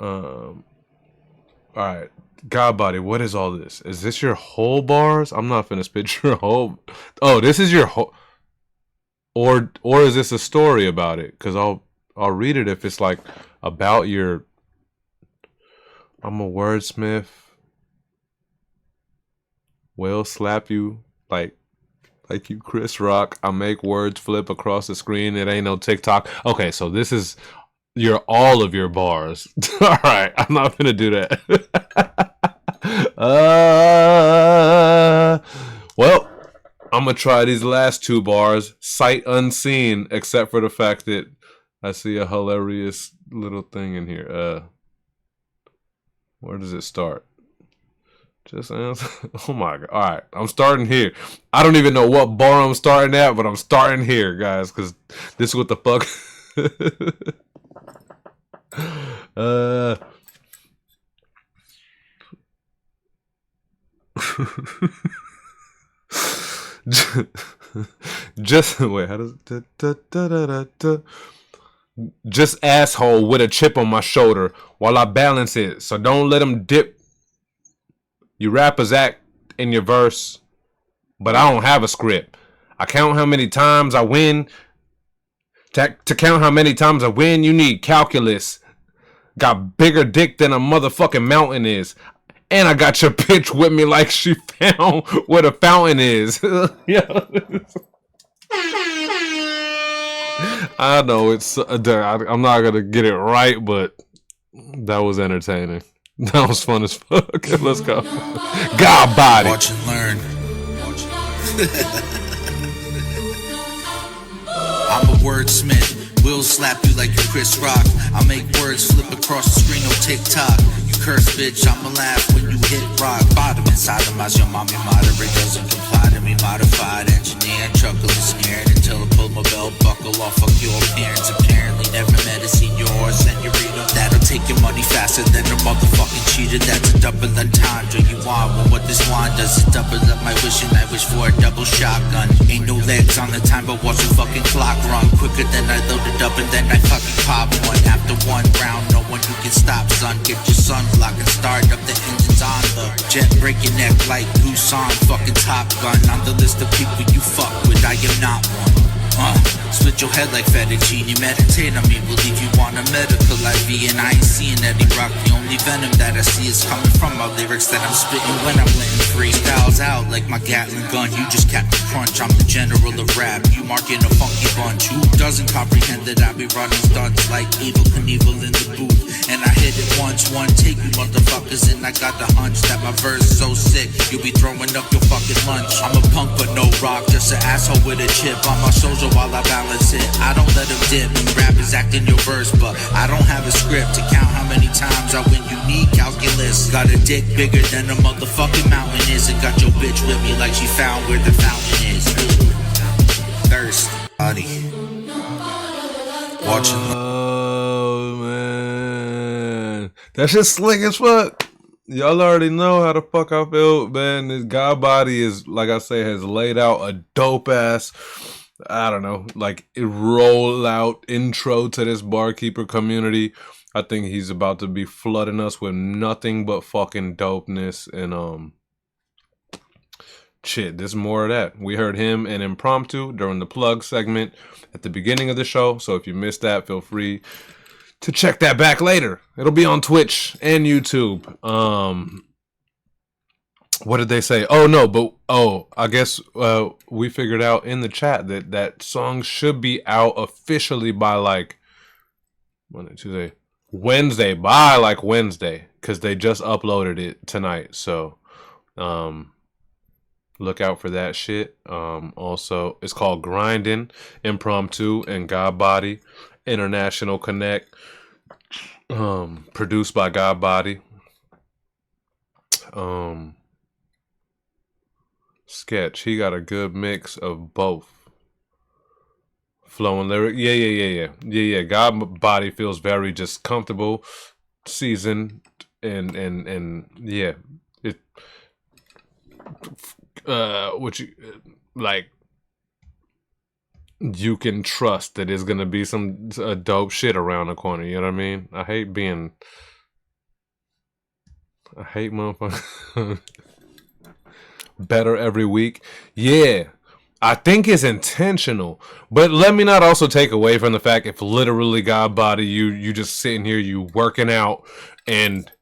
All right. God Body, what is all this? Is this your whole bars? I'm not finna spit your whole. Oh, this is your whole. Or is this a story about it? Because I'll read it if it's like about your. I'm a wordsmith. Will slap you like you Chris Rock. I make words flip across the screen. It ain't no TikTok. Okay, so this is all of your bars. All right, I'm not gonna do that. Well, I'm gonna try these last two bars sight unseen, except for the fact that I see a hilarious little thing in here. Where does it start? Just answer. Oh my god! All right, I'm starting here. I don't even know what bar I'm starting at, but I'm starting here, guys, because this is what the fuck. Just wait, how does just asshole with a chip on my shoulder while I balance it, so don't let him dip. You rappers act in your verse, but I don't have a script. I count how many times I win. To count how many times I win, you need calculus. Got bigger dick than a motherfucking mountain is. And I got your bitch with me like she found where the fountain is. Yeah. I know it's. I'm not gonna get it right, but that was entertaining. That was fun as fuck. Let's go. God body. Watch and learn. I'm a wordsmith. Will slap you like you Chris Rock. I make words flip across the screen on TikTok. You curse, bitch, I'ma laugh when you hit rock bottom. Inside of my your mommy moderate doesn't comply to me. Modified engineer, chuckle and sneering until I pull my belt buckle off. Fuck your parents. Apparently never met a senior or a senorita that'll take your money faster than a motherfucking cheater. That's a double entendre. You want what this wine does is double up my wish, and I wish for a double shotgun. Ain't no legs on the time, but watch the fucking clock run quicker than I loaded up, and then I fucking pop one. After one round, no one who can stop, son. Get your sunblock and start up the engines on the jet. Break your neck like Goose on fucking Top Gun. On the list of people you fuck with, I am not one. Split your head like fettuccine. Meditate on me, will leave you on a medical IV. And I ain't seeing Eddie Rock. The only venom that I see is coming from my lyrics that I'm spitting when I'm letting freestyles out like my Gatling gun. You just Captain Crunch, I'm the general of rap. You marking a funky bunch. Who doesn't comprehend that I be running stunts like Evil Knievel in the booth? And I hit it once, one take, you motherfuckers. And I got the hunch that my verse is so sick you'll be throwing up your fucking lunch. I'm a punk but no rock, just an asshole with a chip on my shoulder while I balance it. I don't let them dip. Rappers act in your verse, but I don't have a script to count how many times I win. You need calculus. Got a dick bigger than a motherfucking mountain is, and got your bitch with me like she found where the fountain is. Thirst, body. Watching. Oh man, that shit's slick as fuck. Y'all already know how the fuck I feel, man. This God body is, like I say, has laid out a dope ass, I don't know, like roll out intro to this barkeeper community. I think he's about to be flooding us with nothing but fucking dopeness, and shit, there's more of that. We heard him in Impromptu during the plug segment at the beginning of the show, so if you missed that, feel free to check that back later. It'll be on Twitch and YouTube. What did they say? Oh no, but I guess we figured out in the chat that that song should be out officially by like Monday, Tuesday, Wednesday, by like Wednesday, because they just uploaded it tonight. So look out for that shit. Also, it's called Grindin', Impromptu, and God Body. International Connect, produced by God Body. Sketch, he got a good mix of both flowing lyric. Yeah. God Body feels very just comfortable, seasoned, and yeah, it what you like. You can trust that there's gonna be some dope shit around the corner. You know what I mean? I hate motherfuckers better every week. Yeah, I think it's intentional, but let me not also take away from the fact if literally God Body, you just sitting here, you working out, and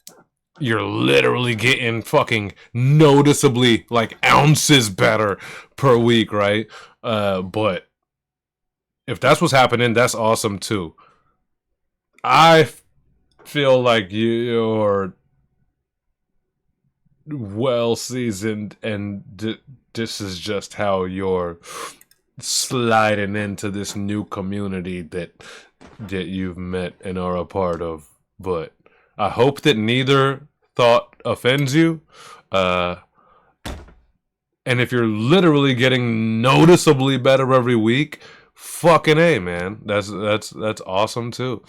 you're literally getting fucking noticeably like ounces better per week, right? But if that's what's happening, that's awesome too. I feel like you're well seasoned, and this is just how you're sliding into this new community that you've met and are a part of. But I hope that neither thought offends you. And if you're literally getting noticeably better every week, fucking A, man. That's awesome too.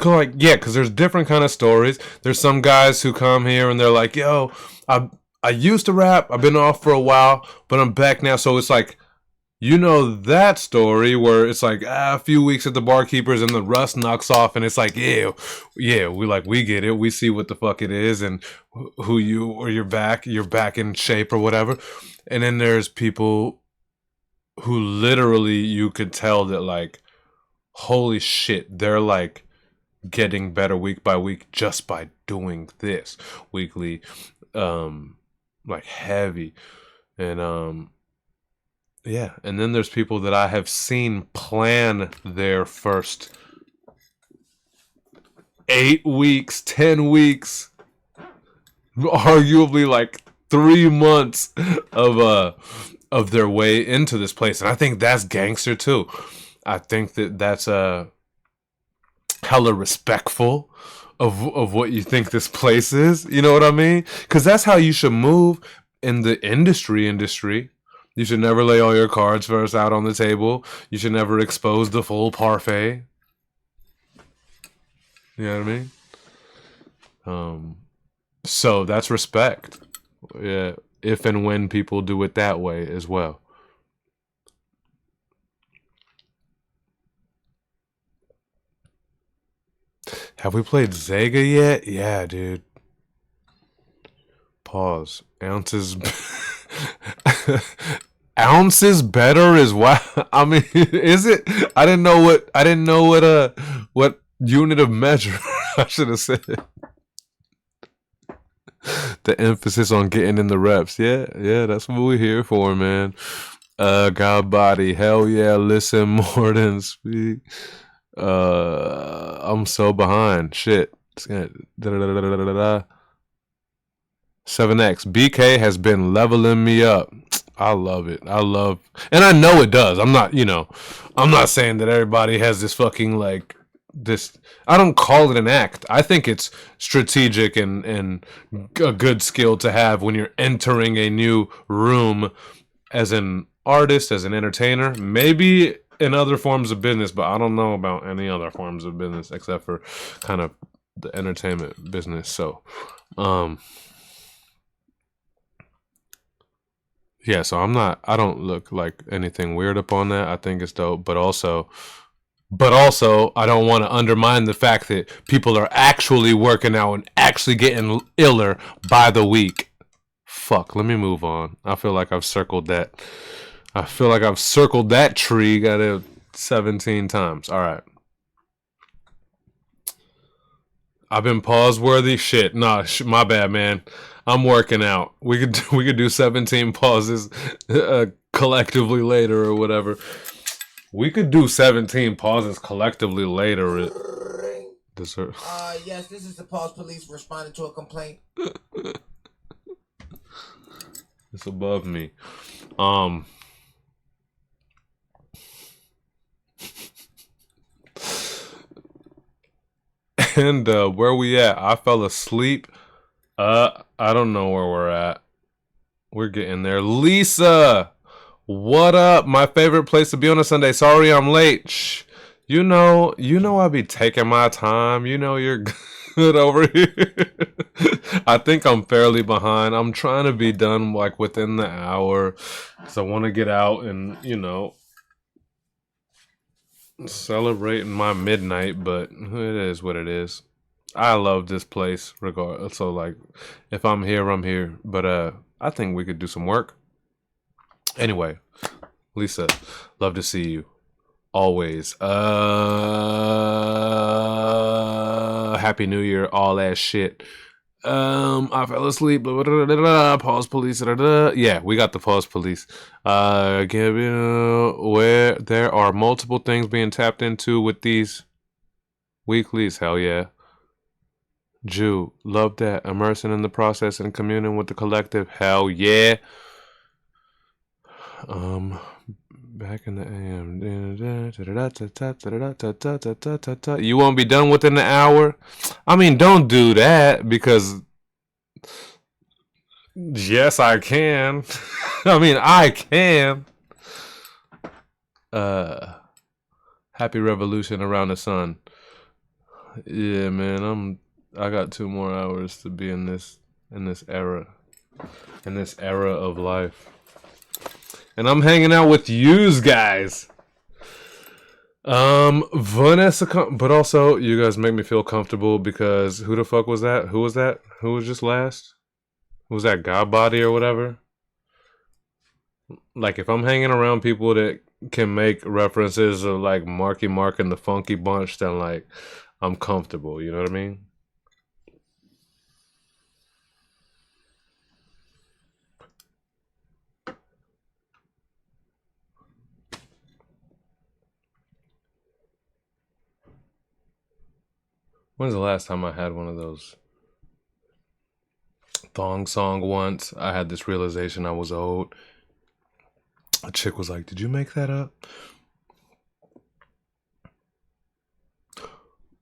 Like, yeah, because there's different kind of stories. There's some guys who come here and they're like, yo, I used to rap. I've been off for a while, but I'm back now. So it's like, you know that story where it's like a few weeks at the barkeepers and the rust knocks off and it's like, yeah, we get it. We see what the fuck it is and who you, or you're back in shape or whatever. And then there's people who literally you could tell that like, holy shit, they're like getting better week by week just by doing this weekly, like heavy. And yeah, and then there's people that I have seen plan their first 8 weeks, 10 weeks, arguably like 3 months of their way into this place. And I think that's gangster too. I think that's hella respectful of what you think this place is. You know what I mean? Because that's how you should move in the industry. You should never lay all your cards first out on the table. You should never expose the full parfait. You know what I mean? So that's respect. Yeah, if and when people do it that way as well. Have we played Zega yet? Yeah, dude. Pause. Ounces. Ounces better is why. I mean, is it? I didn't know what unit of measure I should have said. The emphasis on getting in the reps. Yeah, that's what we're here for, man. God body, hell yeah, listen more than speak. I'm so behind. Shit. 7X. BK has been leveling me up. I love it. And I know it does. I'm not saying that everybody has this fucking like this. I don't call it an act. I think it's strategic and a good skill to have when you're entering a new room as an artist, as an entertainer, maybe in other forms of business, but I don't know about any other forms of business except for kind of the entertainment business. So, yeah, so I don't look like anything weird upon that. I think it's dope, but also I don't want to undermine the fact that people are actually working out and actually getting iller by the week. Fuck, let me move on. I feel like I've circled that tree, got it 17 times. All right. I've been pause worthy. Shit, nah, my bad, man. I'm working out. We could do 17 pauses collectively later or whatever. We could do 17 pauses collectively later. Yes, this is the pause police responding to a complaint. It's above me. And where we at? I fell asleep. I don't know where we're at. We're getting there. Lisa, what up? My favorite place to be on a Sunday. Sorry I'm late. Shh. You know I be taking my time. You know you're good over here. I think I'm fairly behind. I'm trying to be done like within the hour because I want to get out and, celebrating my midnight, but it is what it is. I love this place regardless. So like if I'm here, I'm here. But I think we could do some work. Anyway, Lisa, love to see you. Always. Happy New Year, all that shit. I fell asleep. Pause police. Yeah, we got the pause police. Where there are multiple things being tapped into with these weeklies. Hell yeah. Jew, love that. Immersing in the process and communing with the collective. Hell yeah. Back in the AM. You won't be done within the hour? I mean, don't do that because yes, I can. I mean, I can. Happy revolution around the sun. Yeah, man, I got 2 more hours to be in this era. In this era of life. And I'm hanging out with yous guys. Vanessa, but also you guys make me feel comfortable because who the fuck was that? Who was that? Who was just last? Who was that? Godbody or whatever? Like if I'm hanging around people that can make references of like Marky Mark and the Funky Bunch, then like I'm comfortable. You know what I mean? When's the last time I had one of those? Thong song once. I had this realization I was old. A chick was like, "Did you make that up?"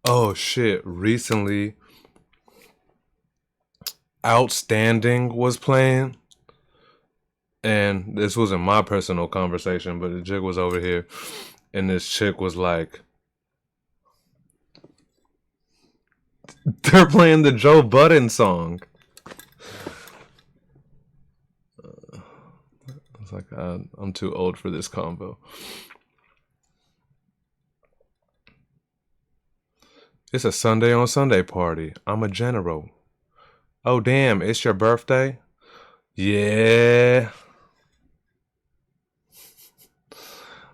Oh shit. Recently, Outstanding was playing. And this wasn't my personal conversation, but the chick was over here. And this chick was like, they're playing the Joe Budden song. I was like, I'm too old for this combo. It's a Sunday on Sunday party. I'm a general. Oh, damn, it's your birthday? Yeah.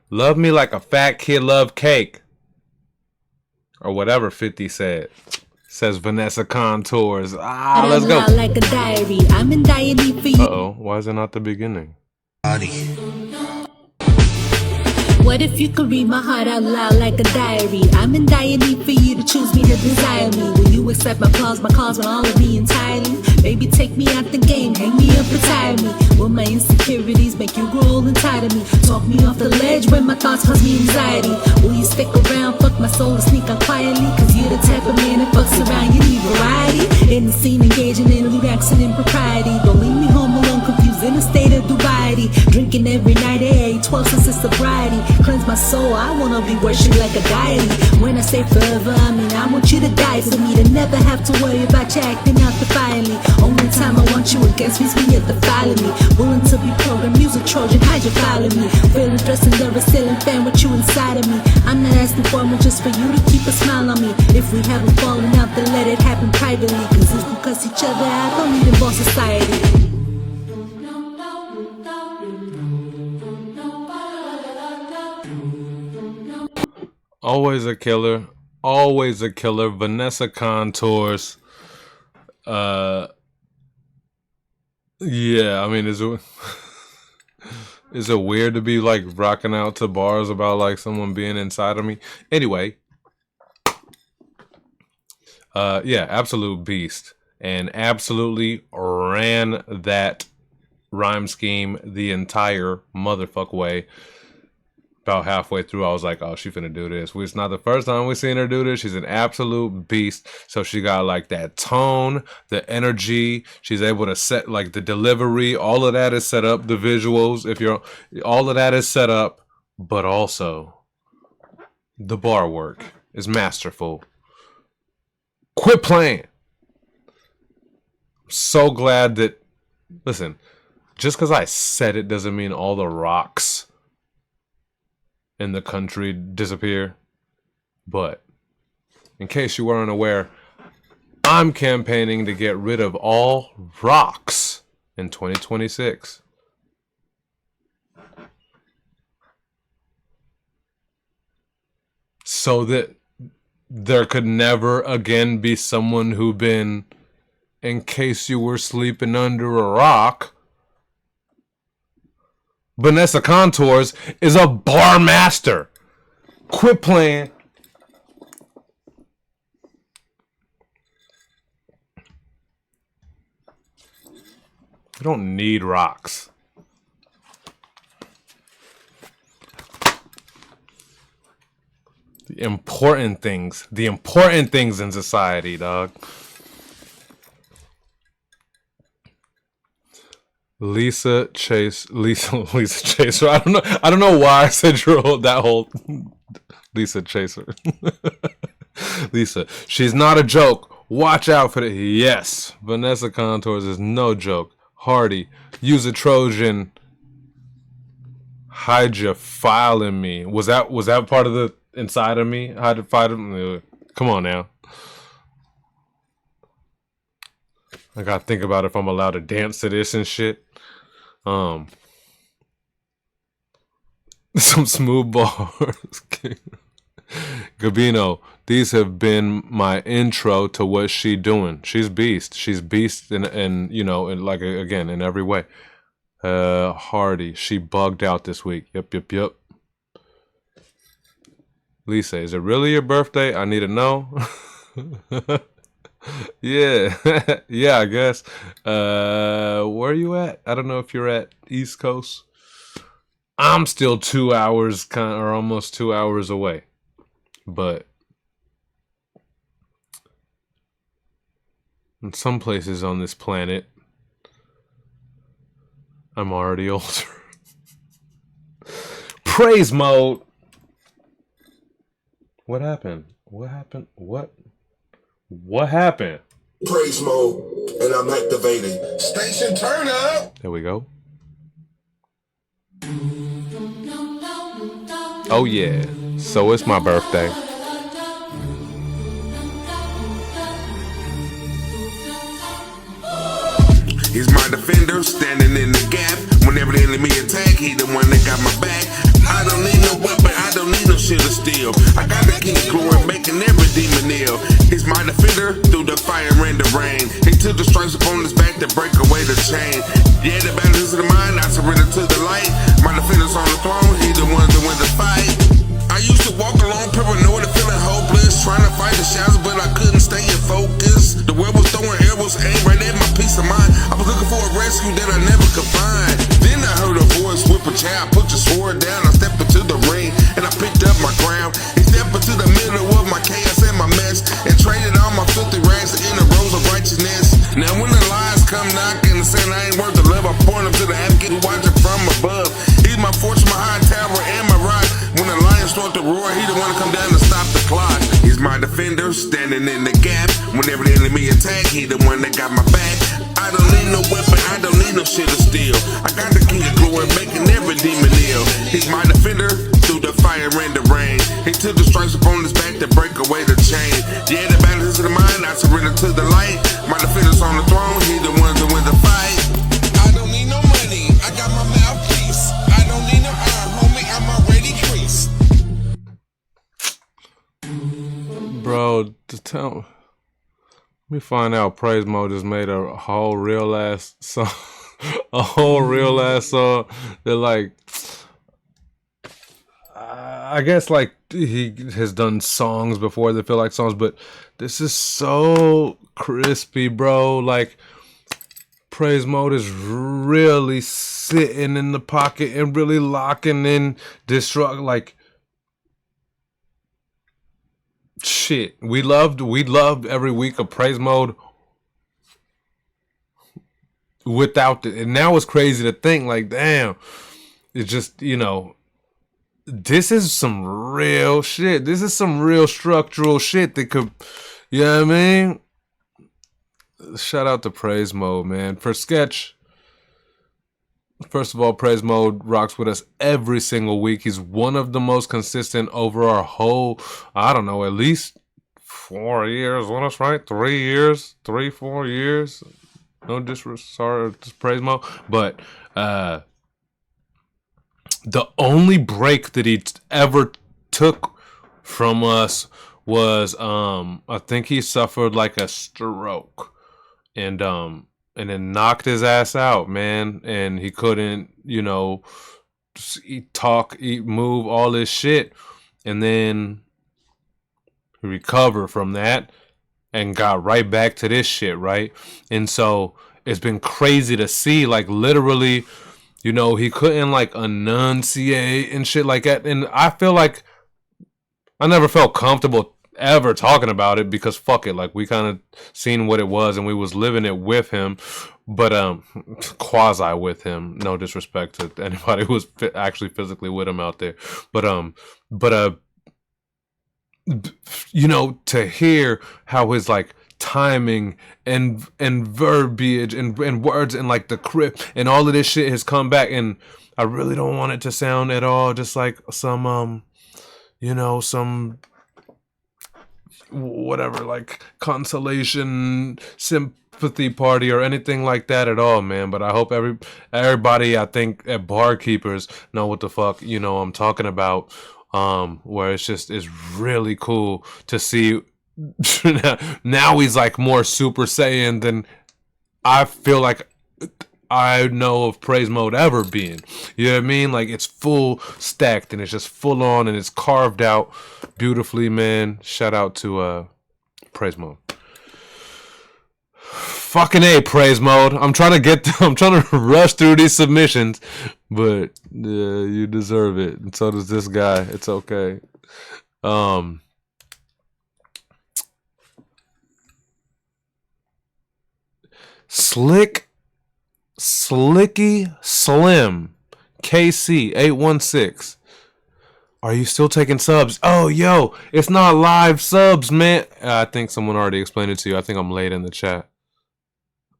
Love me like a fat kid love cake. Or whatever 50 said. Says Vanessa Contours. Let's go. Like a diary. I'm in dire need for you. Uh-oh, why is it not the beginning? What if you could read my heart out loud like a diary? I'm in dire need for you to choose me, to desire me. Will you accept my flaws, my cause, and all of me entirely? Baby, take me out the game, hang me up, retire me. Will my insecurities make you grow old and tired of me? Talk me off the ledge when my thoughts cause me anxiety. Will you stick around, fuck my soul and sneak out quietly? Cause you're the type of man that fucks around, you need variety. In the scene, engaging in lewd acts and impropriety. Don't leave me home alone, confused in a state of dubiety. Drinking every night, 12 since sobriety. Cleanse my soul, I wanna be worshipped like a deity. When I say forever, I mean I want you to die for me, to never have to worry about you acting out defiantly. Only time I want you against me is when you're defiling me. Willing to be programmed, music Trojan, hide your follow me. Feeling dressed in the ceiling fan with you inside of me. I'm not asking for much, just for you to keep a smile on me. If we haven't fallen out, then let it happen privately. Cause if we cuss each other out, don't need involve society. Always a killer. Always a killer. Vanessa Contours. Yeah, I mean, is it weird to be like rocking out to bars about like someone being inside of me? Anyway. Yeah, absolute beast. And absolutely ran that rhyme scheme the entire motherfuck way. About halfway through, I was like, oh, she finna do this. It's not the first time we seen her do this. She's an absolute beast. So she got like that tone, the energy. She's able to set like the delivery. All of that is set up. The visuals, all of that is set up. But also, the bar work is masterful. Quit playing. I'm so glad that, listen, just because I said it doesn't mean all the rocks in the country disappear. But in case you weren't aware, I'm campaigning to get rid of all rocks in 2026. So that there could never again be someone who been, in case you were sleeping under a rock, Vanessa Contours is a bar master. Quit playing. You don't need rocks. The important things in society, dog. Lisa Chaser. I don't know why I said that whole Lisa Chaser. Lisa, she's not a joke. Watch out for the yes. Vanessa Contours is no joke. Hardy, use a Trojan. Hide your file in me. Was that part of the inside of me? Hide your file in me. Come on now. I gotta think about if I'm allowed to dance to this and shit. Some smooth bars. Gabino, these have been my intro to what she doing. She's beast. She's beast in you know, in like again in every way. Hardy, she bugged out this week. Yep. Lisa, is it really your birthday? I need to know. Yeah. Yeah, I guess. Where are you at? I don't know if you're at East Coast. I'm still 2 hours or almost 2 hours away. But in some places on this planet, I'm already older. Praise mode. What happened? What happened? What happened? Praise mode, and I'm activating. Station turn up. There we go. Oh yeah. So it's my birthday. He's my defender, standing in the gap. Whenever the enemy attack, he the one that got my back. I don't need no weapon, I don't need no shit to steal. I got the king of glory, making every demon kneel. He's my defender, through the fire and the rain. He took the stripes upon his back to break away the chain. Yeah, the battle is in the mind, I surrender to the light. My defender's on the throne, he the one that win the fight. I used to walk along paranoid and feeling hopeless, trying to fight the shadows, but I couldn't stay in focus. The world was throwing arrows, aimed right at my peace of mind. I was looking for a rescue that I never could find. Then I heard a voice whip a child, put your sword down. I stepped into the ring and I picked up my crown. He stepped into the middle of my chaos and my mess, and traded all my filthy rags in the rose of righteousness. Now when the lies come knocking and saying I ain't worth the love, I point them to the advocate who watching from above. He's my fortune, my high tower, and my rock. When the lion start to roar, he the one to come down to stop the clock. He's my defender, standing in the gap. Whenever the enemy attack, he the one that got my back. I don't need no weapon, I don't need no shit to steal. I got the king of glory, making every demon kneel. He's my defender, through the fire and the rain. He took the stripes upon his back to break away the chain. Yeah, the battle is in the mind, I surrender to the light. My defender's on the throne, he the one to win the fight. I don't need no money, I got my mouthpiece. I don't need no iron, homie, I'm already creased. Bro, let me find out. Praise Mode just made a whole real ass song. A whole real ass song that, like, I guess, like, he has done songs before that feel like songs, but this is so crispy, bro. Like, Praise Mode is really sitting in the pocket and really locking in destruct. Like, shit, we loved every week of Praise Mode without it. And now it's crazy to think, like, damn, it's just, you know, this is some real shit. This is some real structural shit that could, you know what I mean? Shout out to Praise Mode, man. For Sketch, first of all, Praise Mode rocks with us every single week. He's one of the most consistent over our whole, I don't know, at least 4 years. What else, right? 3 years, 4 years. No disrespect, sorry, just Praise Mode. But the only break that he ever took from us was, I think he suffered like a stroke, and then knocked his ass out, man. And he couldn't, you know, talk, eat, move, all this shit. And then he recovered from that and got right back to this shit, right? And so it's been crazy to see, like, literally, you know, he couldn't, like, enunciate and shit like that. And I feel like I never felt comfortable ever talking about it, because fuck it, like, we kind of seen what it was and we was living it with him, but quasi with him. No disrespect to anybody who was actually physically with him out there, but you know, to hear how his like timing and verbiage and words and like the crypt and all of this shit has come back, and I really don't want it to sound at all just like some you know, some whatever, like consolation sympathy party or anything like that at all, man. But I hope everybody, I think at Barkeepers know what the fuck, you know, I'm talking about. Where it's really cool to see now he's like more Super Saiyan than I feel like I know of Praise Mode ever being. You know what I mean? Like it's full stacked and it's just full on and it's carved out beautifully, man. Shout out to Praise Mode. Fucking A, Praise Mode. I'm trying to rush through these submissions, but yeah, you deserve it. And so does this guy. It's okay. Slicky Slim KC816. Are you still taking subs? Oh, yo, it's not live subs, man. I think someone already explained it to you. I think I'm late in the chat.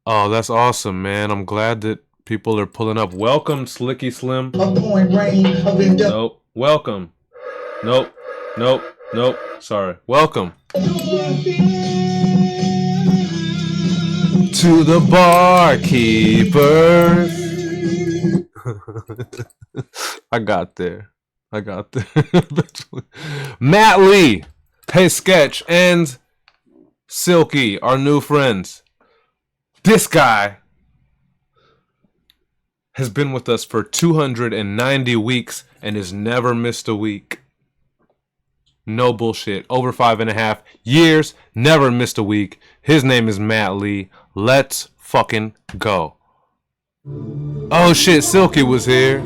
Oh, that's awesome, man. I'm glad that people are pulling up. Welcome, Slicky Slim. Nope. Welcome. Nope. Sorry. Welcome to the Barkeepers. I got there. Matt Lee, Hey Sketch, and Silky, our new friends. This guy has been with us for 290 weeks and has never missed a week. No bullshit. Over 5.5 years, never missed a week. His name is Matt Lee. Let's fucking go. Oh shit, Silky was here.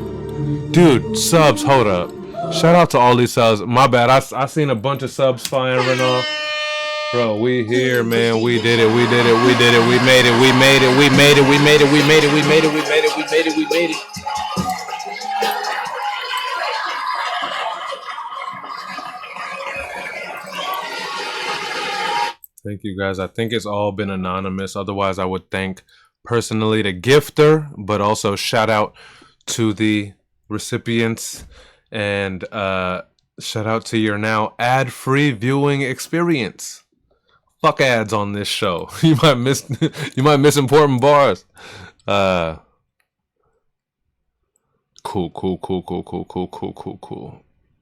Dude, subs, hold up. Shout out to all these subs. My bad, I seen a bunch of subs firing off. Bro, we here, man. We did it. We made it. Thank you, guys. I think it's all been anonymous. Otherwise, I would thank personally the gifter, but also shout out to the recipients and shout out to your now ad-free viewing experience. Fuck ads on this show. You might miss important bars. Cool.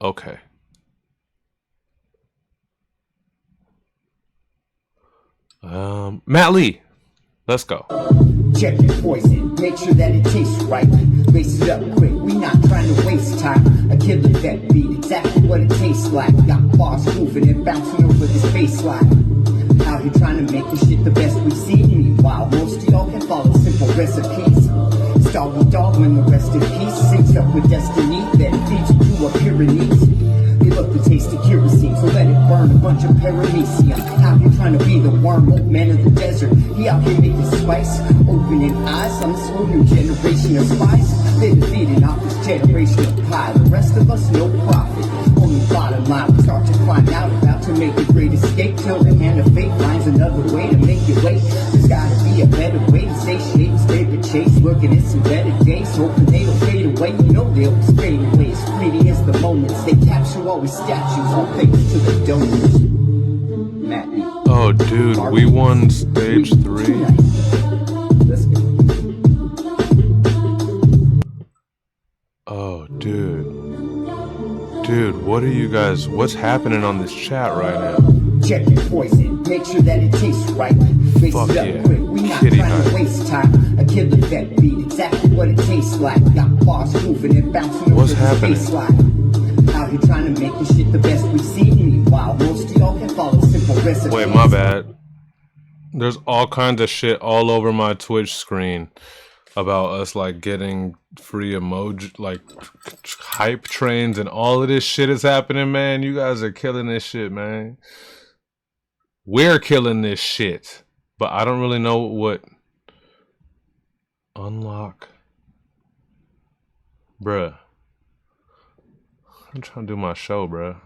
Okay. Matt Lee, let's go. Check your poison, make sure that it tastes right. Lace it up quick, we not trying to waste time. A killer that beat, exactly what it tastes like. Got bars moving and bouncing over this baseline. Out here trying to make this shit the best we've seen. Meanwhile, most of y'all can follow simple recipes. Star with dog when the rest in peace syncs up with destiny that feeds you to a Pyrenees. They love the taste of kerosene, so let it burn a bunch of paramecium. Out here trying to be the worm, old man of the desert. He out here making spice, opening eyes on this whole new generation of spice. They're feeding off this generational pie. The rest of us, no profit. Only bottom line, we start to climb out, about to make a great escape. Till the hand of fate finds another way to make it wait. There's gotta be a better way to satiate this favorite chase. Looking at some better days, hoping they don't fade away. You know they'll be straight away. As fleeting as the moments they capture, always statues on papers to the donors. Matt Lee. Oh, dude, we won stage 3. Oh, dude. Dude, what are you guys... What's happening on this chat right now? Check your poison, make sure that it tastes right. Face Fuck it up yeah. quick, we not Kitty trying night. to waste time. A killer that beat, exactly what it tastes like. Got bars moving and bouncing What's over happening? this baseline. Out here trying to make this shit the best we've seen. Meanwhile, most of y'all can follow simple recipes. Wait, my bad. There's all kinds of shit all over my Twitch screen about us like getting free emoji, like hype trains and all of this shit is happening, man. You guys are killing this shit, man. We're killing this shit. But I don't really know what... Unlock. Bruh. I'm trying to do my show, bruh.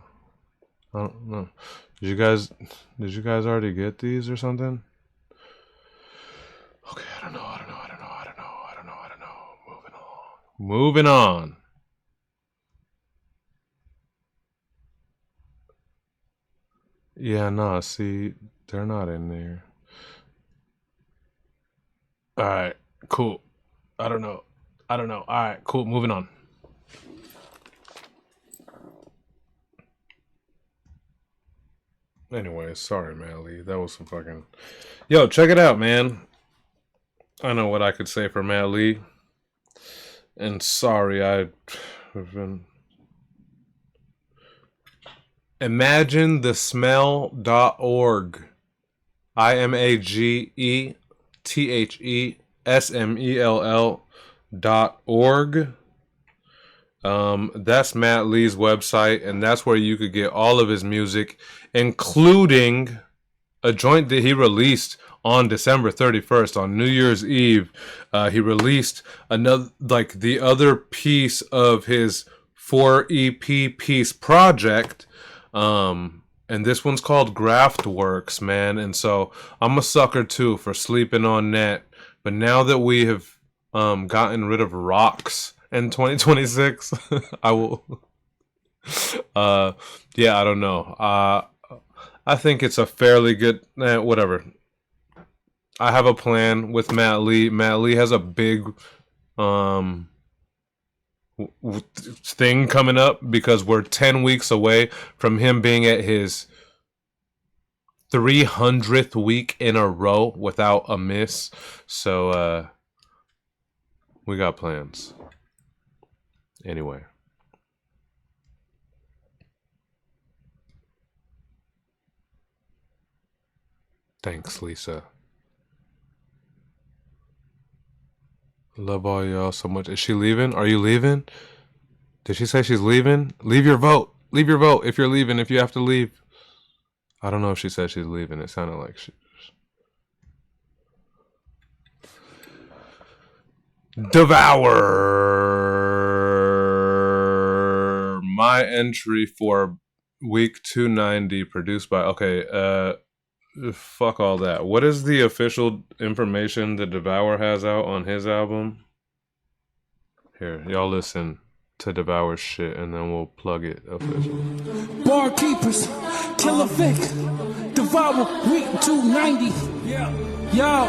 I don't know. Did you guys already get these or something? Okay, I don't know. Moving on. Yeah, no, see, they're not in there. Alright, cool. I don't know. Alright, cool, moving on. Anyway, sorry, man, Lee. That was some fucking... Yo, check it out, man. I know what I could say for Matt Lee. And sorry, I've been... ImagineTheSmell.org. ImageTheSmell.org. That's Matt Lee's website, and that's where you could get all of his music, including a joint that he released on December 31st, on New Year's Eve. He released another, like, the other piece of his 4 EP piece project. And this one's called Graftworks, man. And so I'm a sucker too for sleeping on net. But now that we have gotten rid of rocks in 2026, I will. Yeah, I don't know. I think it's a fairly good. Whatever. I have a plan with Matt Lee. Matt Lee has a big thing coming up because we're 10 weeks away from him being at his 300th week in a row without a miss. So we got plans. Anyway. Thanks, Lisa. Love all y'all so much. Is she leaving? Are you leaving? Did she say she's leaving? Leave your vote. Leave your vote if you're leaving, if you have to leave. I don't know if she said she's leaving. It sounded like she... Devour. My entry for week 290 produced by... Okay, fuck all that. What is the official information that Devour has out on his album? Here, y'all listen to Devour's shit and then we'll plug it officially. Barkeepers, Killer Vic, Devour, week 290. Yo.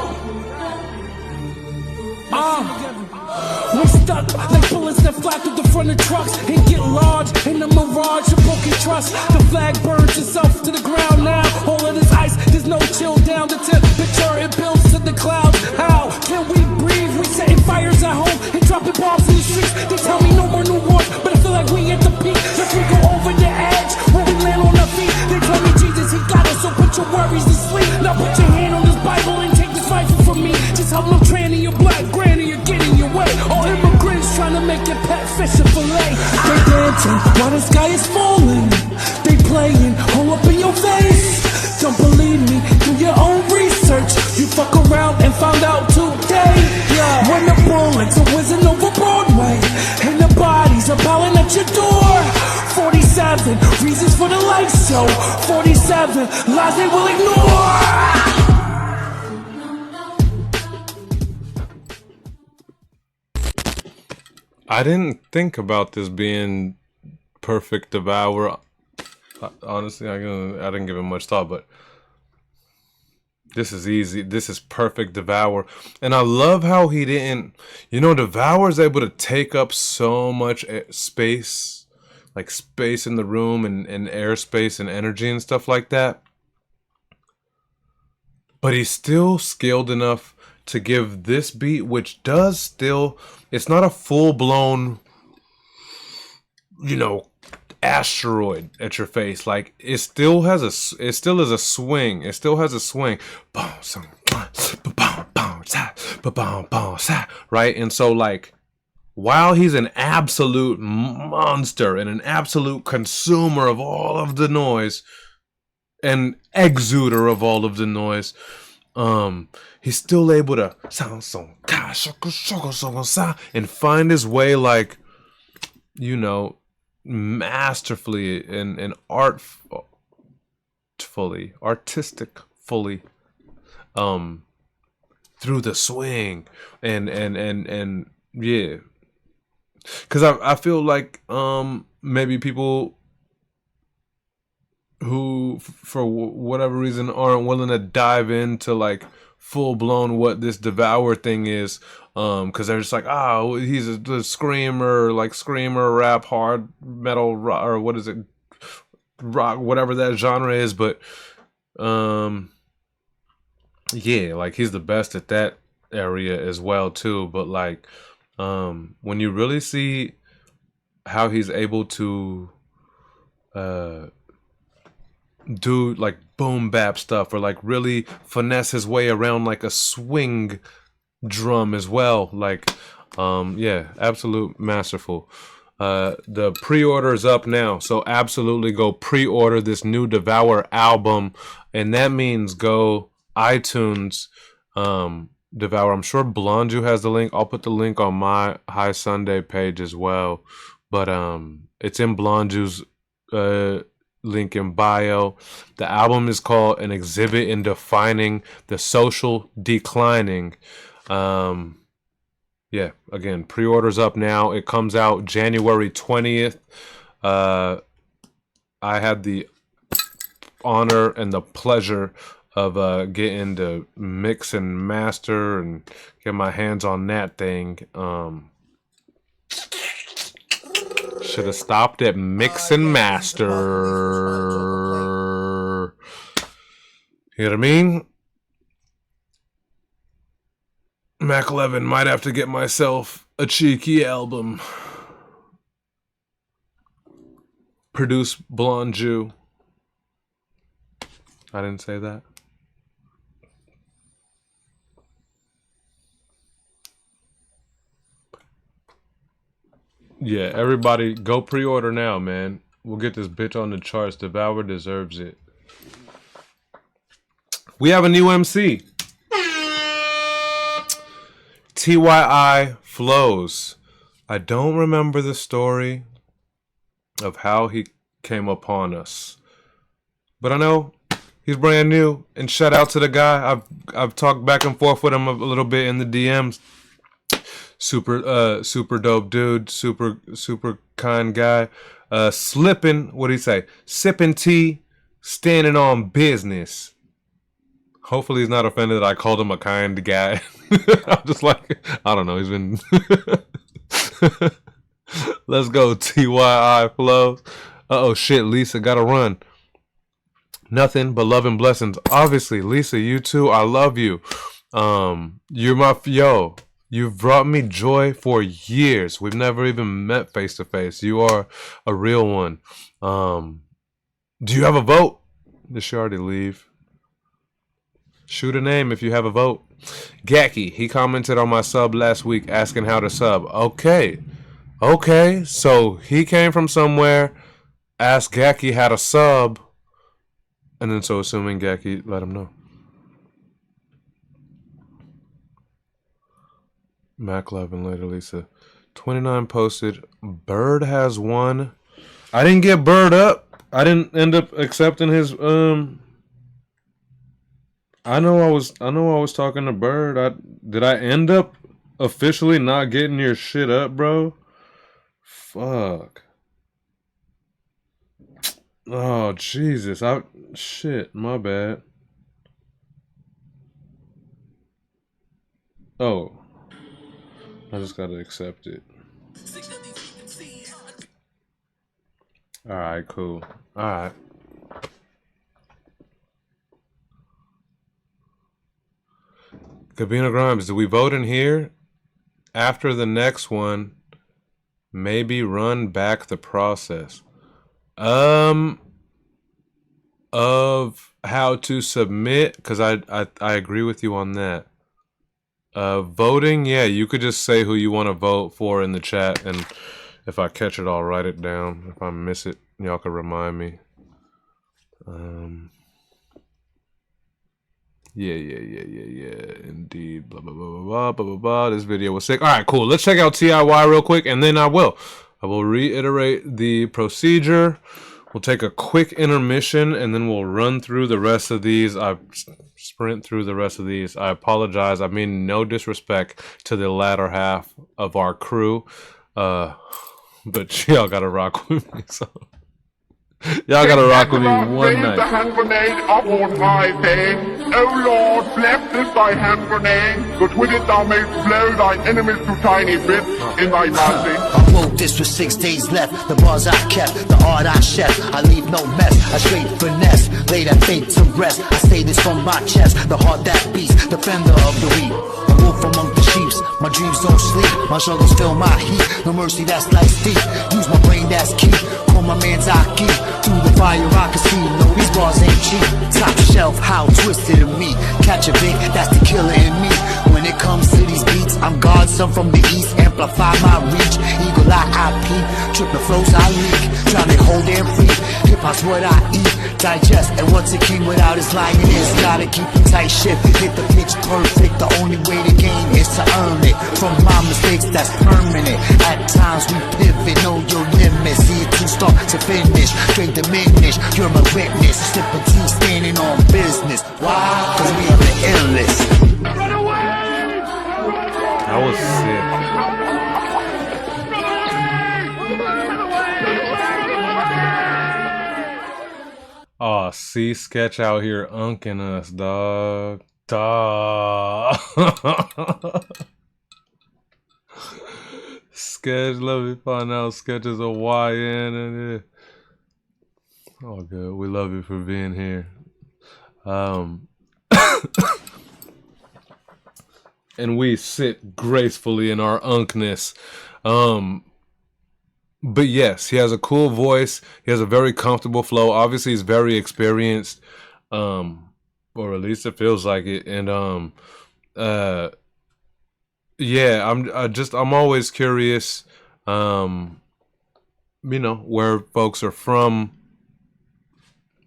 We're stuck like bullets that fly through the front of trucks and get lodged in the mirage of broken trust. The flag burns itself to the ground now. All of this ice, there's no chill down. The temperature, it builds to the clouds. How can we breathe? We setting fires at home and dropping bombs in the streets. They tell me no more new wars, but I feel like we at the peak. If we go over the edge, when we land on our feet, they tell me Jesus, he got us, so put your worries to sleep. Now put your hand on this Bible and take this rifle from me. Just help no tranny, your black granny, you're getting your way. All immigrants trying to make your pet fish a fillet. They dancing while the sky is falling. They playing all up in your face. Don't believe me, do your own research. You fuck around and found out today. Yeah. When the bullets are whizzing over Broadway and the bodies are piling at your door. 47 reasons for the life show. 47 lies they will ignore. I didn't think about this being perfect Devour. Honestly, I didn't give it much thought, but this is easy. This is perfect Devour. And I love how he didn't... You know, Devour's able to take up so much space. Like space in the room and airspace and energy and stuff like that. But he's still skilled enough to give this beat, which does still... It's not a full-blown, you know, asteroid at your face. Like, it still is a swing. It still has a swing. Right? And so, like, while he's an absolute monster and an absolute consumer of all of the noise and exuder of all of the noise, he's still able to and find his way, like, you know, masterfully and artistically, through the swing and yeah, because I feel like maybe people who for whatever reason aren't willing to dive into like full blown what this Devour thing is, because they're just like, oh, he's a screamer, like screamer rap, hard metal rock, or what is it, rock, whatever that genre is. But yeah, like he's the best at that area as well too. But like when you really see how he's able to do like boom bap stuff, or like really finesse his way around like a swing drum as well, like yeah, absolute masterful. The pre-order is up now, so absolutely go pre-order this new Devour album, and that means go iTunes, Devour. I'm sure Blonju has the link. I'll put the link on my High Sunday page as well, but it's in Blonju's link in bio. The album is called An Exhibit in Defining the Social Declining. Yeah, again, pre-orders up now. It comes out January 20th. I had the honor and the pleasure of getting to mix and master and get my hands on that thing. Should have stopped at mix and master. You know what I mean? Mac 11 might have to get myself a cheeky album. Produce Blonde Jew. I didn't say that. Yeah, everybody go pre-order now, man. We'll get this bitch on the charts. Devour deserves it. We have a new MC. TYI Flows. I don't remember the story of how he came upon us, but I know he's brand new. And shout out to the guy. I've talked back and forth with him a little bit in the DMs. Super dope dude, super kind guy. Slipping, what'd he say? Sipping tea, standing on business. Hopefully he's not offended that I called him a kind guy. I'm just like, I don't know, he's been Let's go, TYI Flows. Uh-oh, shit, Lisa, gotta run. Nothing but love and blessings. Obviously, Lisa, you too, I love you. You're my, you've brought me joy for years. We've never even met face to face. You are a real one. Do you have a vote? Did she already leave? Shoot a name if you have a vote. Gacky, he commented on my sub last week asking how to sub. Okay, so he came from somewhere, asked Gacky how to sub, and then so assuming Gacky let him know. Mac 11 later, Lisa. 29 posted. Bird has one. I didn't get Bird up. I didn't end up accepting his I know I was talking to Bird. Did I end up officially not getting your shit up, bro? Fuck. Oh, Jesus. Shit, my bad. Oh. I just gotta accept it. Alright, cool. Alright. Cabina Grimes, do we vote in here? After the next one, maybe run back the process. Of how to submit, because I agree with you on that. Voting, yeah, you could just say who you want to vote for in the chat, and if I catch it, I'll write it down. If I miss it, y'all can remind me. Yeah, indeed. Blah blah blah blah blah blah blah. This video was sick. All right, cool. Let's check out TIY real quick, and then I will reiterate the procedure. We'll take a quick intermission and then we'll run through the rest of these. I sprint through the rest of these. I apologize. I mean no disrespect to the latter half of our crew. But y'all gotta rock with me. So y'all gotta rock with me one Raise the night. hand grenade up on high pay. Oh Lord, bless this thy hand grenade. But with it thou mayst blow thine enemies to tiny bits in thy mercy. I wrote this with 6 days left. The bars I kept, the art I chef. I leave no mess, I straight finesse. Lay that fate to rest. I say this from my chest. The heart that beats, defender of the weak. A wolf among the sheeps. My dreams don't sleep. My struggles fill my heat. No mercy, that's life deep. Use my brain, that's key. Call my man's Aki. Through the fire I can see. No, these bars ain't cheap. Top shelf, how twisted in me. Catch a big, that's the killer in me. When it comes to these beats, I'm godson from the east. Amplify my reach. Eagle eye, I peep. Triple flows, I leak. Trying to hold and free. Hip hop's what I eat. Digest, and what's a king without his lioness? Gotta keep a tight ship. Hit the pitch perfect. The only way to gain is to earn it. From my mistakes, that's permanent. At times we pivot, know your limits. See it to start to finish. Straight diminish, you're my witness. Slipping T standing on business. Why? Cause we are the illest. That was sick. Oh, see Sketch out here unking us, dog. Dog. Sketch, let me find out Sketch is a YN in it. Oh, good. We love you for being here. And we sit gracefully in our unkness. But yes, he has a cool voice. He has a very comfortable flow. Obviously, he's very experienced, or at least it feels like it. And yeah, I'm always curious, you know, where folks are from,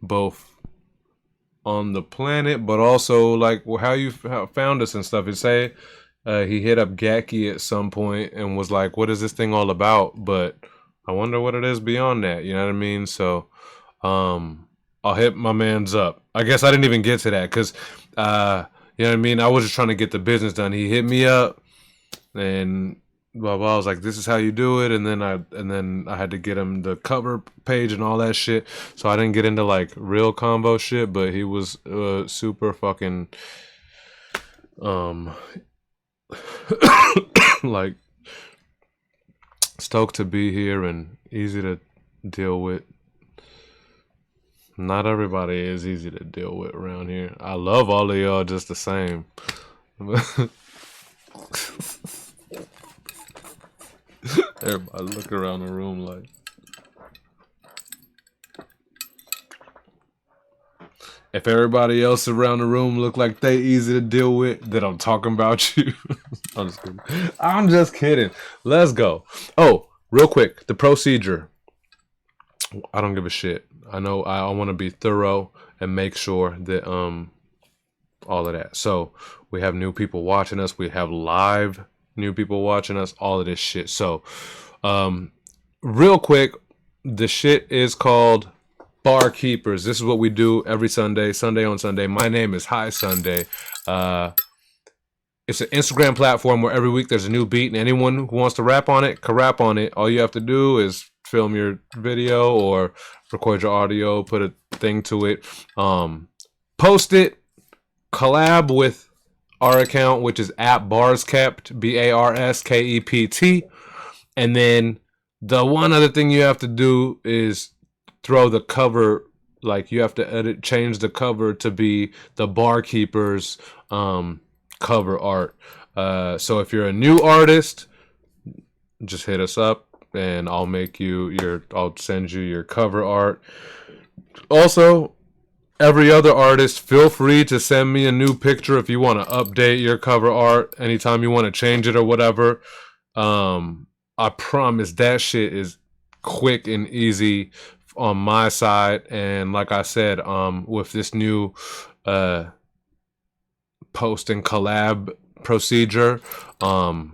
both on the planet, but also like how you found us and stuff. And say he hit up Gaki at some point and was like, "What is this thing all about?" But I wonder what it is beyond that. You know what I mean? So, I'll hit my man's up. I guess I didn't even get to that because, you know what I mean? I was just trying to get the business done. He hit me up and blah, blah. I was like, this is how you do it. And then I had to get him the cover page and all that shit. So I didn't get into like real combo shit, but he was, super fucking, like, stoked to be here and easy to deal with. Not everybody is easy to deal with around here. I love all of y'all just the same. Everybody look around the room like. If everybody else around the room look like they easy to deal with, then I'm talking about you. I'm just kidding. I'm just kidding. Let's go. Oh, real quick, the procedure. I don't give a shit. I know I want to be thorough and make sure that all of that. So we have new people watching us. We have live new people watching us. All of this shit. So real quick, the shit is called Barkeepers. This is what we do every Sunday on Sunday. My name is High Sunday. It's an Instagram platform where every week there's a new beat, and anyone who wants to rap on it can rap on it. All you have to do is film your video or record your audio, put a thing to it, post it, collab with our account, which is at Barskept, BARSKEPT, and then the one other thing you have to do is throw the cover, like you have to change the cover to be the Barkeepers cover art. So if you're a new artist, just hit us up and I'll send you your cover art. Also, every other artist, feel free to send me a new picture if you want to update your cover art anytime you want to change it or whatever. I promise that shit is quick and easy on my side. And like I said, with this new post and collab procedure, I've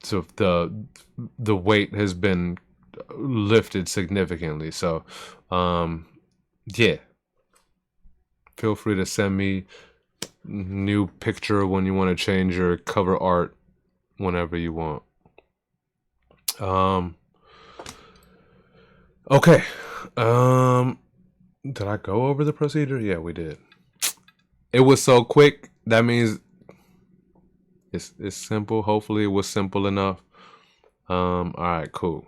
so the weight has been lifted significantly. So yeah, feel free to send me new picture when you want to change your cover art whenever you want. Okay. Did I go over the procedure? Yeah, we did. It was so quick. That means it's simple. Hopefully it was simple enough. All right, cool.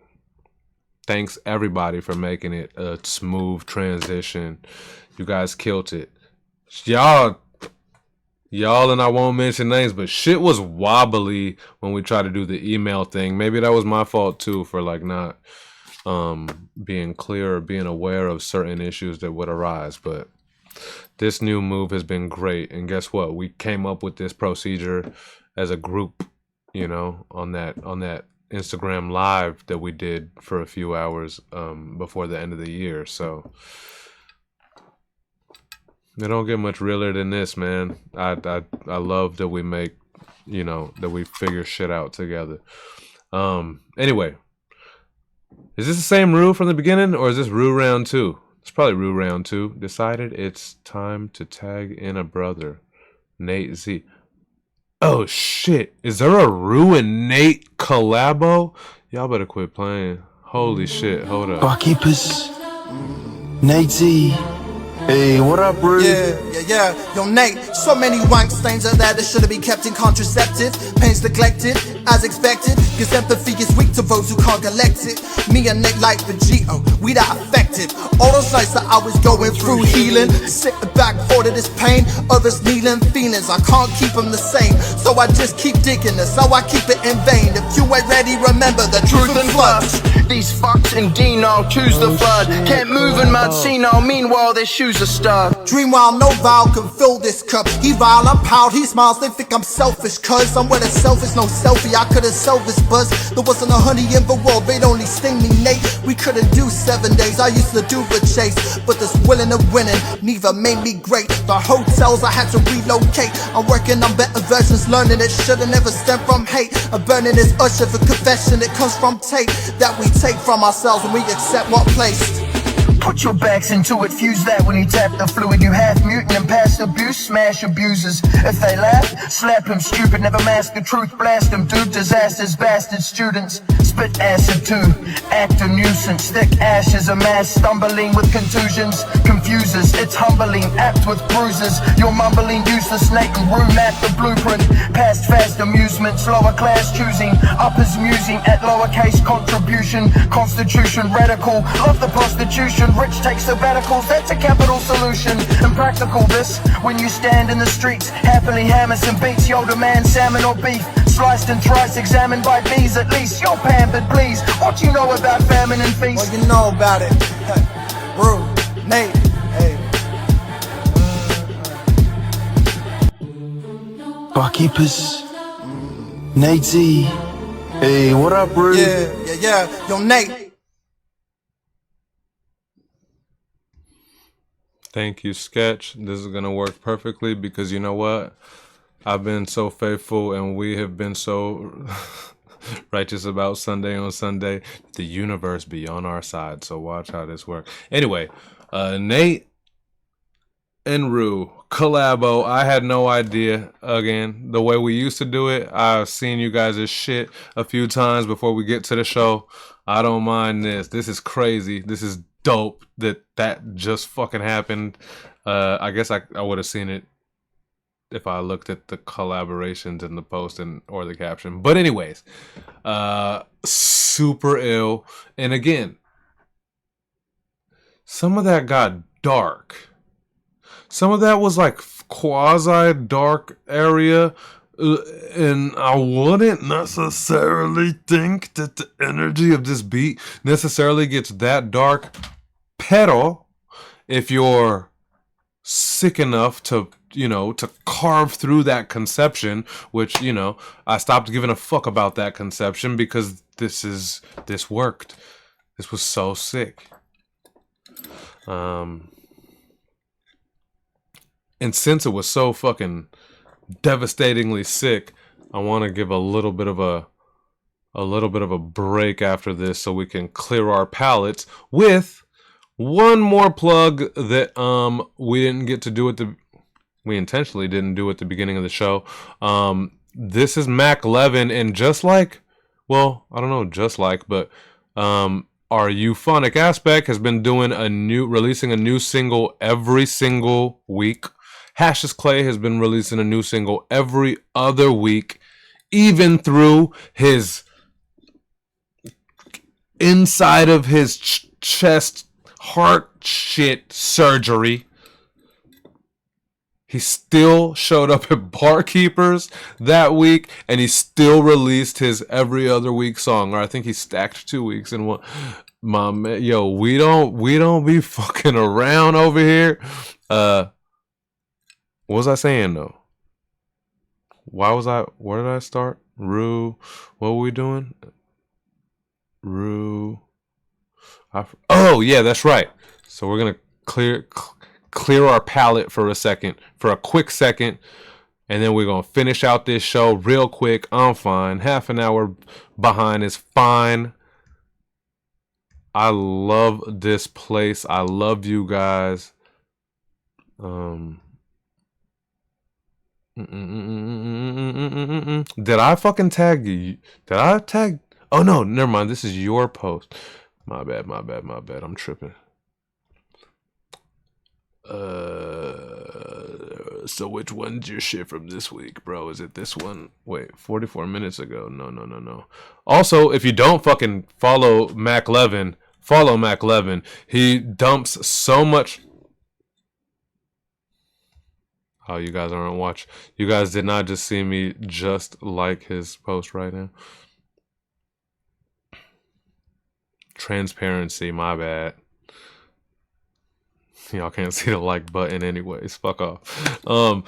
Thanks everybody for making it a smooth transition. You guys killed it. Y'all, and I won't mention names, but shit was wobbly when we tried to do the email thing. Maybe that was my fault too for like not being clear or being aware of certain issues that would arise. But this new move has been great. And guess what? We came up with this procedure as a group, you know, on that Instagram live that we did for a few hours before the end of the year. So it don't get much realer than this, man. I love that we make, you know, that we figure shit out together. Anyway, is this the same Rue from the beginning, or is this Rue round 2? It's probably Rue round 2. Decided it's time to tag in a brother, Nate Z. Oh shit! Is there a Rue and Nate collabo? Y'all better quit playing. Holy shit! Hold up. Barkeepers, Nate Z. Hey, what up, bro? Yeah. Yo, Nate, so many wank stains are there that should be kept in contraceptive. Pain's neglected, as expected. Cause empathy is weak to those who can't collect it. Me and Nate like the G.O., we that affected. All those nights that I was going through healing, sitting back, holding this pain. Others kneeling, feelings, I can't keep them the same. So I just keep digging this, so I keep it in vain. If you ain't ready, remember the truth and floods. These fucks and Dino choose the flood. Can't move in Mount Sino, meanwhile their shoes are stuck. Dream while no vow can fill this cup. He vile, I'm proud, he smiles, they think I'm selfish. Cause I'm with a selfish, no selfie, I couldn't sell this buzz. There wasn't a honey in the world, they'd only sting me, Nate. We couldn't do 7 days, I used to do the chase. But this willing and winning, neither made me great. The hotels, I had to relocate. I'm working on better versions, learning it should've never stemmed from hate. I'm burning this usher for confession, it comes from tape that we take from ourselves when we accept what placed. Put your backs into it, fuse that when you tap the fluid. You half mutant and past abuse, smash abusers. If they laugh, slap him stupid, never mask the truth, blast them, dude. Disasters, bastard students, spit acid too. Act a nuisance, thick ashes amass, stumbling with contusions. Confuses, it's humbling, apt with bruises. You're mumbling, useless, Nate and room at the blueprint. Past fast amusements, lower class choosing. Uppers musing at lowercase contribution. Constitution radical, love the prostitution. Rich takes sabbaticals, that's a capital solution. Impractical this, when you stand in the streets, happily hammer some beats, yo demand salmon or beef. Sliced and thrice examined by bees at least, you're pampered please. What you know about famine and feast? Well, you know about it. Rue, Nate, hey. Barkeepers, Nate Z. Hey, what up, bro? Yeah. Yo, Nate. Thank you, Sketch. This is going to work perfectly because you know what? I've been so faithful and we have been so righteous about Sunday on Sunday. The universe be on our side. So watch how this works. Anyway, Nate and Rue, collabo. I had no idea. Again, the way we used to do it, I've seen you guys' shit a few times before we get to the show. I don't mind this. This is crazy. This is dope that just fucking happened. I guess I would have seen it if I looked at the collaborations in the post or the caption. But anyways, super ill. And again, some of that got dark. Some of that was like quasi dark area. And I wouldn't necessarily think that the energy of this beat necessarily gets that dark. Pero if you're sick enough to, you know, to carve through that conception, which, you know, I stopped giving a fuck about that conception because this worked. This was so sick. And since it was so fucking devastatingly sick, I want to give a little bit of a a little bit of a break after this so we can clear our palates with one more plug that we didn't get to do at the we intentionally didn't do at the beginning of the show. This is Mac Levin, and just like, well, I don't know, just like, but our euphonic aspect has been releasing a new single every single week. Hash's Clay has been releasing a new single every other week, even through his inside of his chest heart shit surgery. He still showed up at Barkeepers that week, and he still released his every other week song. Or I think he stacked 2 weeks in one. My man, yo, we don't be fucking around over here. What was I saying though? Where did I start? Rue, what were we doing? Rue. Oh yeah, that's right. So we're gonna clear our palate for a quick second, and then we're gonna finish out this show real quick. I'm fine. Half an hour behind is fine. I love this place. I love you guys. Did I fucking tag you? Did I tag? Oh no, never mind. This is your post. My bad. I'm tripping. So which one's your shit from this week, bro? Is it this one? Wait, 44 minutes ago. No. Also, if you don't fucking follow Mac Levin, follow Mac Levin. He dumps so much. Oh, you guys aren't watching. You guys did not just see me just like his post right now. Transparency, my bad. Y'all can't see the like button anyways. Fuck off. What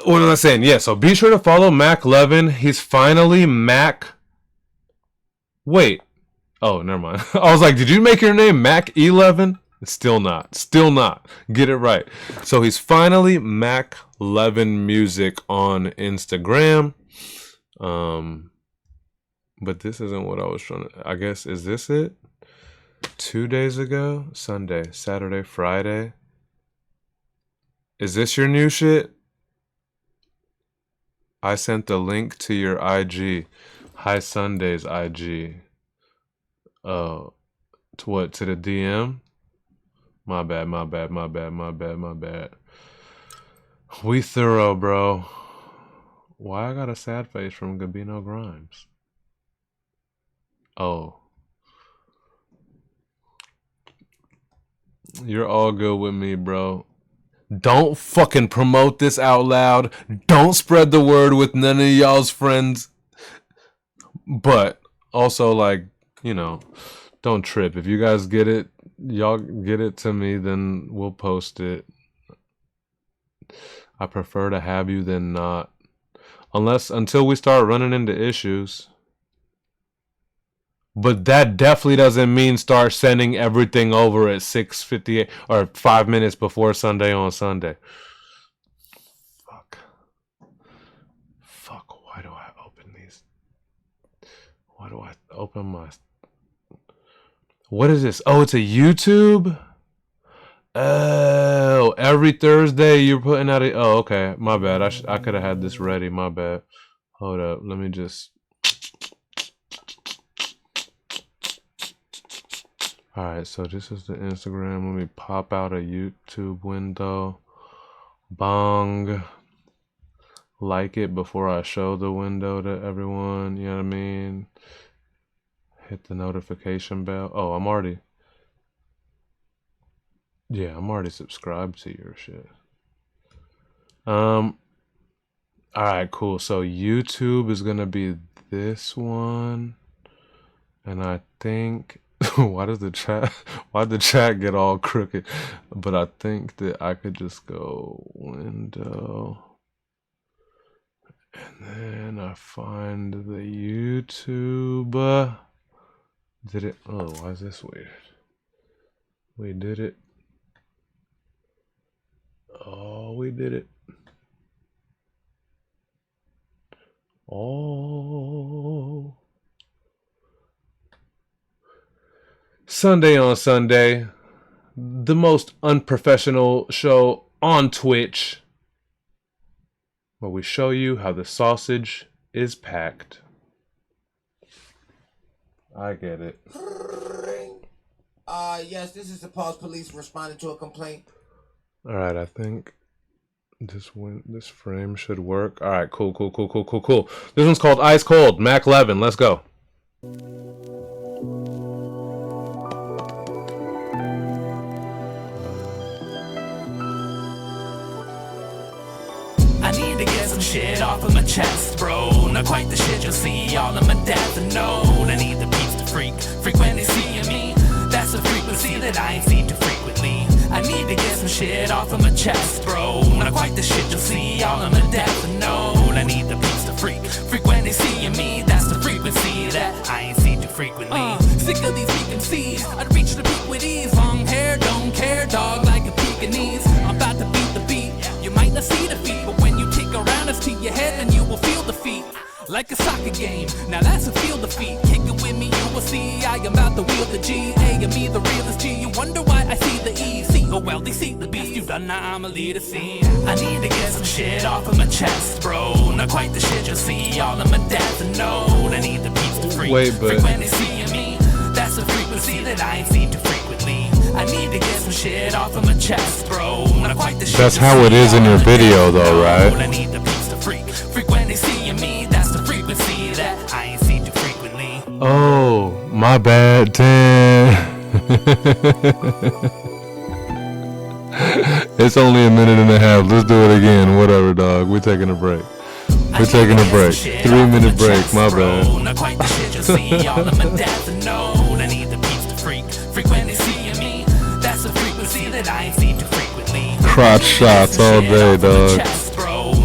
was I saying? Yeah, so be sure to follow Mac Levin. He's finally Mac. Wait. Oh, never mind. I was like, did you make your name Mac 11? Still not. Get it right. So he's finally Mac Levin Music on Instagram. But this isn't what I was trying to. I guess, is this it? 2 days ago? Sunday, Saturday, Friday. Is this your new shit? I sent the link to your IG. Hi Sunday's IG. To what? To the DM? My bad. We thorough, bro. Why I got a sad face from Gabino Grimes? Oh. You're all good with me, bro. Don't fucking promote this out loud. Don't spread the word with none of y'all's friends. But also, like, you know, don't trip. If you guys get it, y'all get it to me, then we'll post it. I prefer to have you than not. Until we start running into issues. But that definitely doesn't mean start sending everything over at 6:58 or 5 minutes before Sunday on Sunday. Fuck, why do I open these? Why do I open my... What is this? Oh, it's a YouTube? Oh, every Thursday you're putting out a... Oh, okay. My bad. I could have had this ready. My bad. Hold up. Let me just... Alright, so this is the Instagram. Let me pop out a YouTube window. Bong. Like it before I show the window to everyone. You know what I mean? Hit the notification bell. Oh, I'm already subscribed to your shit. Alright, cool. So YouTube is gonna be this one. And I think... why'd the chat get all crooked? But I think that I could just go window, and then I find the YouTube. Did it? Oh, why is this weird? We did it. Oh, we did it. Oh. Sunday on Sunday, the most unprofessional show on Twitch, where we show you how the sausage is packed. I get it. Yes, this is the Pulse Police responding to a complaint. All right, I think this frame should work. All right, cool. This one's called Ice Cold, Mac 11. Let's go. I need to get some shit off of my chest, bro. Not quite the shit you'll see all of my death and node. I need the beats to freak when they seeing me. That's a frequency that I ain't seen too frequently. I need to get some shit off of my chest, bro. Not quite the shit you'll see all of my death and node. I need the beats to freak when they seeing me. That's the frequency that I ain't seen too frequently. Sick of these weak MCs, I'd reach the peak with ease. Long hair, don't care, dog, like a Pekingese. I'm about to beat the beat. You might not see the feet, but when you kick around us to your head, then you will feel the feet. Like a soccer game, now that's a field of feet. Kick it with me, you will see I am about to wield the G. A and me, the realest G. You wonder why I see the E. C-O-L-D, see the beast. You've done now, I'm a leader scene. I need to get some shit off of my chest, bro. Not quite the shit you'll see all of my death and node. I need the beats to freak when they see me. That's a frequency that I ain't seen too frequently. I need to get some shit off of my chest, bro. Not quite the shit. That's how it is in your video, though, right? I need the beats to freak when they see me. That's the frequency that I ain't seen too frequently. Oh, my bad, 10. It's only a minute and a half. Let's do it again. Whatever, dog. We're taking a break. 3-minute break. My bad. Not quite the shit you'll see all of my death and node. I need the beats to freak when they see me. That's a frequency that I ain't seen too frequently. Crotch shots all day, dog.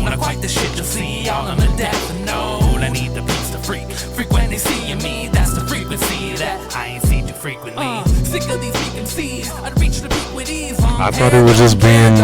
Not quite the shit you'll see all of my death and node. I need the beats to freak when they see me. That's the frequency that I ain't seen too frequently. Sick of these weak MCs, I'd reach the peak with ease. I thought it was just being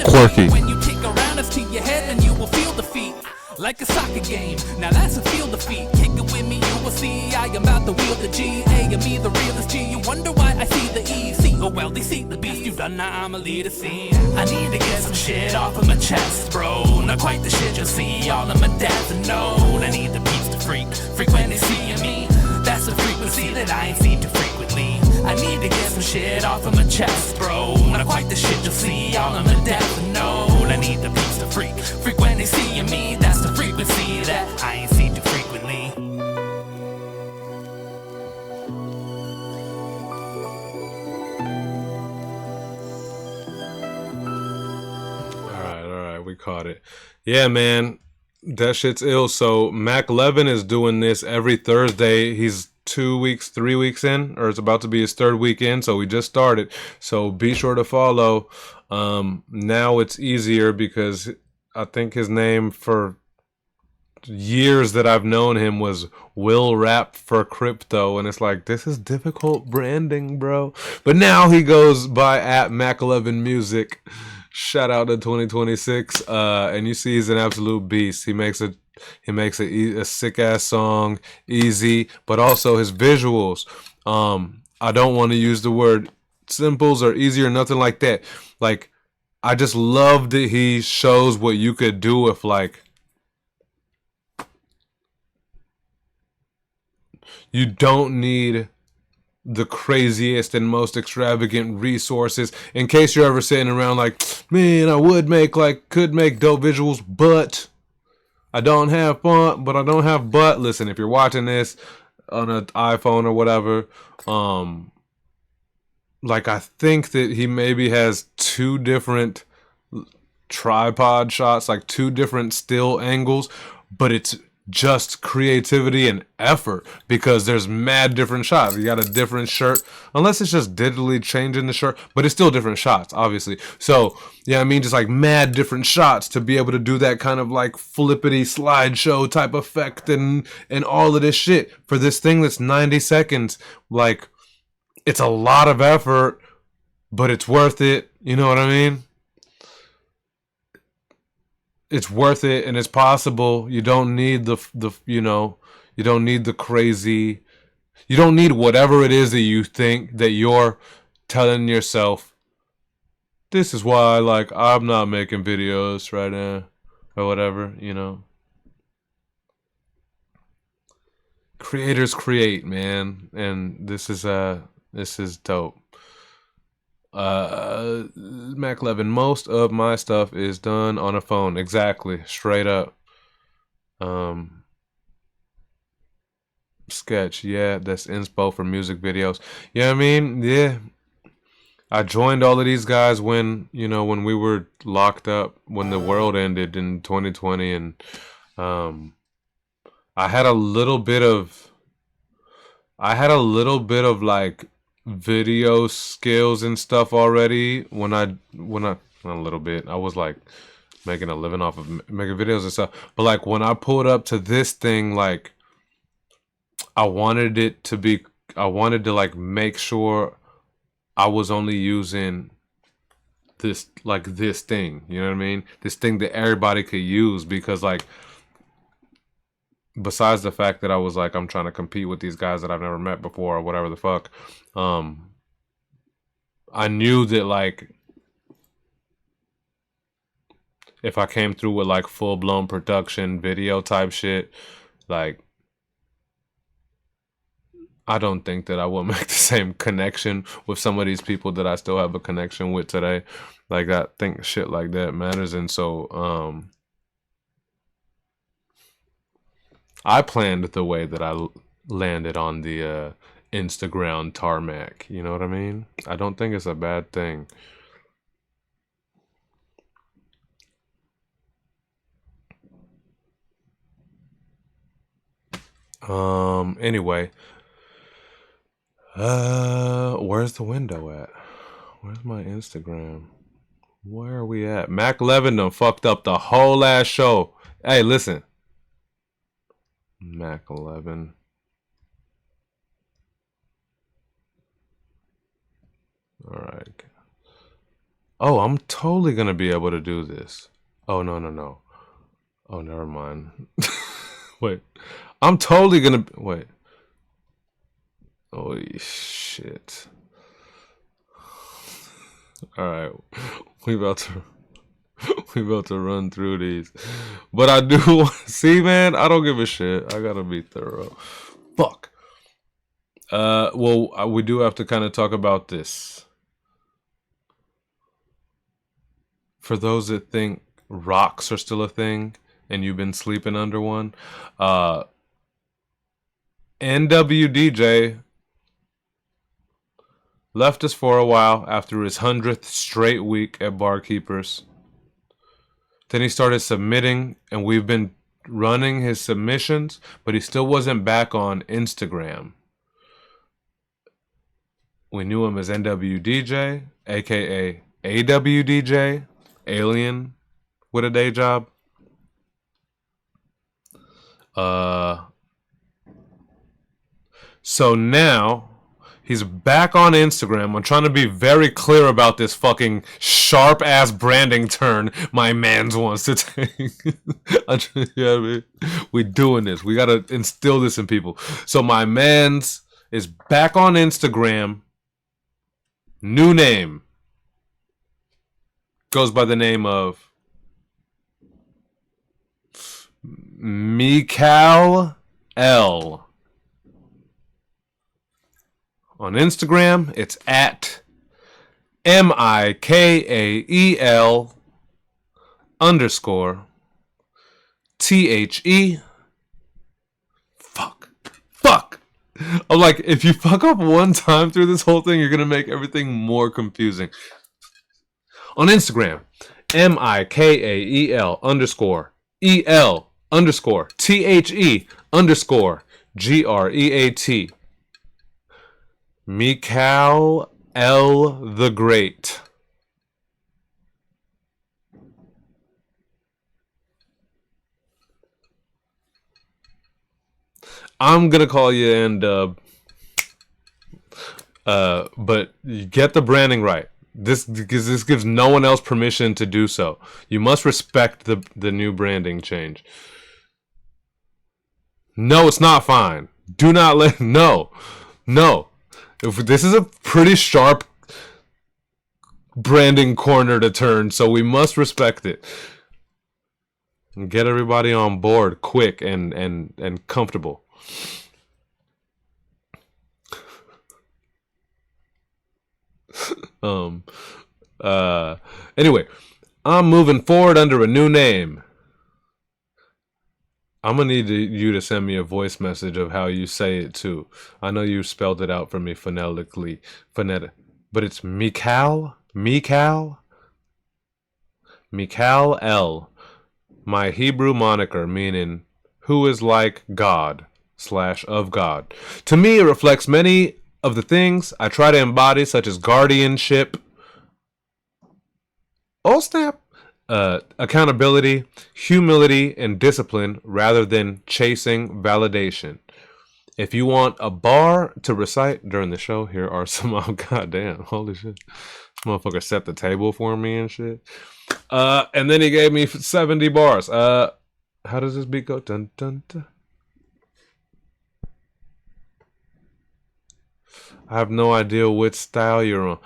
quirky. When you kick around us to your head, then you will feel the feet. Like a soccer game, now that's a field of feet. Kick it with me, you will see I am about to wield the G. A and me, the realest G. You wonder why I see the E. C-O-L-D, see the beast. You've done now, I'm a leader scene. I need to get some shit off of my chest, bro. Not quite the shit you'll see all of my death and node. I need the beats to freak when they see me. That's a frequency that I ain't seen too frequently. I need to get some shit off of my chest, bro. Not quite the shit you'll see all of my death and node. I need the beats to freak when they see me. That's the frequency that I ain't seen too frequently. All right, we caught it. Yeah, man, that shit's ill. So Mac 11 is doing this every Thursday. He's 3 weeks in, or it's about to be his third week in, so we just started. So be sure to follow. Now it's easier because I think his name for years that I've known him was Will Rap for Crypto, and it's like, this is difficult branding, bro. But now he goes by at Mac11 Music. Shout out to 2026. And you see he's an absolute beast. He makes a sick ass song, easy, but also his visuals. I don't want to use the word simples or easy or nothing like that. Like, I just love that he shows what you could do with, like, you don't need the craziest and most extravagant resources. In case you're ever sitting around like, man, I could make dope visuals, but I don't have font, but I don't have butt. Listen, if you're watching this on an iPhone or whatever, like, I think that he maybe has 2 different tripod shots, like 2 different still angles, but it's just creativity and effort because there's mad different shots. You got a different shirt, unless it's just digitally changing the shirt, but it's still different shots, obviously. So, yeah, I mean, just like mad different shots to be able to do that kind of like flippity slideshow type effect and all of this shit for this thing that's 90 seconds. Like, it's a lot of effort, but it's worth it. You know what I mean? it's worth it and it's possible. You don't need the you don't need the crazy. You don't need whatever it is that you think that you're telling yourself. This is why, like, I'm not making videos right now, or whatever. Creators create, man, and this is dope. Mac 11, most of my stuff is done on a phone. Exactly, straight up. Sketch, yeah, that's inspo for music videos. You know what I mean? Yeah. I joined all of these guys when we were locked up, when the world ended in 2020, and I had a little bit of like video skills and stuff already when I not a little bit. I was like making a living off of making videos and stuff. But like when I pulled up to this thing, like I wanted to like make sure I was only using this thing, you know what I mean? This thing that everybody could use, because like besides the fact that I was like, I'm trying to compete with these guys that I've never met before or whatever the fuck, I knew that like if I came through with like full blown production video type shit, like I don't think that I will make the same connection with some of these people that I still have a connection with today. Like I think shit like that matters. And so I planned the way that I landed on the Instagram tarmac. You know what I mean? I don't think it's a bad thing. Anyway. Where's the window at? Where's my Instagram? Where are we at? Mac 11 done fucked up the whole ass show. Hey, listen. Mac 11. Alright. Oh, I'm totally gonna be able to do this. Oh, no. Oh, never mind. Wait. I'm totally gonna... Wait. Holy shit. Alright. We about to run through these. But I do see, man, I don't give a shit. I gotta be thorough. Fuck. Well, we do have to kind of talk about this. For those that think rocks are still a thing and you've been sleeping under one, NWDJ left us for a while after his 100th straight week at Barkeepers. Then he started submitting, and we've been running his submissions, but he still wasn't back on Instagram. We knew him as NWDJ, aka AWDJ, alien with a day job. So now he's back on Instagram. I'm trying to be very clear about this fucking sharp ass branding turn my mans wants to take. We doing this. We gotta instill this in people. So my mans is back on Instagram. New name. Goes by the name of Mikal L. On Instagram, it's at MIKAEL _ THE. Fuck. I'm like, if you fuck up one time through this whole thing, you're going to make everything more confusing. On Instagram, MIKAEL _ EL _ THE _ GREAT. Mikal L. the Great. I'm gonna call you N-Dub. But you get the branding right. This gives no one else permission to do so. You must respect the new branding change. No, it's not fine. Do not let... No. If this is a pretty sharp branding corner to turn, so we must respect it. And get everybody on board quick and comfortable. Anyway, I'm moving forward under a new name. I'm gonna need you to send me a voice message of how you say it too. I know you spelled it out for me phonetically, but it's Mikal L. My Hebrew moniker, meaning who is like God / of God. To me, it reflects many of the things I try to embody, such as guardianship, accountability, humility, and discipline, rather than chasing validation. If you want a bar to recite during the show, here are some. Oh, goddamn, holy shit! This motherfucker set the table for me and shit. And then he gave me 70 bars. How does this beat go? Dun dun dun. I have no idea which style you're on.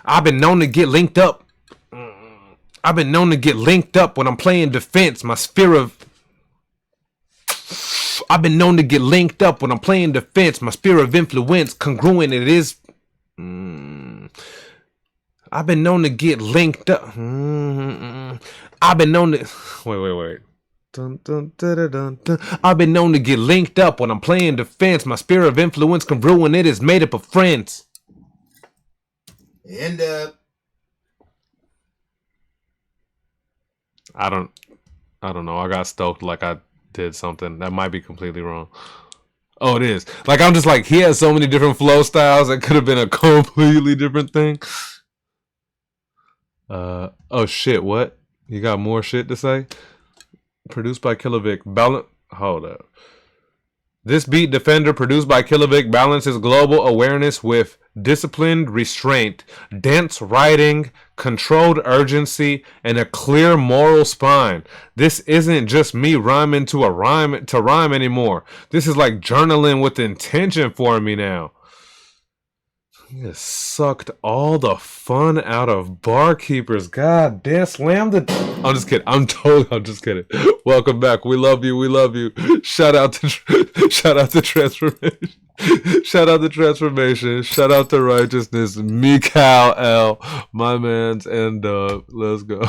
I've been known to get linked up. I've been known to get linked up when I'm playing defense. My sphere of... I've been known to get linked up when I'm playing defense. My sphere of influence congruent. It is... I've been known to get linked up. I've been known to... Wait. Dun, dun, dun, dun, dun. I've been known to get linked up when I'm playing defense. My sphere of influence congruent. It is made up of friends. End up. I don't know. I got stoked like I did something. That might be completely wrong. Oh, it is. Like, I'm just like, he has so many different flow styles. That could have been a completely different thing. Oh shit, what? You got more shit to say? Produced by Kilovic. Hold up. This beat defender produced by Kilovic balances global awareness with disciplined restraint, dense writing, controlled urgency, and a clear moral spine. This isn't just me rhyming to rhyme anymore. This is like journaling with intention for me now. He just sucked all the fun out of barkeepers. God damn, slam the... I'm just kidding. I'm just kidding. Welcome back. We love you. Shout out to transformation. Shout out to transformation. Shout out to righteousness. Mikal L. My man's and let's go.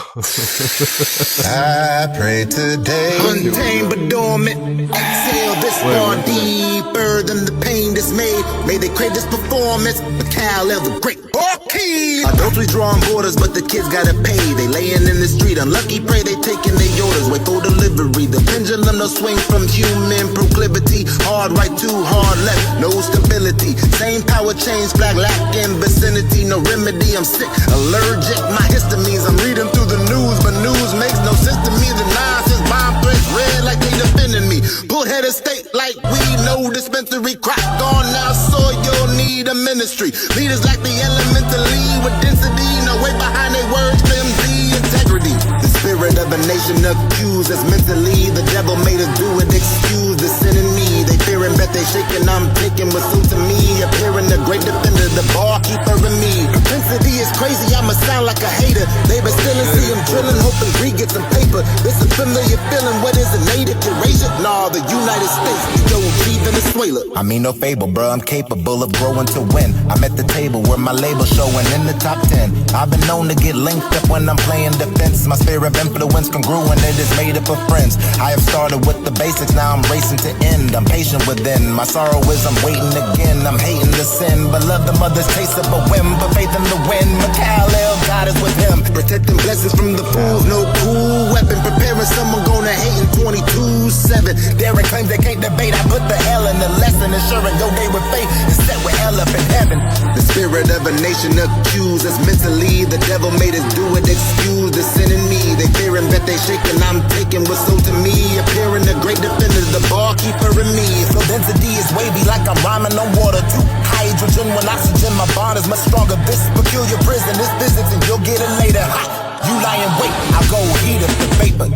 I pray today. Untamed but dormant. Exhale this far deeper than the pain that's made. May they crave this performance. Mikal L. the great Barkeep. Adults we drawing borders, but the kids gotta pay. They laying in the street. Unlucky pray they taking their orders. Wait for delivery. The pendulum no swing from human proclivity. Hard right to hard left. No stability. Same power change. Flag lacking vicinity. No remedy. I'm sick. Allergic. My histamines. I'm reading through the news, but news makes no sense to me. The nonsense bomb threats red like they defending me. Put head of state like we know dispensary. Crack on now, so you'll need a ministry. Leaders like the elementally with density. No way behind their words. Flimsy integrity. The spirit of a nation accused us mentally. The devil made us do it. Excuse the sin in me. They fearing, bet they shaking. I'm taking what's so to me. Appearing the great defender, the barkeeper in me. Propensity is crazy. I'ma sound like a hater. They been stealing, see him drilling, hoping Greek get some paper. This a familiar feeling. What is a native Eurasia? Nah, the United States. Yo, Venezuela. I mean no fable, bro. I'm capable of growing to win. I'm at the table where my label showing in the top 10. I've been known to get linked up when I'm playing defense. My sphere of influence congruent, it is made up of friends. I have started with the basics, now I'm racing to end. I'm patient within. My sorrow is I'm waiting again. I'm hating the sin, but love the mother's taste of a whim. But faith in the wind, Mikal L. God is with him. Protecting blessings from the fools, no cool weapon. Preparing someone gonna hate in 22-7. Daring claims they can't debate. I put the L in the lesson, ensuring your day with faith is set with L up in heaven. The spirit of a nation accused us mentally. The devil made us do it. Excuse the sin in me. They fearing, bet they shaking. I'm taking what's so to me. Appearing the great defender, the barkeeper in me. So density is wavy like I'm rhyming on water. Too high hydrogen when oxygen. My bond is much stronger. This peculiar prison is physics, and you'll get it later. Ha! You lie in wait, I'll go heat up the vapor.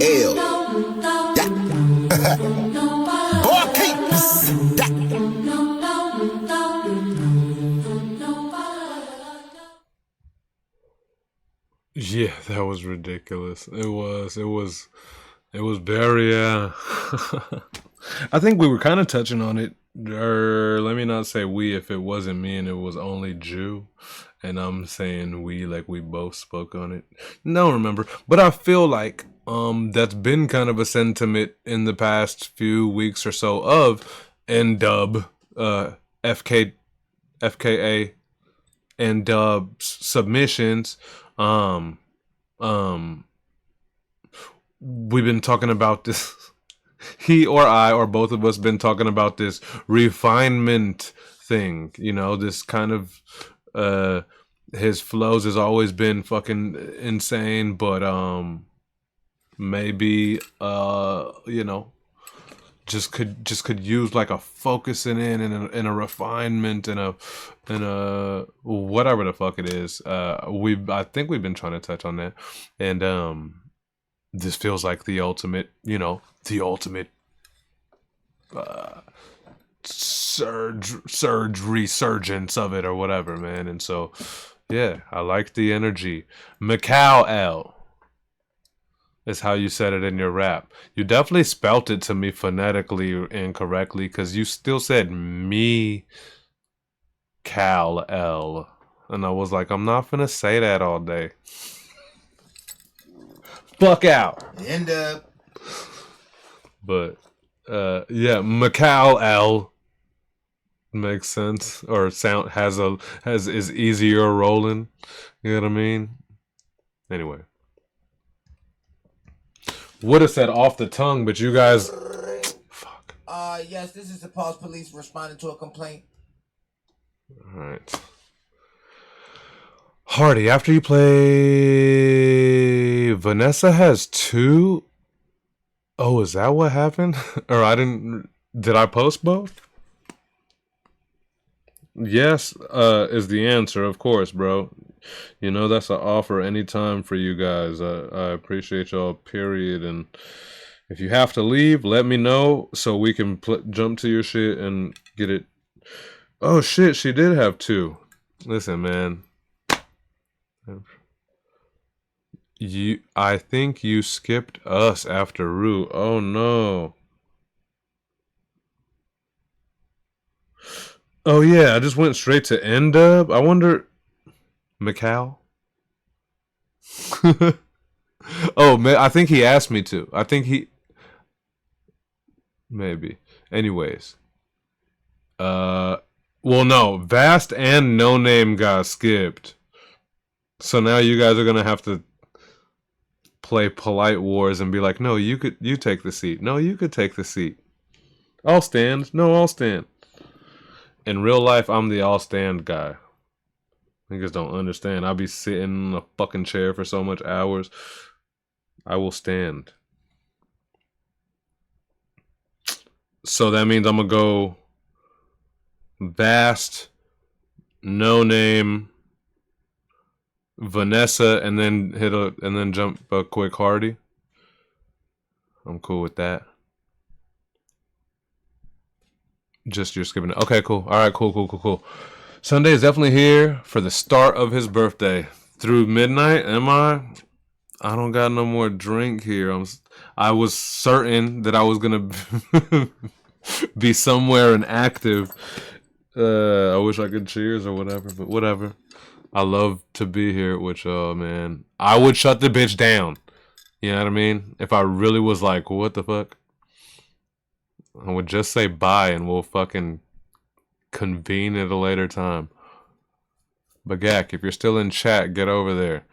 Ew. Yeah. Barkeepers. Yeah, that was ridiculous. It was very, I think we were kind of touching on it, or let me not say we if it wasn't me and it was only Jew, and I'm saying we like we both spoke on it. No, remember, but I feel like that's been kind of a sentiment in the past few weeks or so of N-Dub, FKA, N-Dub's submissions. We've been talking about this. He or I or both of us been talking about this refinement thing. You know, this kind of his flows has always been fucking insane, but maybe you know, just could use like a focusing in and a refinement and a whatever the fuck it is. I think we've been trying to touch on that, and this feels like the ultimate, you know, the ultimate resurgence of it or whatever, man. And so yeah, I like the energy. Macau L is how you said it in your rap. You definitely spelt it to me phonetically incorrectly because you still said me Cal L. And I was like, I'm not finna say that all day. Fuck out. End up. But yeah, Macau L makes sense. Or sound is easier rolling. You know what I mean? Anyway. Would have said off the tongue, but you guys. Fuck. Yes, this is the Pulse Police responding to a complaint. Alright. Hardy, after you play Vanessa has 2. Oh, is that what happened? Or did I post both? Yes, is the answer, of course, bro. You know that's an offer anytime for you guys. I appreciate y'all, period. And if you have to leave, let me know so we can jump to your shit and get it. Oh shit, she did have 2. Listen, man. I think you skipped us after Root. Oh no. Oh yeah, I just went straight to N-Dub. I wonder, Macau. Oh man, I think he asked me to. I think he maybe. Anyways, well no, Vast and No Name got skipped. So now you guys are gonna have to play polite wars and be like, no, you take the seat. No, you could take the seat. I'll stand. No, I'll stand. In real life, I'm the I'll stand guy. Niggas don't understand. I'll be sitting in a fucking chair for so much hours. I will stand. So that means I'm gonna go Vast, No Name, Vanessa, and then jump a quick Hardy. I'm cool with that. Just you're skipping it. Okay, cool. All right, cool. Sunday is definitely here for the start of his birthday. Through midnight, am I? I don't got no more drink here. I was certain that I was gonna be somewhere and active. I wish I could cheers or whatever, but whatever. I love to be here with y'all, man. I would shut the bitch down. You know what I mean? If I really was like, what the fuck? I would just say bye and we'll fucking convene at a later time. Bagak, if you're still in chat, get over there.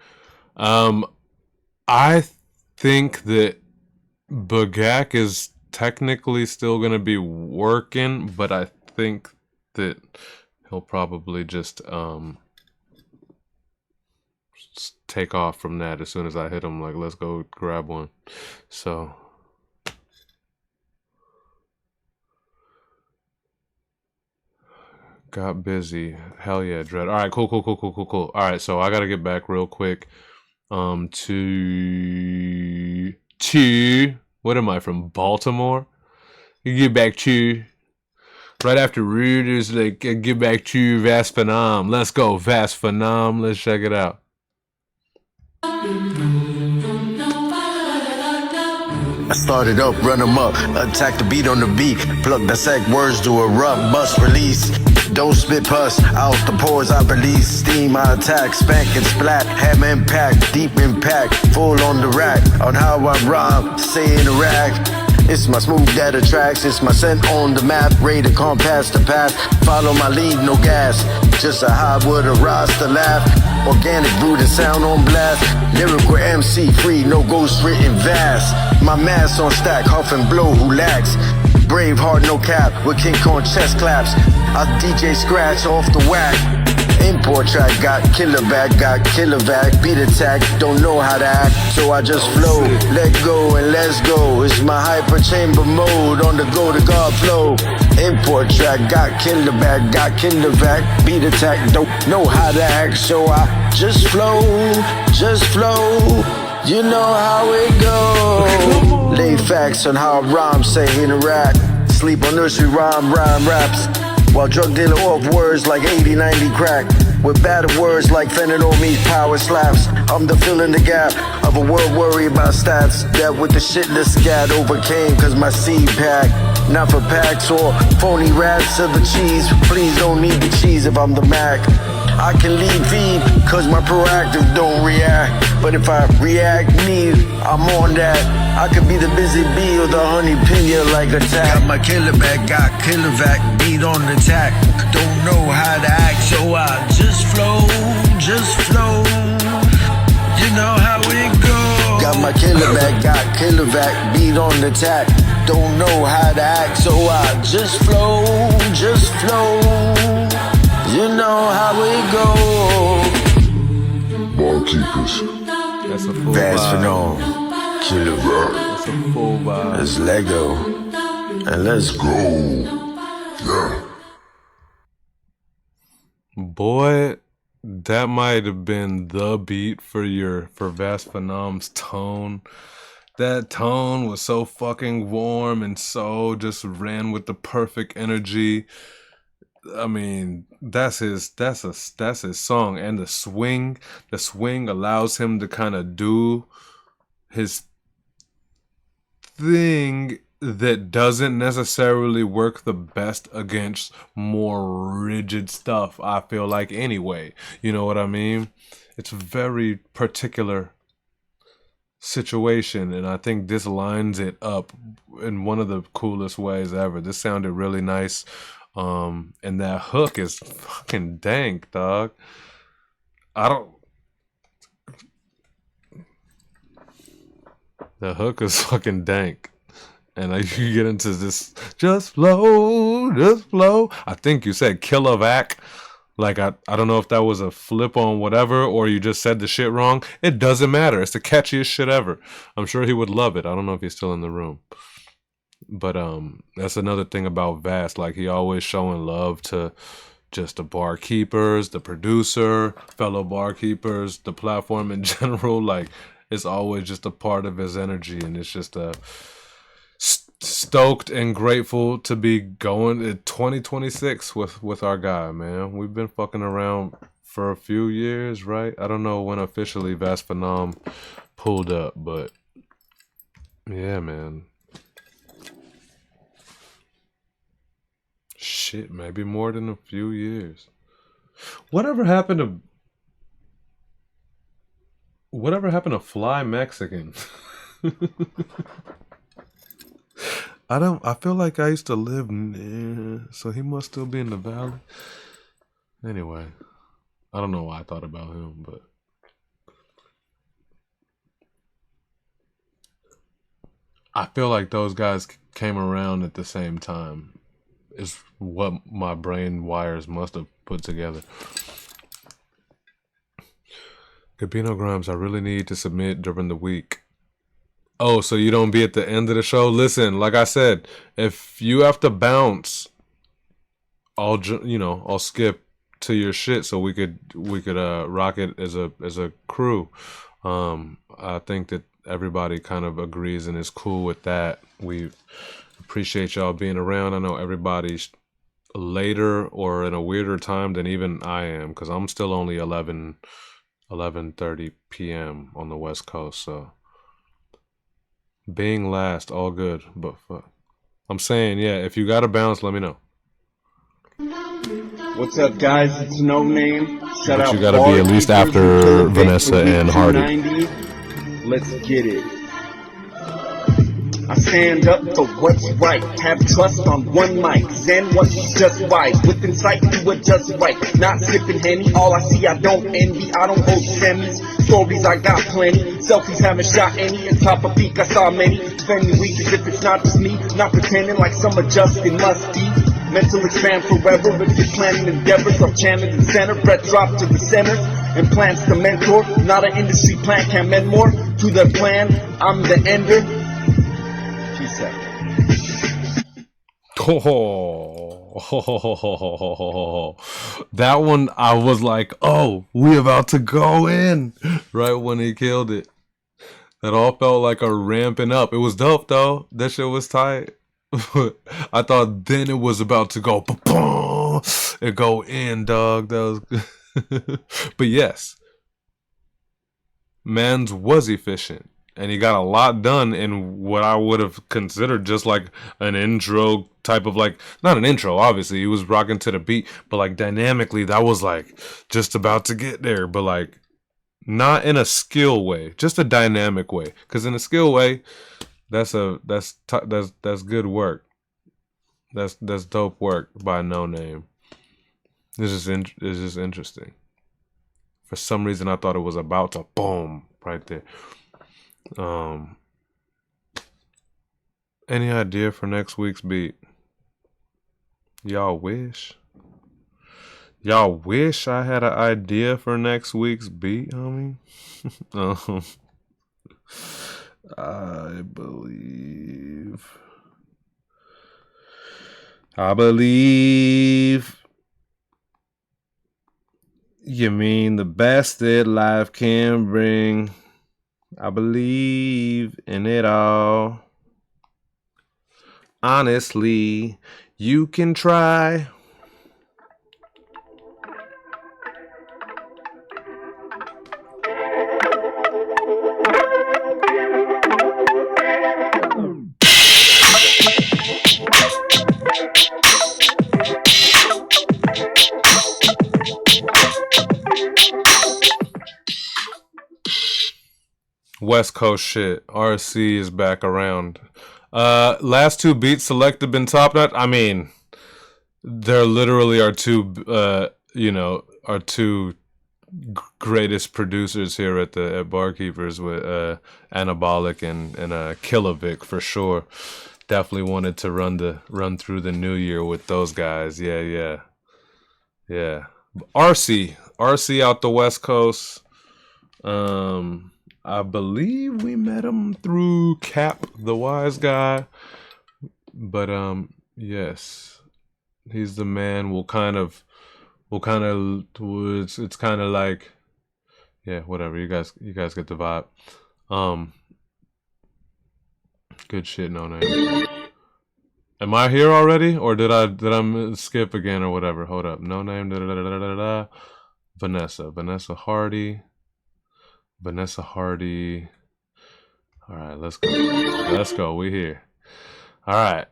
I think that Bagak is technically still going to be working, but I think that he'll probably just take off from that as soon as I hit him. Like, let's go grab one. So got busy. Hell yeah, Dread. All right, cool. All right, so I gotta get back real quick. To what am I from Baltimore? You get back to right after Rude is like get back to Vas Phenom. Let's go, Vas Phenom. Let's check it out. I started up, run 'em up, attack the beat on the beat, plug the sack words to erupt, bust release. Don't spit pus, out the pores I release, steam I attack, spank and splat, have impact, deep impact, full on the rack, on how I rhyme, say interact. It's my smooth that attracts, it's my scent on the map, rated compass the path, follow my lead, no gas, just a high with a rasta laugh, organic brewed and sound on blast, lyrical MC free, no ghost written vast, my mask on stack, huff and blow, who lacks, brave heart, no cap, with King Kong chest claps, I DJ scratch off the whack, import track, got killer back, got killer vac, beat attack, don't know how to act, so I just flow, let go and let's go, it's my hyper chamber mode, on the go to God flow, import track, got killer back, got killer vac, beat attack, don't know how to act, so I just flow, you know how it go, lay facts on how I rhyme, say interact, sleep on nursery rhyme raps, while drug dealer off words like 80-90 crack, with battered words like fentanyl meets power slaps. I'm the fill in the gap of a world worried about stats, that with the shitless scat overcame cause my seed pack, not for packs or phony raps of the cheese, please don't need the cheese if I'm the Mac. I can lead feed cause my proactive don't react, but if I react need, I'm on that. I could be the busy bee or the honey pinya like attack. Got my killer back, got killer vac, beat on the attack. Don't know how to act, so I just flow. You know how it goes. Got my killer back, got killer vac, beat on the attack. Don't know how to act, so I just flow. You know how it goes. Barkeepers. That's a full Fast vibe. Phenom, killer rock. That's a full vibe. Let's Lego, and let's go. Yeah. Boy, that might have been the beat for Vas Phenom's tone. That tone was so fucking warm and so just ran with the perfect energy. I mean, that's his song, and the swing allows him to kind of do his thing that doesn't necessarily work the best against more rigid stuff, I feel like, anyway. You know what I mean? It's a very particular situation, and I think this lines it up in one of the coolest ways ever. This sounded really nice. And that hook is fucking dank, dog. The hook is fucking dank. And you get into this just flow. I think you said killer vac. Like, I don't know if that was a flip on whatever, or you just said the shit wrong. It doesn't matter. It's the catchiest shit ever. I'm sure he would love it. I don't know if he's still in the room. But that's another thing about Vas. Like, he always showing love to just the barkeepers, the producer, fellow barkeepers, the platform in general. Like, it's always just a part of his energy, and it's just stoked and grateful to be going in 2026 with our guy, man. We've been fucking around for a few years, right? I don't know when officially Vas Phenom pulled up, but yeah, man. Shit, maybe more than a few years. Whatever happened to Fly Mexican? I feel like I used to live near, so he must still be in the valley. Anyway, I don't know why I thought about him, but I feel like those guys came around at the same time. Is what my brain wires must have put together. Gabino Grimes, I really need to submit during the week. Oh, so you don't be at the end of the show? Listen, like I said, if you have to bounce I'll skip to your shit so we could rock it as a crew. I think that everybody kind of agrees and is cool with that. We appreciate y'all being around. I know everybody's later or in a weirder time than even I am, because I'm still only 11:30 p.m. on the West Coast, so being last, all good. But I'm saying, yeah, if you got to bounce, let me know. What's up, guys? It's No Name. Shout But out you got to be at least after Vanessa and Hardy. Let's get it. I stand up for what's right, have trust on one mic, Zen what's just right, with insight to adjust right, not sipping Henny, all I see I don't envy, I don't hold semis, stories I got plenty, selfies haven't shot any, at top of peak I saw many, spending weeks as if it's not just me, not pretending like some adjusting must be, mental expand forever, if you're planning endeavors, I'm chanted in center, breath drop to the centers, and plans to mentor, not an industry plan, can't mend more, to their plan, I'm the ender. Oh, that one I was like, oh, we about to go in right when he killed it. That all felt like a ramping up. It was dope though. That shit was tight. I thought then it was about to go and go in, dog. That was but yes, man's was efficient. And he got a lot done in what I would have considered just like an intro type of, like, not an intro, obviously. He was rocking to the beat, but like dynamically, that was like just about to get there, but like not in a skill way, just a dynamic way. Because in a skill way, that's good work. That's dope work by No Name. It's just interesting. For some reason, I thought it was about to boom right there. Any idea for next week's beat? Y'all wish I had an idea for next week's beat, homie. I believe you mean the best that life can bring. I believe in it all. Honestly, you can try. West Coast shit. RC is back around. Last two beats selected been top notch. I mean, there literally are two greatest producers here at Barkeepers with Anabolic and Kilovic for sure. Definitely wanted to run through the new year with those guys. Yeah. RC out the West Coast. I believe we met him through Cap, the Wise Guy. But yes, he's the man. It's kind of like, yeah, whatever. You guys get the vibe. Good shit, No Name. Am I here already, or did I skip again or whatever? Hold up, No Name. Vanessa Hardy. All right, let's go. We here. All right.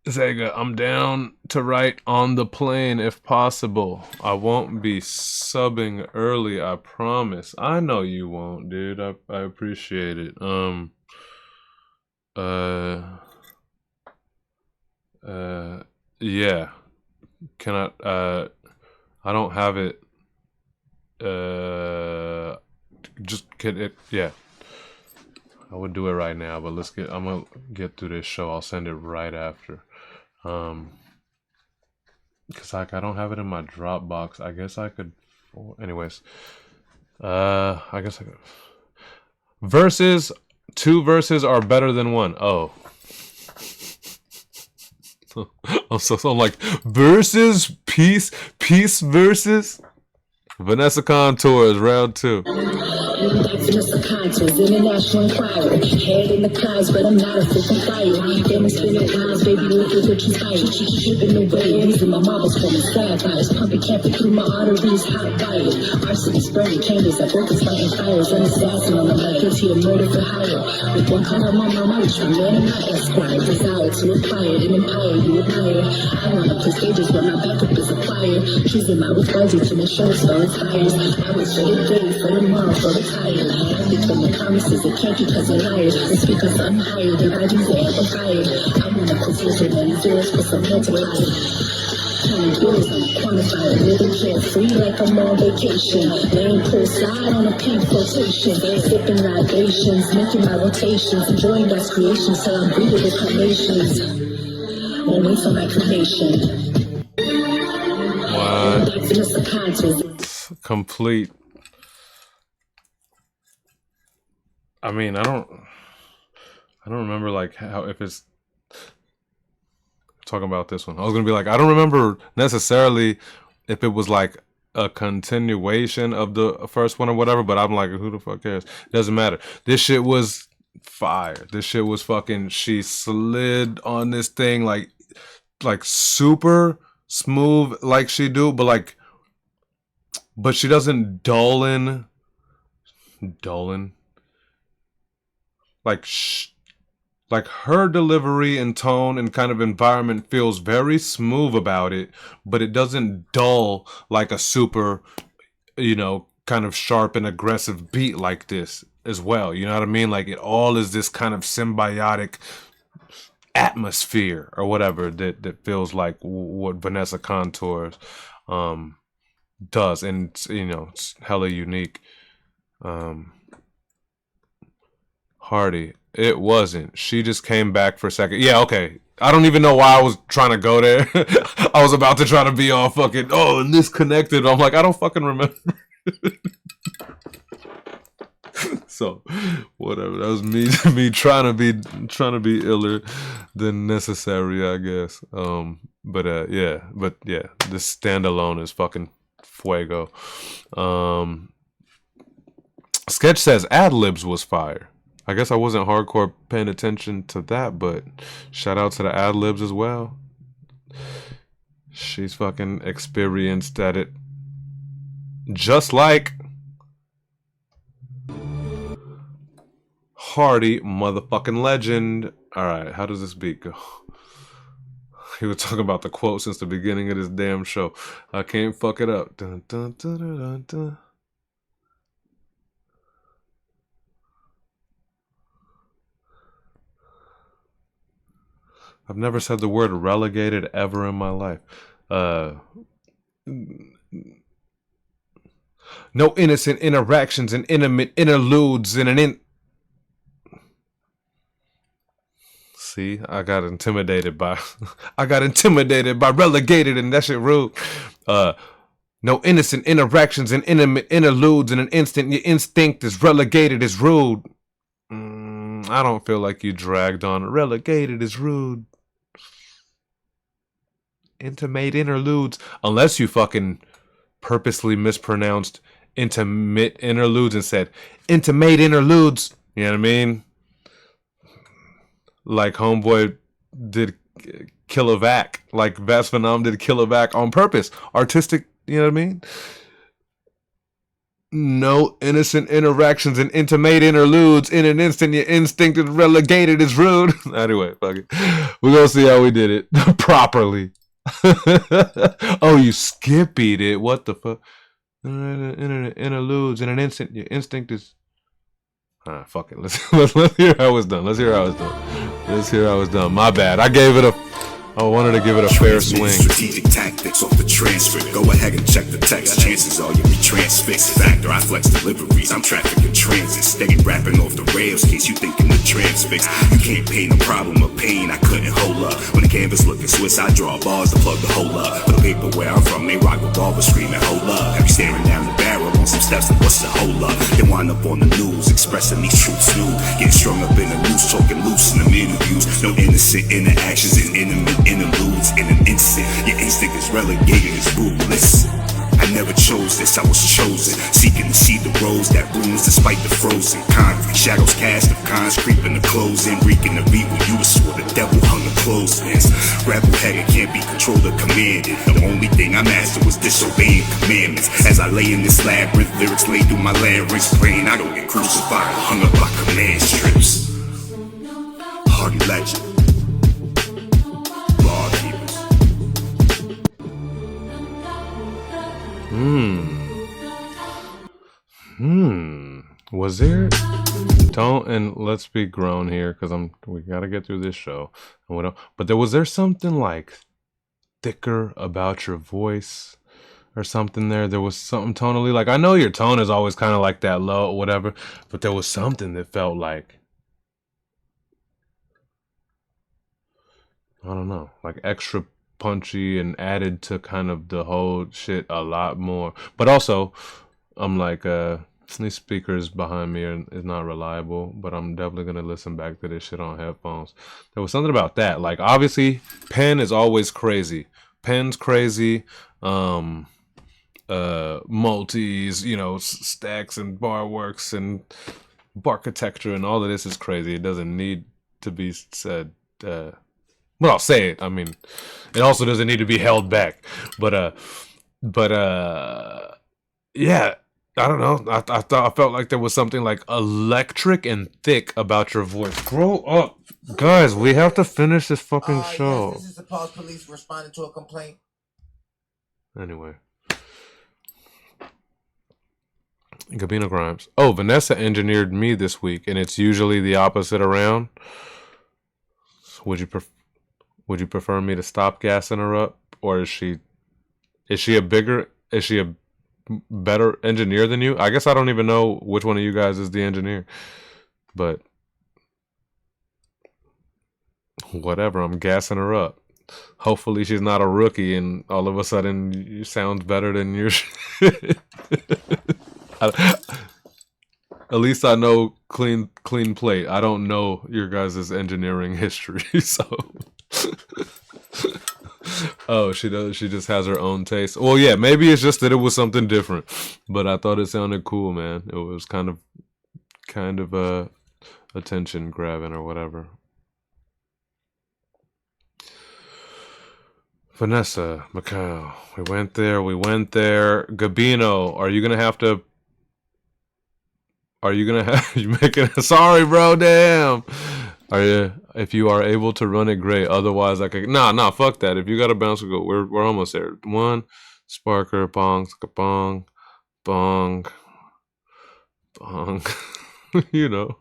Zega, I'm down to write on the plane if possible. I won't be subbing early, I promise. I know you won't, dude. I appreciate it. Yeah. Can I don't have it. Yeah. I would do it right now, but I'm gonna get through this show. I'll send it right after. Cause like I don't have it in my Dropbox. I guess I could. Anyways, I guess I could. Two verses are better than one. Oh. I'm like, versus peace versus Vanessa Contours round 2. Just the contours, international inquiry. Head in the clouds, but I'm not a freaking fire. Damn, spinning clouds, baby, look at what you find. Tripping away, using my marbles for my sapphires. Pumping, camping through my arteries, hot fire. Arson's burning candles, like workers fighting fires. I'm assassin on the mic, guilty of murder for hire. With one column on my march, my man and my esquire. Desire to acquire an empire you admire. I wanna play stages where my backup is a fire. Choosing my with budget to make sure it's so inspires. I was for the day, for tomorrow, for the tired. I think from the promises it can't because they're liars. It's because I'm higher, their bodies are ever higher. I wanna position and zeros for some multiplier. Counting bills, I'm quantified, living carefree like I'm on vacation. Laying poolside on a pink flotation. Sipping libations, making my rotations. Enjoying God's creations till I'm breathing with carnations. Won't wait till my cremation. What? Complete. I mean, I don't remember like how, if it's talking about this one. I was gonna be like, I don't remember necessarily if it was like a continuation of the first one or whatever, but I'm like, who the fuck cares? Doesn't matter. This shit was fire. This shit was fucking, she slid on this thing like super smooth like she do, but she doesn't dullin. Like her delivery and tone and kind of environment feels very smooth about it, but it doesn't dull like a super, kind of sharp and aggressive beat like this as well. You know what I mean? Like it all is this kind of symbiotic atmosphere or whatever that feels like what Vanessa Contours does, and it's hella unique. Hardy, it wasn't. She just came back for a second. Yeah, okay. I don't even know why I was trying to go there. I was about to try to be all fucking, and this connected. I'm like, I don't fucking remember. So, whatever. That was me trying to be iller than necessary, I guess. But yeah, this standalone is fucking fuego. Sketch says ad-libs was fire. I guess I wasn't hardcore paying attention to that, but shout out to the ad-libs as well. She's fucking experienced at it. Just like Hardy, motherfucking legend. Alright, how does this beat go? He was talking about the quote since the beginning of this damn show. I can't fuck it up. Dun, dun, dun, dun, dun, dun. I've never said the word relegated ever in my life. No innocent interactions and intimate interludes in an See, I got intimidated by relegated, and that shit rude. No innocent interactions and intimate interludes in an instant. Your instinct is relegated is rude. I don't feel like you dragged on. Relegated is rude. Intimate interludes, unless you fucking purposely mispronounced intimate interludes and said intimate interludes. You know what I mean? Like Homeboy did Kilovac, like Vas Phenom did Kilovac on purpose. Artistic, you know what I mean? No innocent interactions and intimate interludes in an instant. Your instinct is relegated is rude. Anyway, fuck it. We're gonna see how we did it properly. Oh, you skippied it. What the fuck? Interludes in an instant. Your instinct is. Fuck it. Let's hear how it's done. Let's hear how it's done. My bad. I wanted to give it a fair swing. Strategic tactics off the transcript. Go ahead and check the text. Chances are you'll be transfixed. Factor, I flex deliveries. I'm trafficking transit. Steady rapping off the rails. Case you thinking the transfix. You can't paint a problem of pain. I couldn't hold up. When the canvas looking Swiss, I draw bars to plug the hole up. For the paper where I'm from, they rock revolver screaming, hold up. Have you staring down the barrel on some steps like what's the hold up? They wind up on the news expressing these truths new. Getting strung up in the noose, talking loose in the interviews. No innocent interactions and intimate interludes. frozen. Your instinct is relegated as ruthless. I never chose this, I was chosen. Seeking to see the rose that blooms despite the frozen concrete. Shadows cast of cons creeping the closing. Reeking the beat when you swore the devil hung the clothespins. Rebel headed can't be controlled or commanded. The only thing I mastered was disobeying commandments. As I lay in this labyrinth, lyrics lay through my larynx, praying I don't get crucified or hung up by command strips. Hardy legend. Was there? Don't, and let's be grown here, because we gotta get through this show. And we don't, but was there something like thicker about your voice or something there? There was something tonally, like, I know your tone is always kind of like that low or whatever, but there was something that felt like, I don't know, like extra punchy and added to kind of the whole shit a lot more. But also, I'm like, these speakers behind me is not reliable, but I'm definitely going to listen back to this shit on headphones. There was something about that. Like, obviously, pen is always crazy. Pen's crazy. Multis, you know, stacks and bar works and architecture and all of this is crazy. It doesn't need to be said. But I'll say it. I mean, it also doesn't need to be held back. But yeah. I don't know. I felt like there was something like electric and thick about your voice. Grow up, guys. We have to finish this fucking show. Yes, this is the S.O.S police responding to a complaint. Anyway, Gabino Grimes. Oh, Vanessa engineered me this week, and it's usually the opposite around. Would you prefer me to stop gassing her up, or is she a better engineer than you? I guess I don't even know which one of you guys is the engineer, but whatever, I'm gassing her up. Hopefully she's not a rookie and all of a sudden you sounds better than your shit. At least I know clean plate. I don't know your guys' engineering history, so oh, she does. She just has her own taste. Well, yeah, maybe it's just that it was something different, but I thought it sounded cool, man. It was kind of attention grabbing or whatever. Vanessa, Macau, we went there. Gabino, are you gonna have? You making? Sorry, bro. Damn. Are you? If you are able to run it, great. Otherwise, I could. Nah. Fuck that. If you got to bounce, go. We're almost there. One, sparker, bong, bong, bong, bong. You know,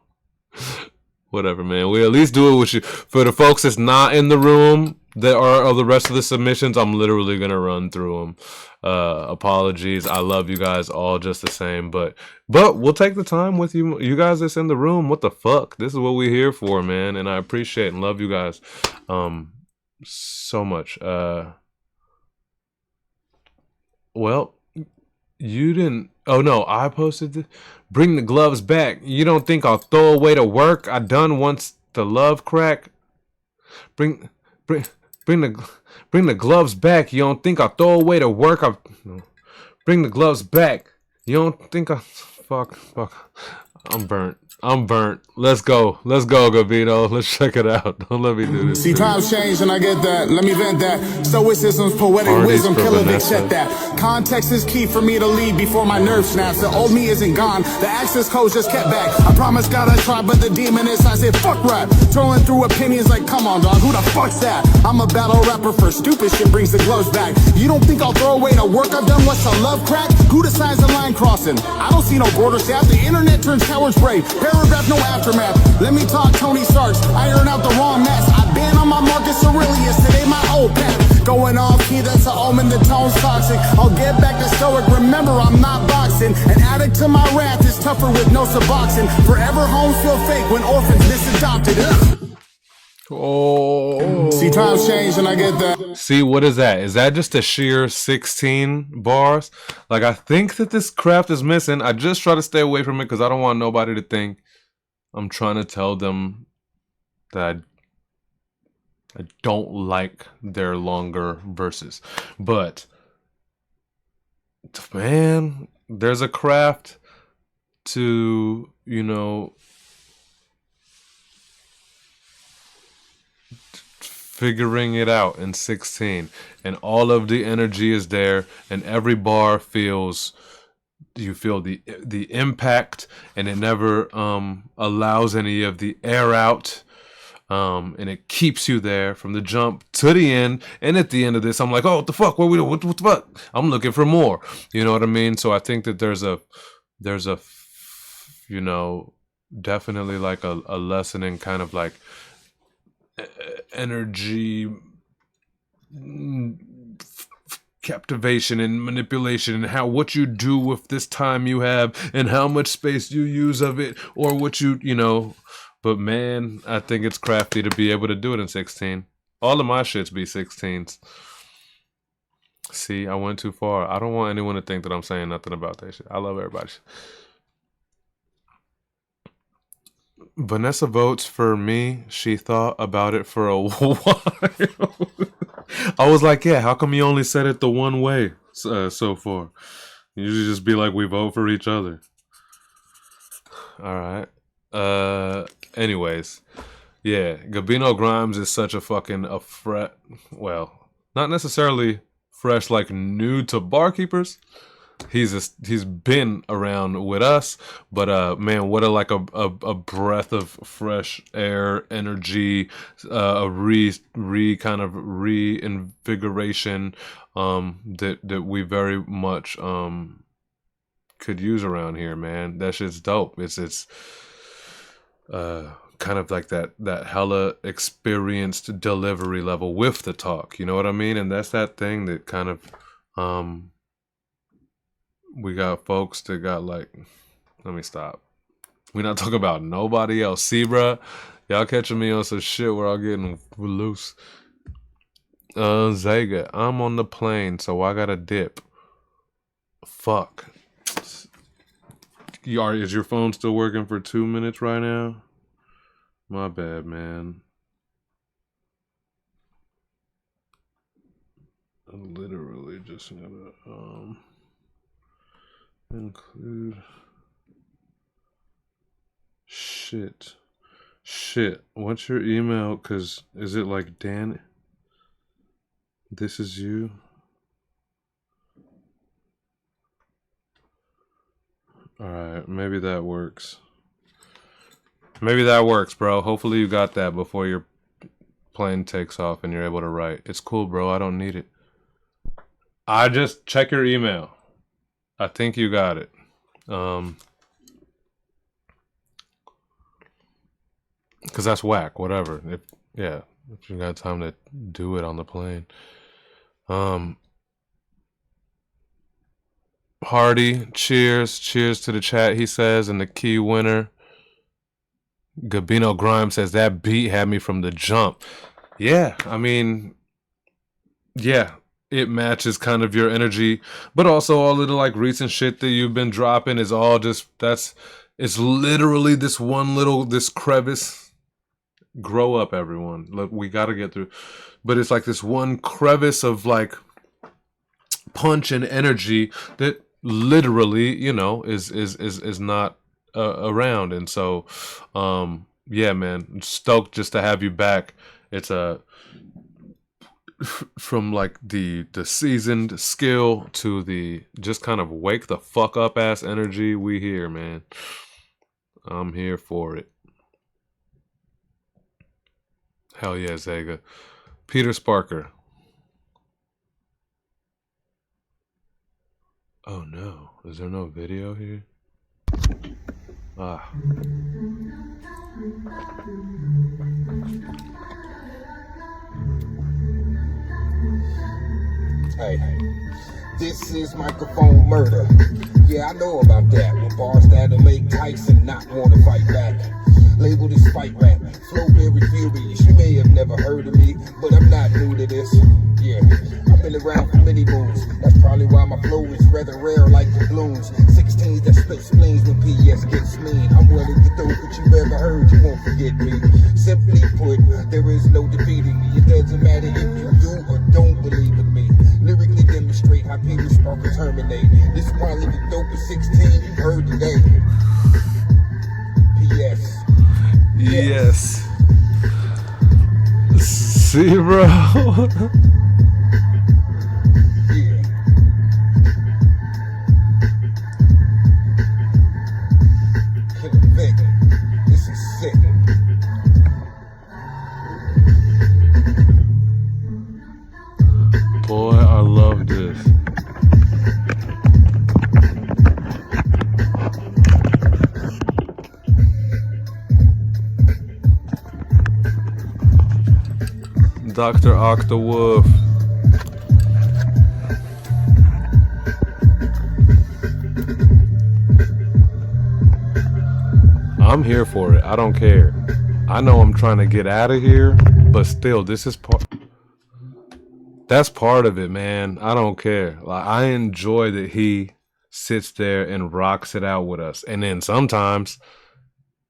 whatever, man. We at least do it with you. For the folks that's not in the room, that are of the rest of the submissions, I'm literally gonna run through them. Apologies. I love you guys all just the same, but we'll take the time with you guys that's in the room. What the fuck? This is what we're here for, man, and I appreciate and love you guys so much. Well, you didn't. Oh no, I posted this. Bring the gloves back. You don't think I'll throw away the work I done once the love crack? Bring the gloves back. You don't think I'll throw away the work I... No. Bring the gloves back. You don't think I... Fuck. I'm burnt. Let's go, Gabino. Let's check it out. Don't let me do this. See, times change and I get that. Let me vent that. Stoicism's poetic wisdom, killer, accept that. Context is key for me to lead before my nerve snaps. The old me isn't gone. The access code just kept back. I promise God I tried, but the demon is I said fuck rap. Throwing through opinions like, come on, dog, who the fuck's that? I'm a battle rapper for stupid shit, brings the gloves back. You don't think I'll throw away the work I've done? What's a love crack? Who decides the line crossing? I don't see no border staff. The internet turns cowards brave. Paragraph, no aftermath. Let me talk Tony Starks. Iron out the wrong mess. I ban on my Marcus Aurelius. Today my old path. Going off key, that's an omen. The tone's toxic. I'll get back to stoic. Remember, I'm not boxing. An addict to my wrath is tougher with no suboxone. Forever homes feel fake when orphans misadopted. Ugh. Oh. See, times change and I get that. See, what is that? Is that just a sheer 16 bars? Like, I think that this craft is missing. I just try to stay away from it because I don't want nobody to think I'm trying to tell them that I don't like their longer verses. But, man, there's a craft to, you know, figuring it out in 16. And all of the energy is there, and every bar feels... You feel the impact, and it never allows any of the air out, and it keeps you there from the jump to the end. And at the end of this, I'm like, oh, what the fuck? What the fuck? I'm looking for more. You know what I mean? So I think that there's a you know, definitely like a lesson in kind of like energy captivation and manipulation, and how what you do with this time you have and how much space you use of it, or what you know. But man, I think it's crafty to be able to do it in 16. All of my shits be 16s. See, I went too far. I don't want anyone to think that I'm saying nothing about that shit. I love everybody. Vanessa votes for me. She thought about it for a while. I was like, yeah, how come you only said it the one way so far? You usually just be like, we vote for each other. All right. Anyways, yeah, Gabino Grimes is such a fucking well, not necessarily fresh, like new to barkeepers. He's been around with us, but man, what a breath of fresh air, energy, a kind of reinvigoration that we very much could use around here, man. That shit's dope. It's kind of like that hella experienced delivery level with the talk, you know what I mean? And that's that thing that kind of we got folks that got like, let me stop. We're not talking about nobody else. See, bruh, y'all catching me on some shit where I'm getting loose. Zega, I'm on the plane, so I gotta dip. Fuck. Is your phone still working for 2 minutes right now? My bad, man. I literally just gotta include shit. What's your email? Cause is it like Dan? This is you. All right, maybe that works. Maybe that works, bro. Hopefully you got that before your plane takes off and you're able to write. It's cool, bro. I don't need it. I just check your email. I think you got it. Because that's whack, whatever. If you got time to do it on the plane. Hardy, cheers to the chat, he says, and the key winner. Gabino Grimes says, that beat had me from the jump. Yeah, I mean, yeah, it matches kind of your energy, but also all of the like recent shit that you've been dropping is all just, it's literally this crevice. Grow up, everyone. Look, we got to get through. But it's like this one crevice of like punch and energy that literally, you know, is not around. And so, yeah, man, I'm stoked just to have you back. It's from like the seasoned skill to the just kind of wake the fuck up ass energy. We here, man. I'm here for it. Hell yeah, Zega. Peter Sparker. Oh no, is there no video here? Ah. Hey, this is microphone murder. Yeah, I know about that. When bars that'll make Tyson not want to fight back. Labeled as fight rap, flow very furious. You may have never heard of me, but I'm not new to this. Yeah, I've been around for many moons. That's probably why my flow is rather rare like the blooms. 16s that split spleens when PS gets mean. I'm willing to do what you've ever heard, you won't forget me. Simply put, there is no defeating me. It doesn't matter if you do or don't believe in me. Lyrically demonstrate how people spark and terminate. This is probably the dopest 16 you heard today. PS. Yes. See, bro. Yeah. Killer Vic. This is sick. Boy, I love this. Dr. Octawolf. I'm here for it. I don't care. I know I'm trying to get out of here, but still, this is part. That's part of it, man. I don't care. Like, I enjoy that he sits there and rocks it out with us. And then sometimes,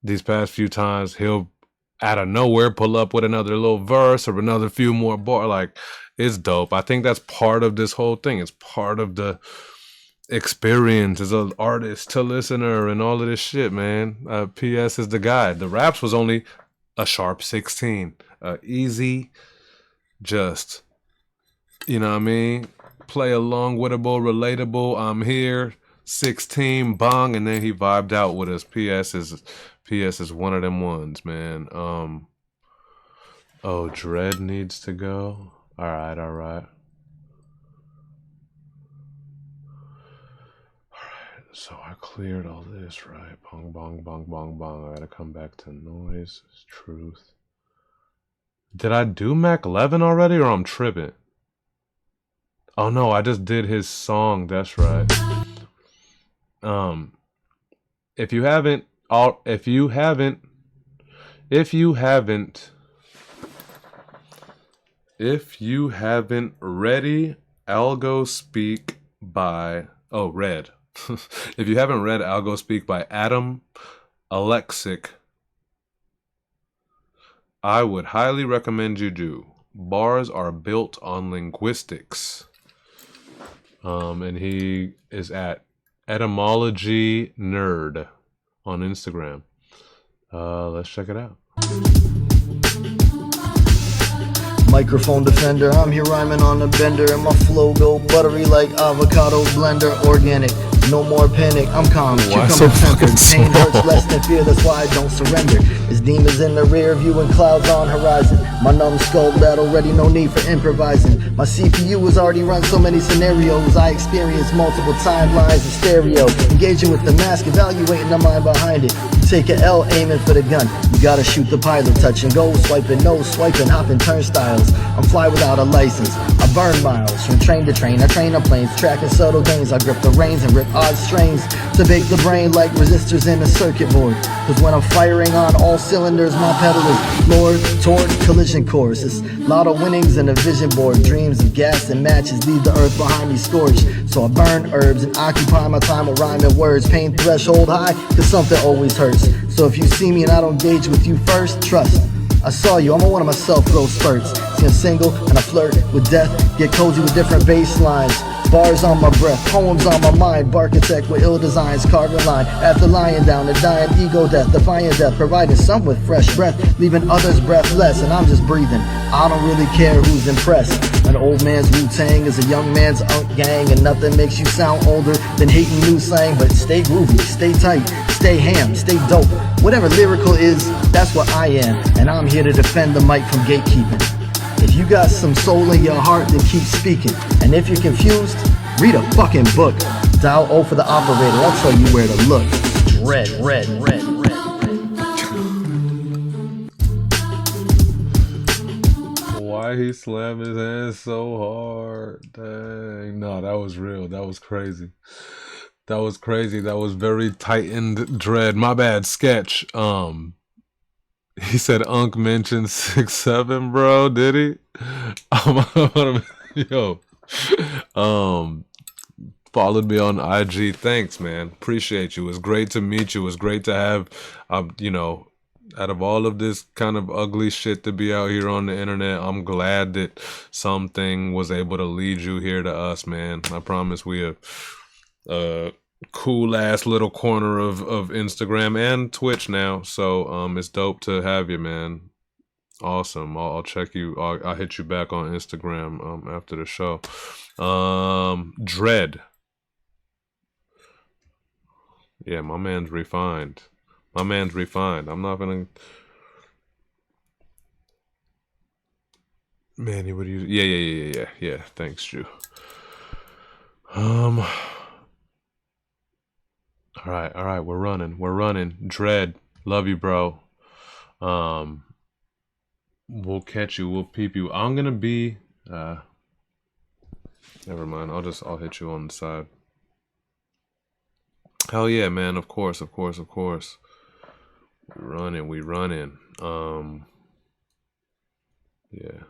these past few times, he'll out of nowhere pull up with another little verse or another few more bar. Like, it's dope. I think that's part of this whole thing. It's part of the experience as an artist to listener and all of this shit, man. PS is the guy. The raps was only a sharp 16. Easy, just, you know what I mean? Play along wittable, relatable. I'm here. 16 bong, and then he vibed out with us. PS is one of them ones, man. Oh, Dread needs to go. All right. So I cleared all this, right? Bong, bong, bong, bong, bong. I gotta come back to noise, truth. Did I do Mac 11 already, or I'm tripping? Oh no, I just did his song. That's right. If you haven't ready, Algo Speak by read. If you haven't read Algo Speak by Adam Alexic, I would highly recommend you do. Bars are built on linguistics. And he is at Etymology Nerd on Instagram. Let's check it out. Microphone defender, I'm here rhyming on a bender, and my flow go buttery like avocado blender, organic. No more panic, I'm calm. Why so fucking Pain small? hurts less than fear, that's why I don't surrender. There's demons in the rear view and clouds on horizon. My numbskull battle ready, no need for improvising. My CPU has already run so many scenarios. I experienced multiple timelines in stereo. Engaging with the mask, evaluating the mind behind it. You take a L, aiming for the gun. You gotta shoot the pilot, touch and go, swiping, no swiping, hopping turnstiles. I'm fly without a license. I burn miles from train to train. I train on planes, tracking subtle gains. I grip the reins and rip odd strains to bake the brain like resistors in a circuit board. Cause when I'm firing on all cylinders, my pedal is lowered toward collision course. It's lotto winnings and a vision board. Dreams of gas and matches leave the earth behind me scorched. So I burn herbs and occupy my time with rhyming words. Pain threshold high, cause something always hurts. So if you see me and I don't gauge with you first, trust. I saw you, I'm on one of my self-growth spurts. See, I'm single and I flirt with death. Get cozy with different bass lines. Bars on my breath, poems on my mind. Barkitect with ill designs, carving line. After lying down, a dying ego death, defying death. Providing some with fresh breath, leaving others breathless. And I'm just breathing, I don't really care who's impressed. An old man's Wu-Tang is a young man's unk gang. And nothing makes you sound older than hating new slang. But stay groovy, stay tight, stay ham, stay dope. Whatever lyrical is, that's what I am. And I'm here to defend the mic from gatekeeping. If you got some soul in your heart, then keep speaking. And if you're confused, read a fucking book. Dial O for the operator, I'll tell you where to look. Red. Why he slammed his hands so hard? Dang. No, that was real. That was crazy. That was crazy. That was very tightened dread. My bad, sketch. He said Unc mentioned 6'7", bro. Did he? Yo, Followed me on IG. Thanks, man. Appreciate you. It was great to meet you. It was great to have, out of all of this kind of ugly shit to be out here on the internet, I'm glad that something was able to lead you here to us, man. I promise we have a cool ass little corner of Instagram and Twitch now. So it's dope to have you, man. Awesome. I'll check you. I'll hit you back on Instagram after the show. Dread. Yeah, my man's refined. I'm not gonna. Manny, what do you? Yeah. Thanks, Drew. All right. We're running. Dread, love you, bro. We'll catch you. We'll peep you. I'm gonna be. Never mind. I'll hit you on the side. Hell yeah, man. Of course. We running. Yeah.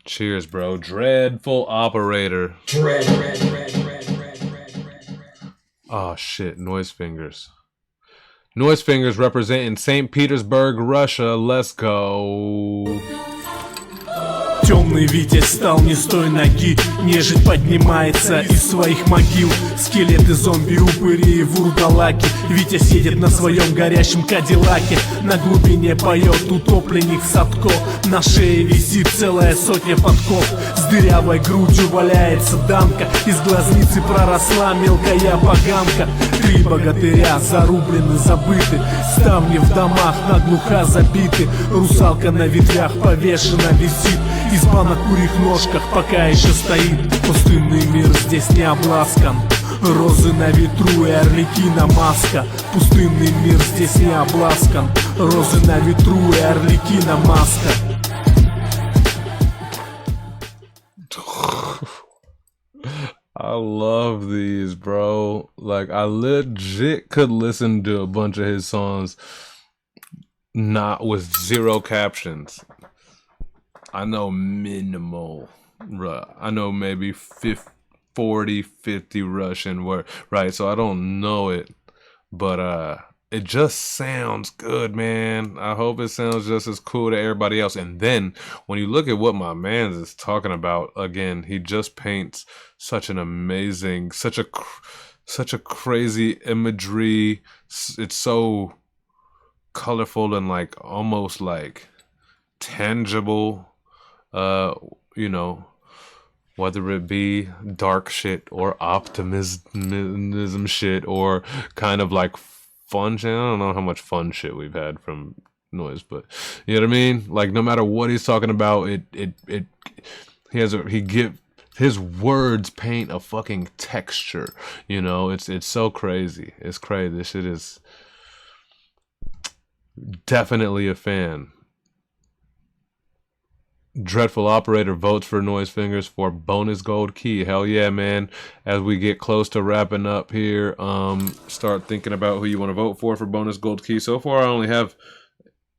Cheers, bro. Dreadful operator. Dread. Oh shit, Noise Fingers. Noise Fingers representing St. Petersburg, Russia. Let's go. Темный Витязь встал не с той ноги. Нежить поднимается из своих могил. Скелеты, зомби, упыри и вурдалаки. Витязь едет на своем горящем кадиллаке. На глубине поет утопленник Садко. На шее висит целая сотня подков. С дырявой грудью валяется дамка. Из глазницы проросла мелкая поганка. Три богатыря зарублены, забыты. Ставни в домах наглухо забиты. Русалка на ветвях повешена висит. Изба на курьих ножках пока еще стоит. Пустынный мир здесь не обласкан. Розы на ветру и орликина маска. Пустынный мир здесь не обласкан. Розы на ветру и орликина маска. I love these, bro. Like, I legit could listen to a bunch of his songs not with zero captions. I know minimal. I know maybe 40, 50 Russian word, right? So I don't know it, but it just sounds good, man. I hope it sounds just as cool to everybody else. And then when you look at what my man is talking about, again, he just paints such an amazing, such a crazy imagery. It's so colorful and like almost like tangible. Whether it be dark shit or optimism shit or kind of like fun shit. I don't know how much fun shit we've had from Noise, but you know what I mean? Like no matter what he's talking about, his words paint a fucking texture. You know, it's so crazy. It's crazy. This shit is definitely a fan. Dreadful Operator votes for Noise Fingers for bonus gold key. Hell yeah, man. As we get close to wrapping up here, start thinking about who you want to vote for bonus gold key. So far, I only have,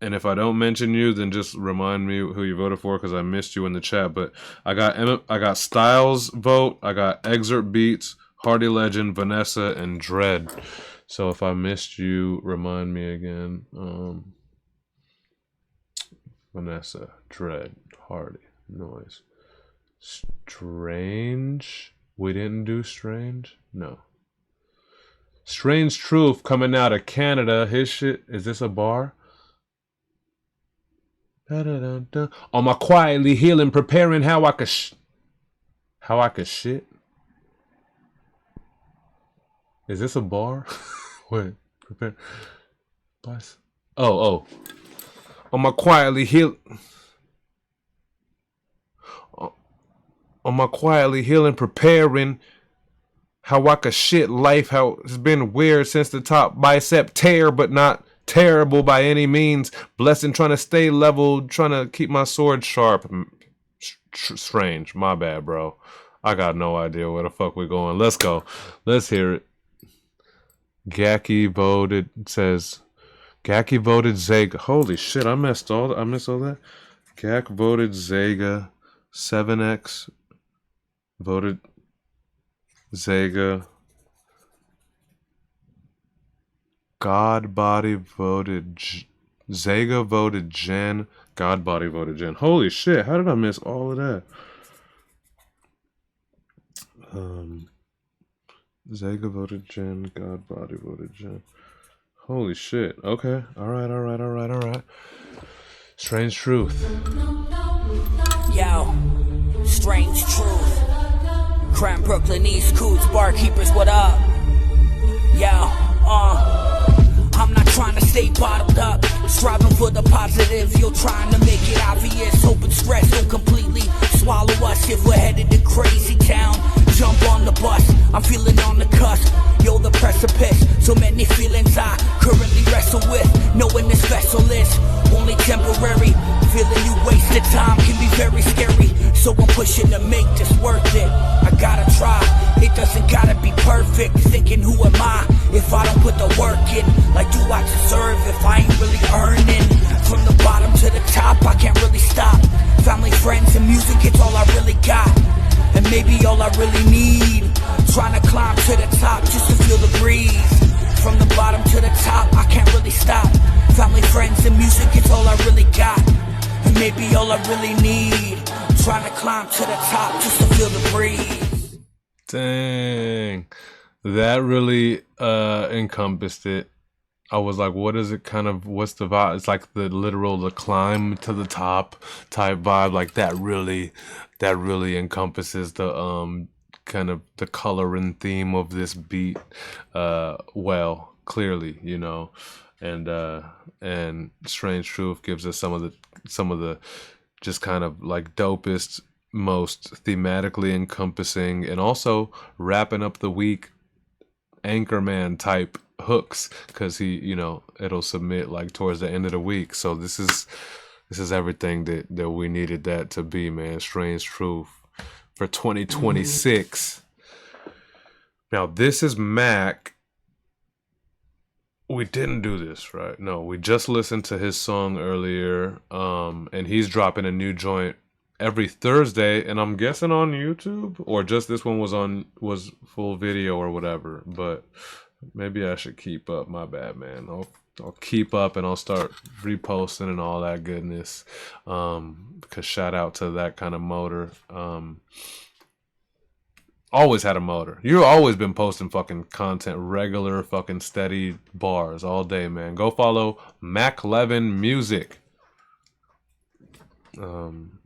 and if I don't mention you, then just remind me who you voted for because I missed you in the chat. But I got Styles vote, I got Excerpt Beats, Hardy Legend, Vanessa, and Dread. So if I missed you, remind me again. Vanessa, Dread, Hardy, Noise. Strange. We didn't do Strange? No. Strange Truth coming out of Canada. His shit. Is this a bar? Da-da-da-da. On my quietly healing, preparing how I could shit. Is this a bar? Wait. Prepare. Bless. Oh. On my quietly healing, preparing how I could shit life, how it's been weird since the top bicep tear, but not terrible by any means. Blessing, trying to stay level, trying to keep my sword sharp. Strange, my bad, bro. I got no idea where the fuck we're going. Let's go. Let's hear it. Gaki voted, says... Gaki voted Zega. Holy shit, I missed all that. Gak voted Zega. 7X voted Zega. Godbody voted Zega voted Jen. Godbody voted Jen. Holy shit, how did I miss all of that? Zega voted Jen. Godbody voted Jen. Holy shit. Okay. Alright. Strange Truth. Yo, Strange Truth. Crime Brooklyn East Coots, barkeepers, what up? Yo, I'm not trying to stay bottled up, striving for the positive, you're trying to make it obvious. Hoping stress don't completely swallow us if we're headed to crazy town. Jump on the bus, I'm feeling on the cusp, yo, the precipice. So many feelings I currently wrestle with, knowing this vessel is only temporary. Feeling you wasted time can be very scary, so I'm pushing to make this worth it. I gotta try, it doesn't gotta be perfect. Thinking who am I if I don't put the work in? Like do I deserve if I ain't really earning? From the bottom to the top, I can't really stop. Family, friends, and music, it's all I really got, and maybe all I really need. Trying to climb to the top just to feel the breeze. From the bottom to the top, I can't really stop. Family, friends, and music, it's all I really got, and maybe all I really need. Trying to climb to the top just to feel the breeze. Dang. That really encompassed it. I was like, what is it kind of, what's the vibe? It's like the literal, the climb to the top type vibe. Like that really encompasses the kind of the color and theme of this beat well, clearly, you know. And Strange Truth gives us some of the just kind of like dopest, most thematically encompassing, and also wrapping up the week Anchorman type hooks, because he, you know, it'll submit like towards the end of the week. So this is everything that we needed that to be, man. Strange Truth for 2026. Now this is Mac. We didn't do this, right? No, we just listened to his song earlier, and he's dropping a new joint every Thursday, and I'm guessing on YouTube, or just this one was full video or whatever. But maybe I should keep up. My bad, man. I'll keep up and I'll start reposting and all that goodness. Because shout out to that kind of motor. Always had a motor. You've always been posting fucking content, regular fucking steady bars all day, man. Go follow Mac Levin Music. In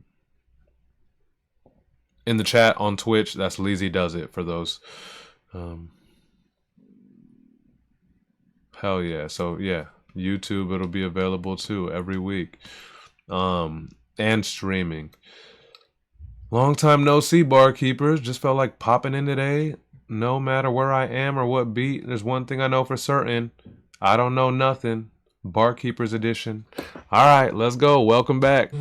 the chat on Twitch, that's Leezy Does It for those. Hell yeah. So yeah, YouTube, it'll be available too every week. And streaming. Long time no see, barkeepers. Just felt like popping in today. No matter where I am or what beat, there's one thing I know for certain. I don't know nothing. Barkeepers edition. All right, let's go. Welcome back.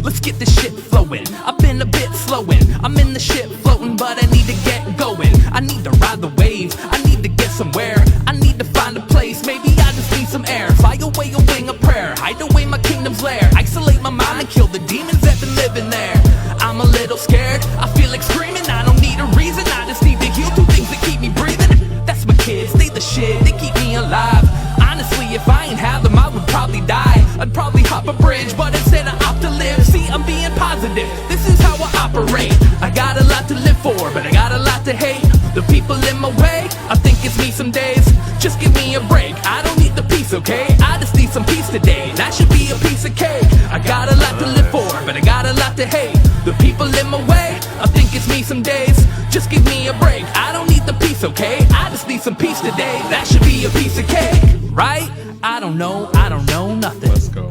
Let's get this shit flowing. I've been a bit flowing. I'm in the shit floating, but I need to get going. I need to ride the wave. I need to get somewhere. I need to find a place. Maybe I just need some air. Fly away a wing of prayer. Hide away my kingdom's lair. Isolate my mind and kill the demons that been living there. I'm a little scared. I feel like screaming. I don't need a reason. I just need to heal two things that keep me breathing. That's my kids. They the shit. They keep me alive. Honestly, if I ain't have them, I would probably die. I'd probably hop a bridge, but instead I opt to live. See, I'm being positive, this is how I operate. I got a lot to live for, but I got a lot to hate. The people in my way, I think it's me some days. Just give me a break, I don't need the peace, okay? I just need some peace today, that should be a piece of cake. I got a lot to live for, but I got a lot to hate. The people in my way, I think it's me some days. Just give me a break, I don't need the peace, okay? I just need some peace today, that should be a piece of cake. Right? I don't know nothing. Let's go.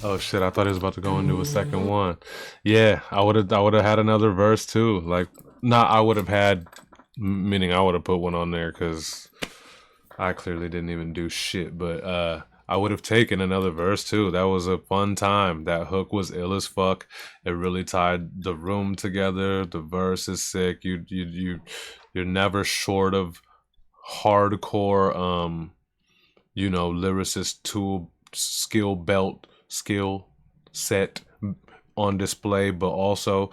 Oh shit, I thought he was about to go into a second one. Yeah, I would have had another verse too. Like, I would have had, meaning I would have put one on there because I clearly didn't even do shit. But I would have taken another verse too. That was a fun time. That hook was ill as fuck. It really tied the room together. The verse is sick. You're never short of hardcore lyricist skill set on display, but also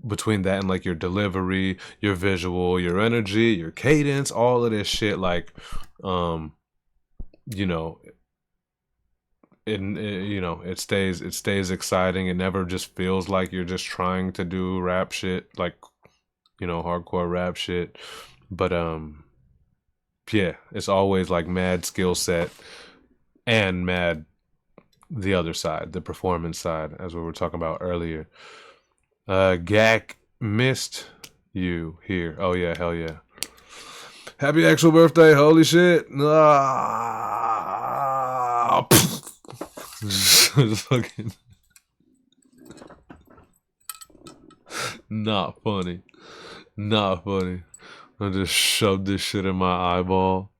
between that and like your delivery, your visual, your energy, your cadence, all of this shit, like it stays exciting. It never just feels like you're just trying to do rap shit, like hardcore rap shit. But yeah, it's always like mad skill set and mad the other side, the performance side, as we were talking about earlier. Gak missed you here. Oh yeah, hell yeah. Happy actual birthday, holy shit. Fucking not funny. Not funny. I just shoved this shit in my eyeball.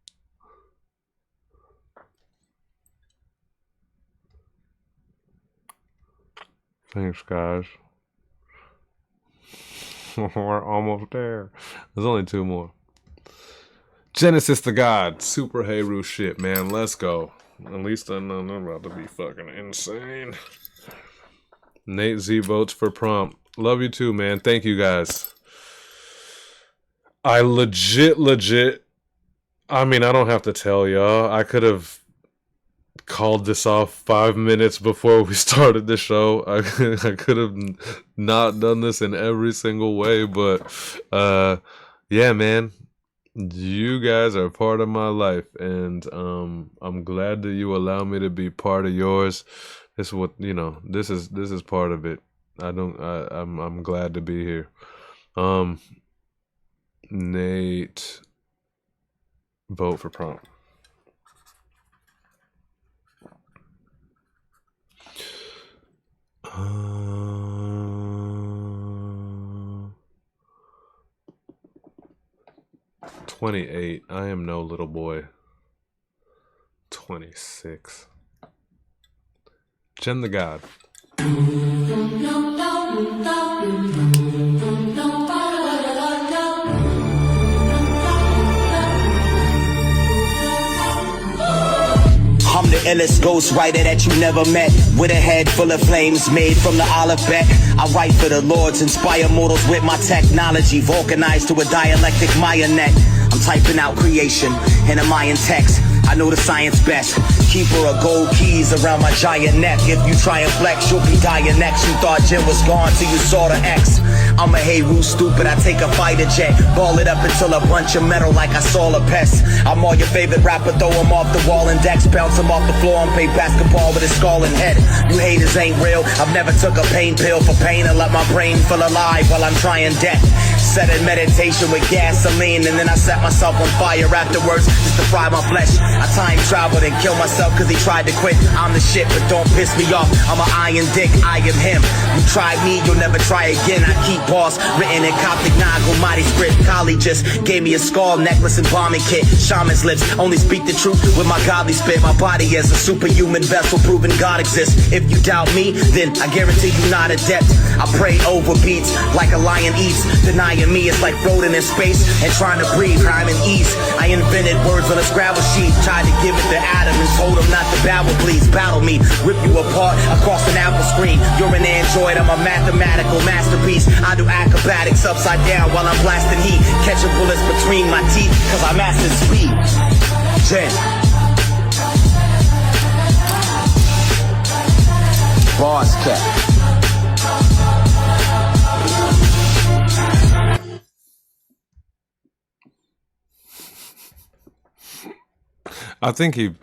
Thanks, guys. We're almost there. There's only 2 more. Genesis the God. Super Heru shit, man. Let's go. At least I know I'm about to be fucking insane. Nate Z votes for prompt. Love you too, man. Thank you, guys. I legit. I mean, I don't have to tell y'all. I could have called this off 5 minutes before we started the show. I could have not done this in every single way, but yeah, man. You guys are part of my life, and I'm glad that you allow me to be part of yours. This is what this is part of it. I'm glad to be here. Nate, vote for prompt. Uh, 28. I am no little boy. 26. Jen the God. I'm the illest ghostwriter that you never met, with a head full of flames made from the olive bet. I write for the lords, inspire mortals with my technology, vulcanized to a dialectic marionette. I'm typing out creation in a Mayan text. I know the science best. Keeper of gold keys around my giant neck. If you try and flex, you'll be dying next. You thought Jim was gone till you saw the X. I'm a Heru stupid, I take a fighter jet, ball it up until a bunch of metal like I saw a pest. I'm all your favorite rapper, throw him off the wall and decks, bounce him off the floor and play basketball with his skull and head. You haters ain't real, I've never took a pain pill for pain and let my brain feel alive while I'm trying death. Set in meditation with gasoline and then I set myself on fire afterwards just to fry my flesh. I time traveled and killed myself cause he tried to quit. I'm the shit, but don't piss me off, I'm an iron dick, I am him. You try me, you'll never try again. I keep bars written in Coptic Nago mighty script. Kali just gave me a skull necklace and bombing kit. Shaman's lips only speak the truth with my godly spit. My body is a superhuman vessel proving God exists. If you doubt me, then I guarantee you not adept. I pray over beats like a lion eats. Denying me is like floating in space and trying to breathe. I'm in ease. I invented words on a Scrabble sheet. Tried to give it to Adam and told him not to babble. Please battle me, rip you apart across an Apple screen. You're an android, I'm a mathematical masterpiece. I do acrobatics upside down while I'm blasting heat, catching bullets between my teeth cause I mastered speed. Jen. Boss cat. I think he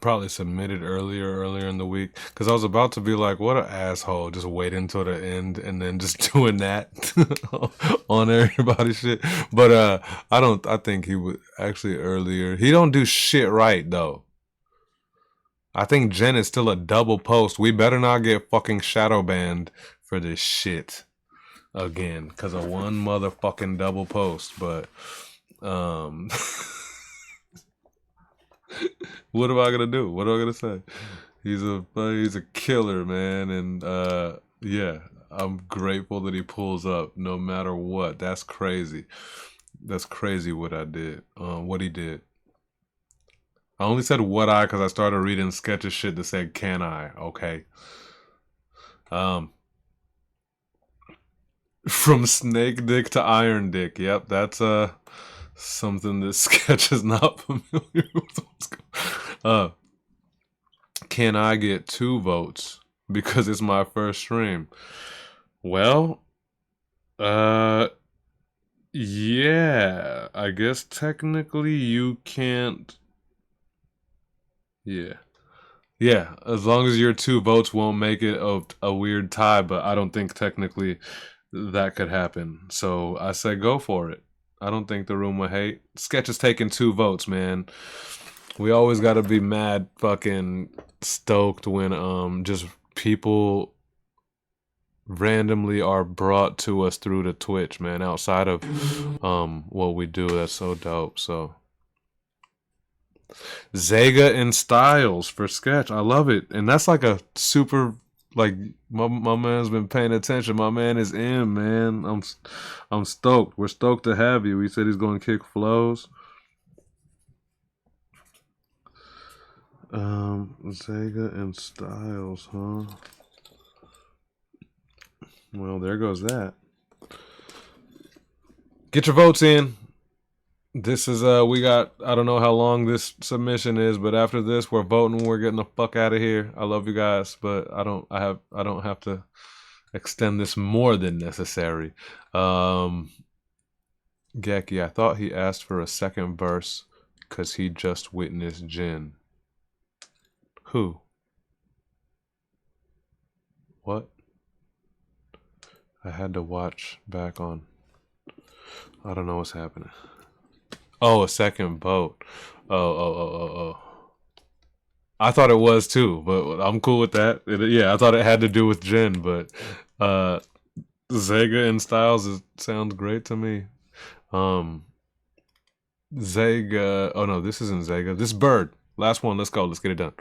probably submitted earlier in the week because I was about to be like, what an asshole, just waiting until the end and then just doing that on everybody's shit. But I think he would actually earlier. He don't do shit right though. I think Jen is still a double post. We better not get fucking shadow banned for this shit again because of one motherfucking double post. But what am I gonna do? What am I gonna say? He's a killer, man, and yeah, I'm grateful that he pulls up no matter what. That's crazy. That's crazy what I did. What he did. I only said what I because I started reading sketches shit that said can I. Okay. From snake dick to iron dick. Yep, that's something this sketch is not familiar with. Can I get 2 votes because it's my first stream? Well, yeah, I guess technically you can't. Yeah. Yeah, as long as your 2 votes won't make it a weird tie, but I don't think technically that could happen. So I say go for it. I don't think the room will hate. Sketch is taking 2 votes, man. We always got to be mad fucking stoked when just people randomly are brought to us through the Twitch, man, outside of what we do. That's so dope. So Zega and Styles for sketch. I love it. And that's like a super, like, my man's been paying attention. My man is in, man. I'm stoked. We're stoked to have you. He said he's going to kick flows. Zega and Styles, huh? Well, there goes that. Get your votes in. This is we got, I don't know how long this submission is, but after this we're voting, we're getting the fuck out of here. I love you guys, but I don't have to extend this more than necessary. Geki, I thought he asked for a second verse because he just witnessed Jin. Who? What? I had to watch back on. I don't know what's happening. Oh, a second vote. Oh. I thought it was too, but I'm cool with that. Yeah, I thought it had to do with Jin, but Zega and Styles sounds great to me. Zega. Oh no, this isn't Zega. This is Bird. Last one. Let's go. Let's get it done.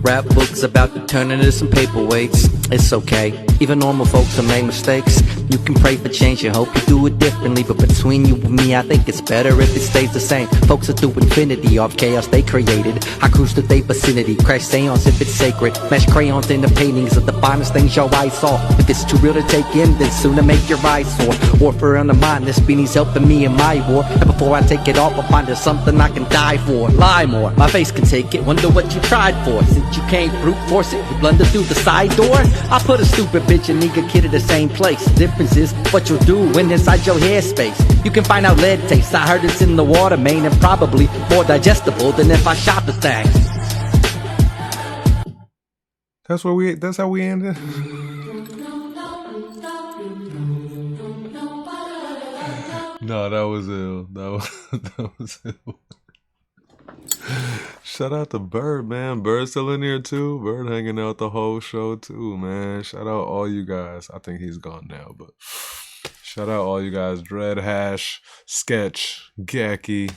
Rap books about to turn into some paperweights. It's okay, even normal folks have made mistakes. You can pray for change and hope you do it differently, but between you and me, I think it's better if it stays the same. Folks are through infinity off chaos they created. I cruise to their vicinity, crash seance if it's sacred. Mesh crayons in the paintings of the finest things your eyes saw. If it's too real to take in, then sooner make your eyes sore. Warfare on the mind, this beanie's helping me in my war. And before I take it off, I'll find there's something I can die for. Lie more, my face can take it, wonder what you tried for. Since you can't brute force it, you blunder through the side door. I put a stupid bitch and nigga kid at the same place. The difference is what you'll do when inside your headspace. You can find out lead taste, I heard it's in the water main, and probably more digestible than if I shot the thing. That's how we ended. No, that was ill. That was ill. Shout out to Bird, man. Bird still in here too. Bird hanging out the whole show too, man. Shout out all you guys. I think he's gone now, but shout out all you guys. Dread Hash, Sketch, Gaki,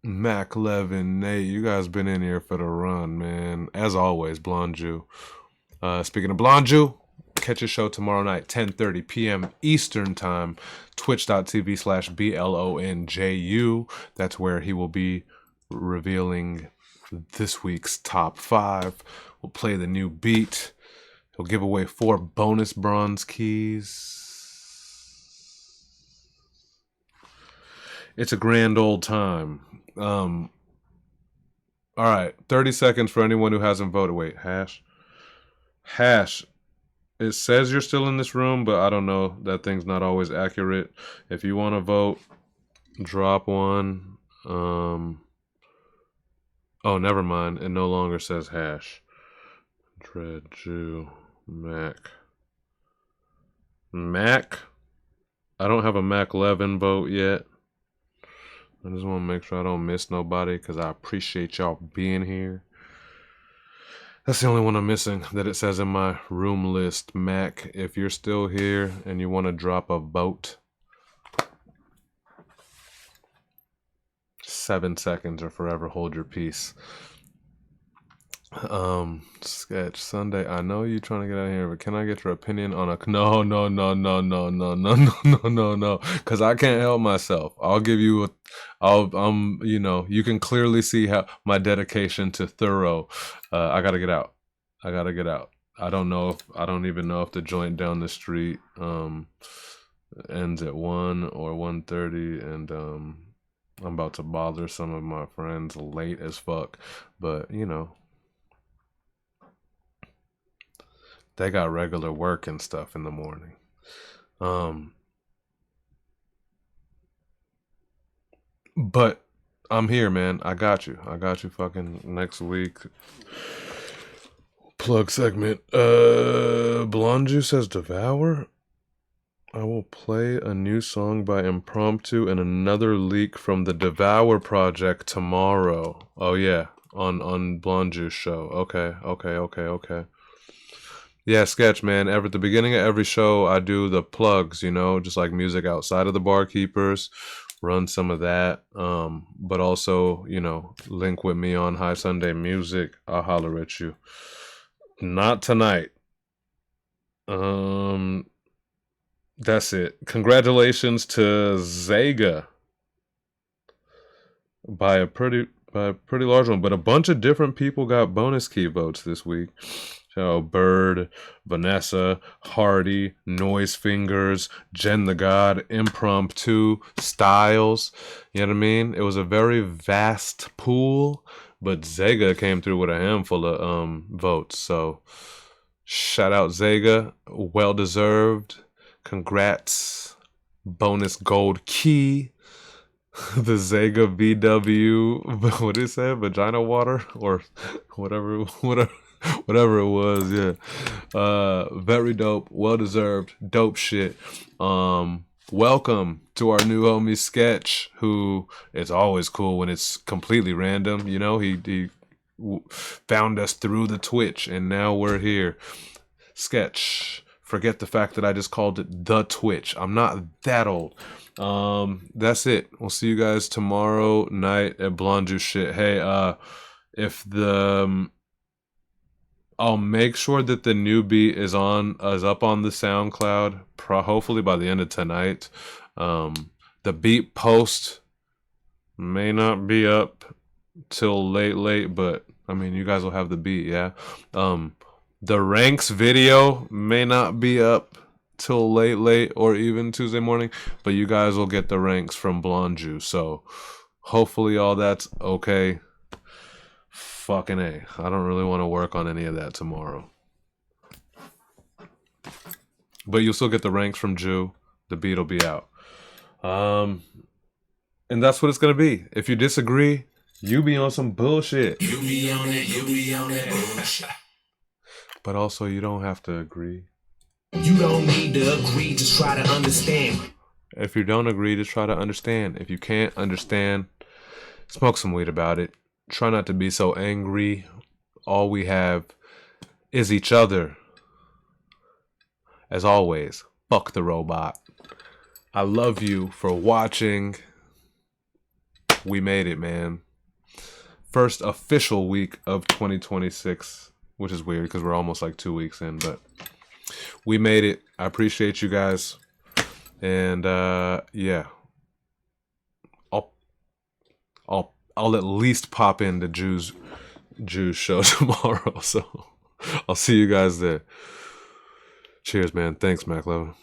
Mac Levin, Nate. You guys been in here for the run, man. As always, Blonde Jew. Speaking of Blonde Jew, catch his show tomorrow night, 10:30 p.m. Eastern Time, twitch.tv/BLONJU. That's where he will be revealing this week's top 5. We'll play the new beat. He'll give away 4 bonus bronze keys. It's a grand old time. All right, 30 seconds for anyone who hasn't voted. Wait, Hash. It says you're still in this room, but I don't know. That thing's not always accurate. If you want to vote, drop one. Oh, never mind. It no longer says Hash. Dread Jew. Mac. I don't have a Mac Levin vote yet. I just want to make sure I don't miss nobody because I appreciate y'all being here. That's the only one I'm missing that it says in my room list. Mac, if you're still here and you want to drop a vote, 7 seconds or forever hold your peace. Sketch Sunday. I know you trying to get out of here, but can I get your opinion on a no, because I can't help myself. I'll give you you can clearly see how my dedication to thorough. I gotta get out. I don't even know if the joint down the street ends at 1 or 1:30, and I'm about to bother some of my friends late as fuck, but they got regular work and stuff in the morning. But I'm here, man. I got you fucking next week. Plug segment. Blonju says Devour. I will play a new song by Impromptu and another leak from the Devour project tomorrow. Oh yeah, on Blonju's show. Okay. Yeah, Sketch, man. At the beginning of every show, I do the plugs, just like music outside of the Barkeepers. Run some of that. But also, link with me on High Sunday Music. I'll holler at you. Not tonight. That's it. Congratulations to Zega by a pretty large one, but a bunch of different people got bonus key votes this week. So Bird, Vanessa, Hardy, Noise Fingers, Jen the God, Impromptu, Styles. You know what I mean? It was a very vast pool, but Zega came through with a handful of votes. So shout out Zega, well deserved. Congrats. Bonus gold key. The Zega VW, what did it say? Vagina water or whatever it was. Yeah. Very dope. Well deserved. Dope shit. Welcome to our new homie Sketch, who it's always cool when it's completely random. He found us through the Twitch, and now we're here. Sketch. Forget the fact that I just called it the Twitch. I'm not that old. That's it. We'll see you guys tomorrow night at Blonju shit. Hey, I'll make sure that the new beat is up on the SoundCloud. Hopefully by the end of tonight. The beat post may not be up till late, but I mean, you guys will have the beat, yeah. The ranks video may not be up till late or even Tuesday morning, but you guys will get the ranks from Blonju. So hopefully all that's okay. Fucking A. I don't really want to work on any of that tomorrow. But you'll still get the ranks from Jew. The beat will be out. And that's what it's going to be. If you disagree, you be on some bullshit. You be on that bullshit. But also, you don't have to agree. You don't need to agree, just try to understand. If you don't agree, just try to understand. If you can't understand, smoke some weed about it. Try not to be so angry. All we have is each other. As always, fuck the robot. I love you for watching. We made it, man. First official week of 2026. Which is weird because we're almost like 2 weeks in, but we made it. I appreciate you guys. And yeah. I'll at least pop into Jew's show tomorrow. So I'll see you guys there. Cheers, man. Thanks, Mac Love.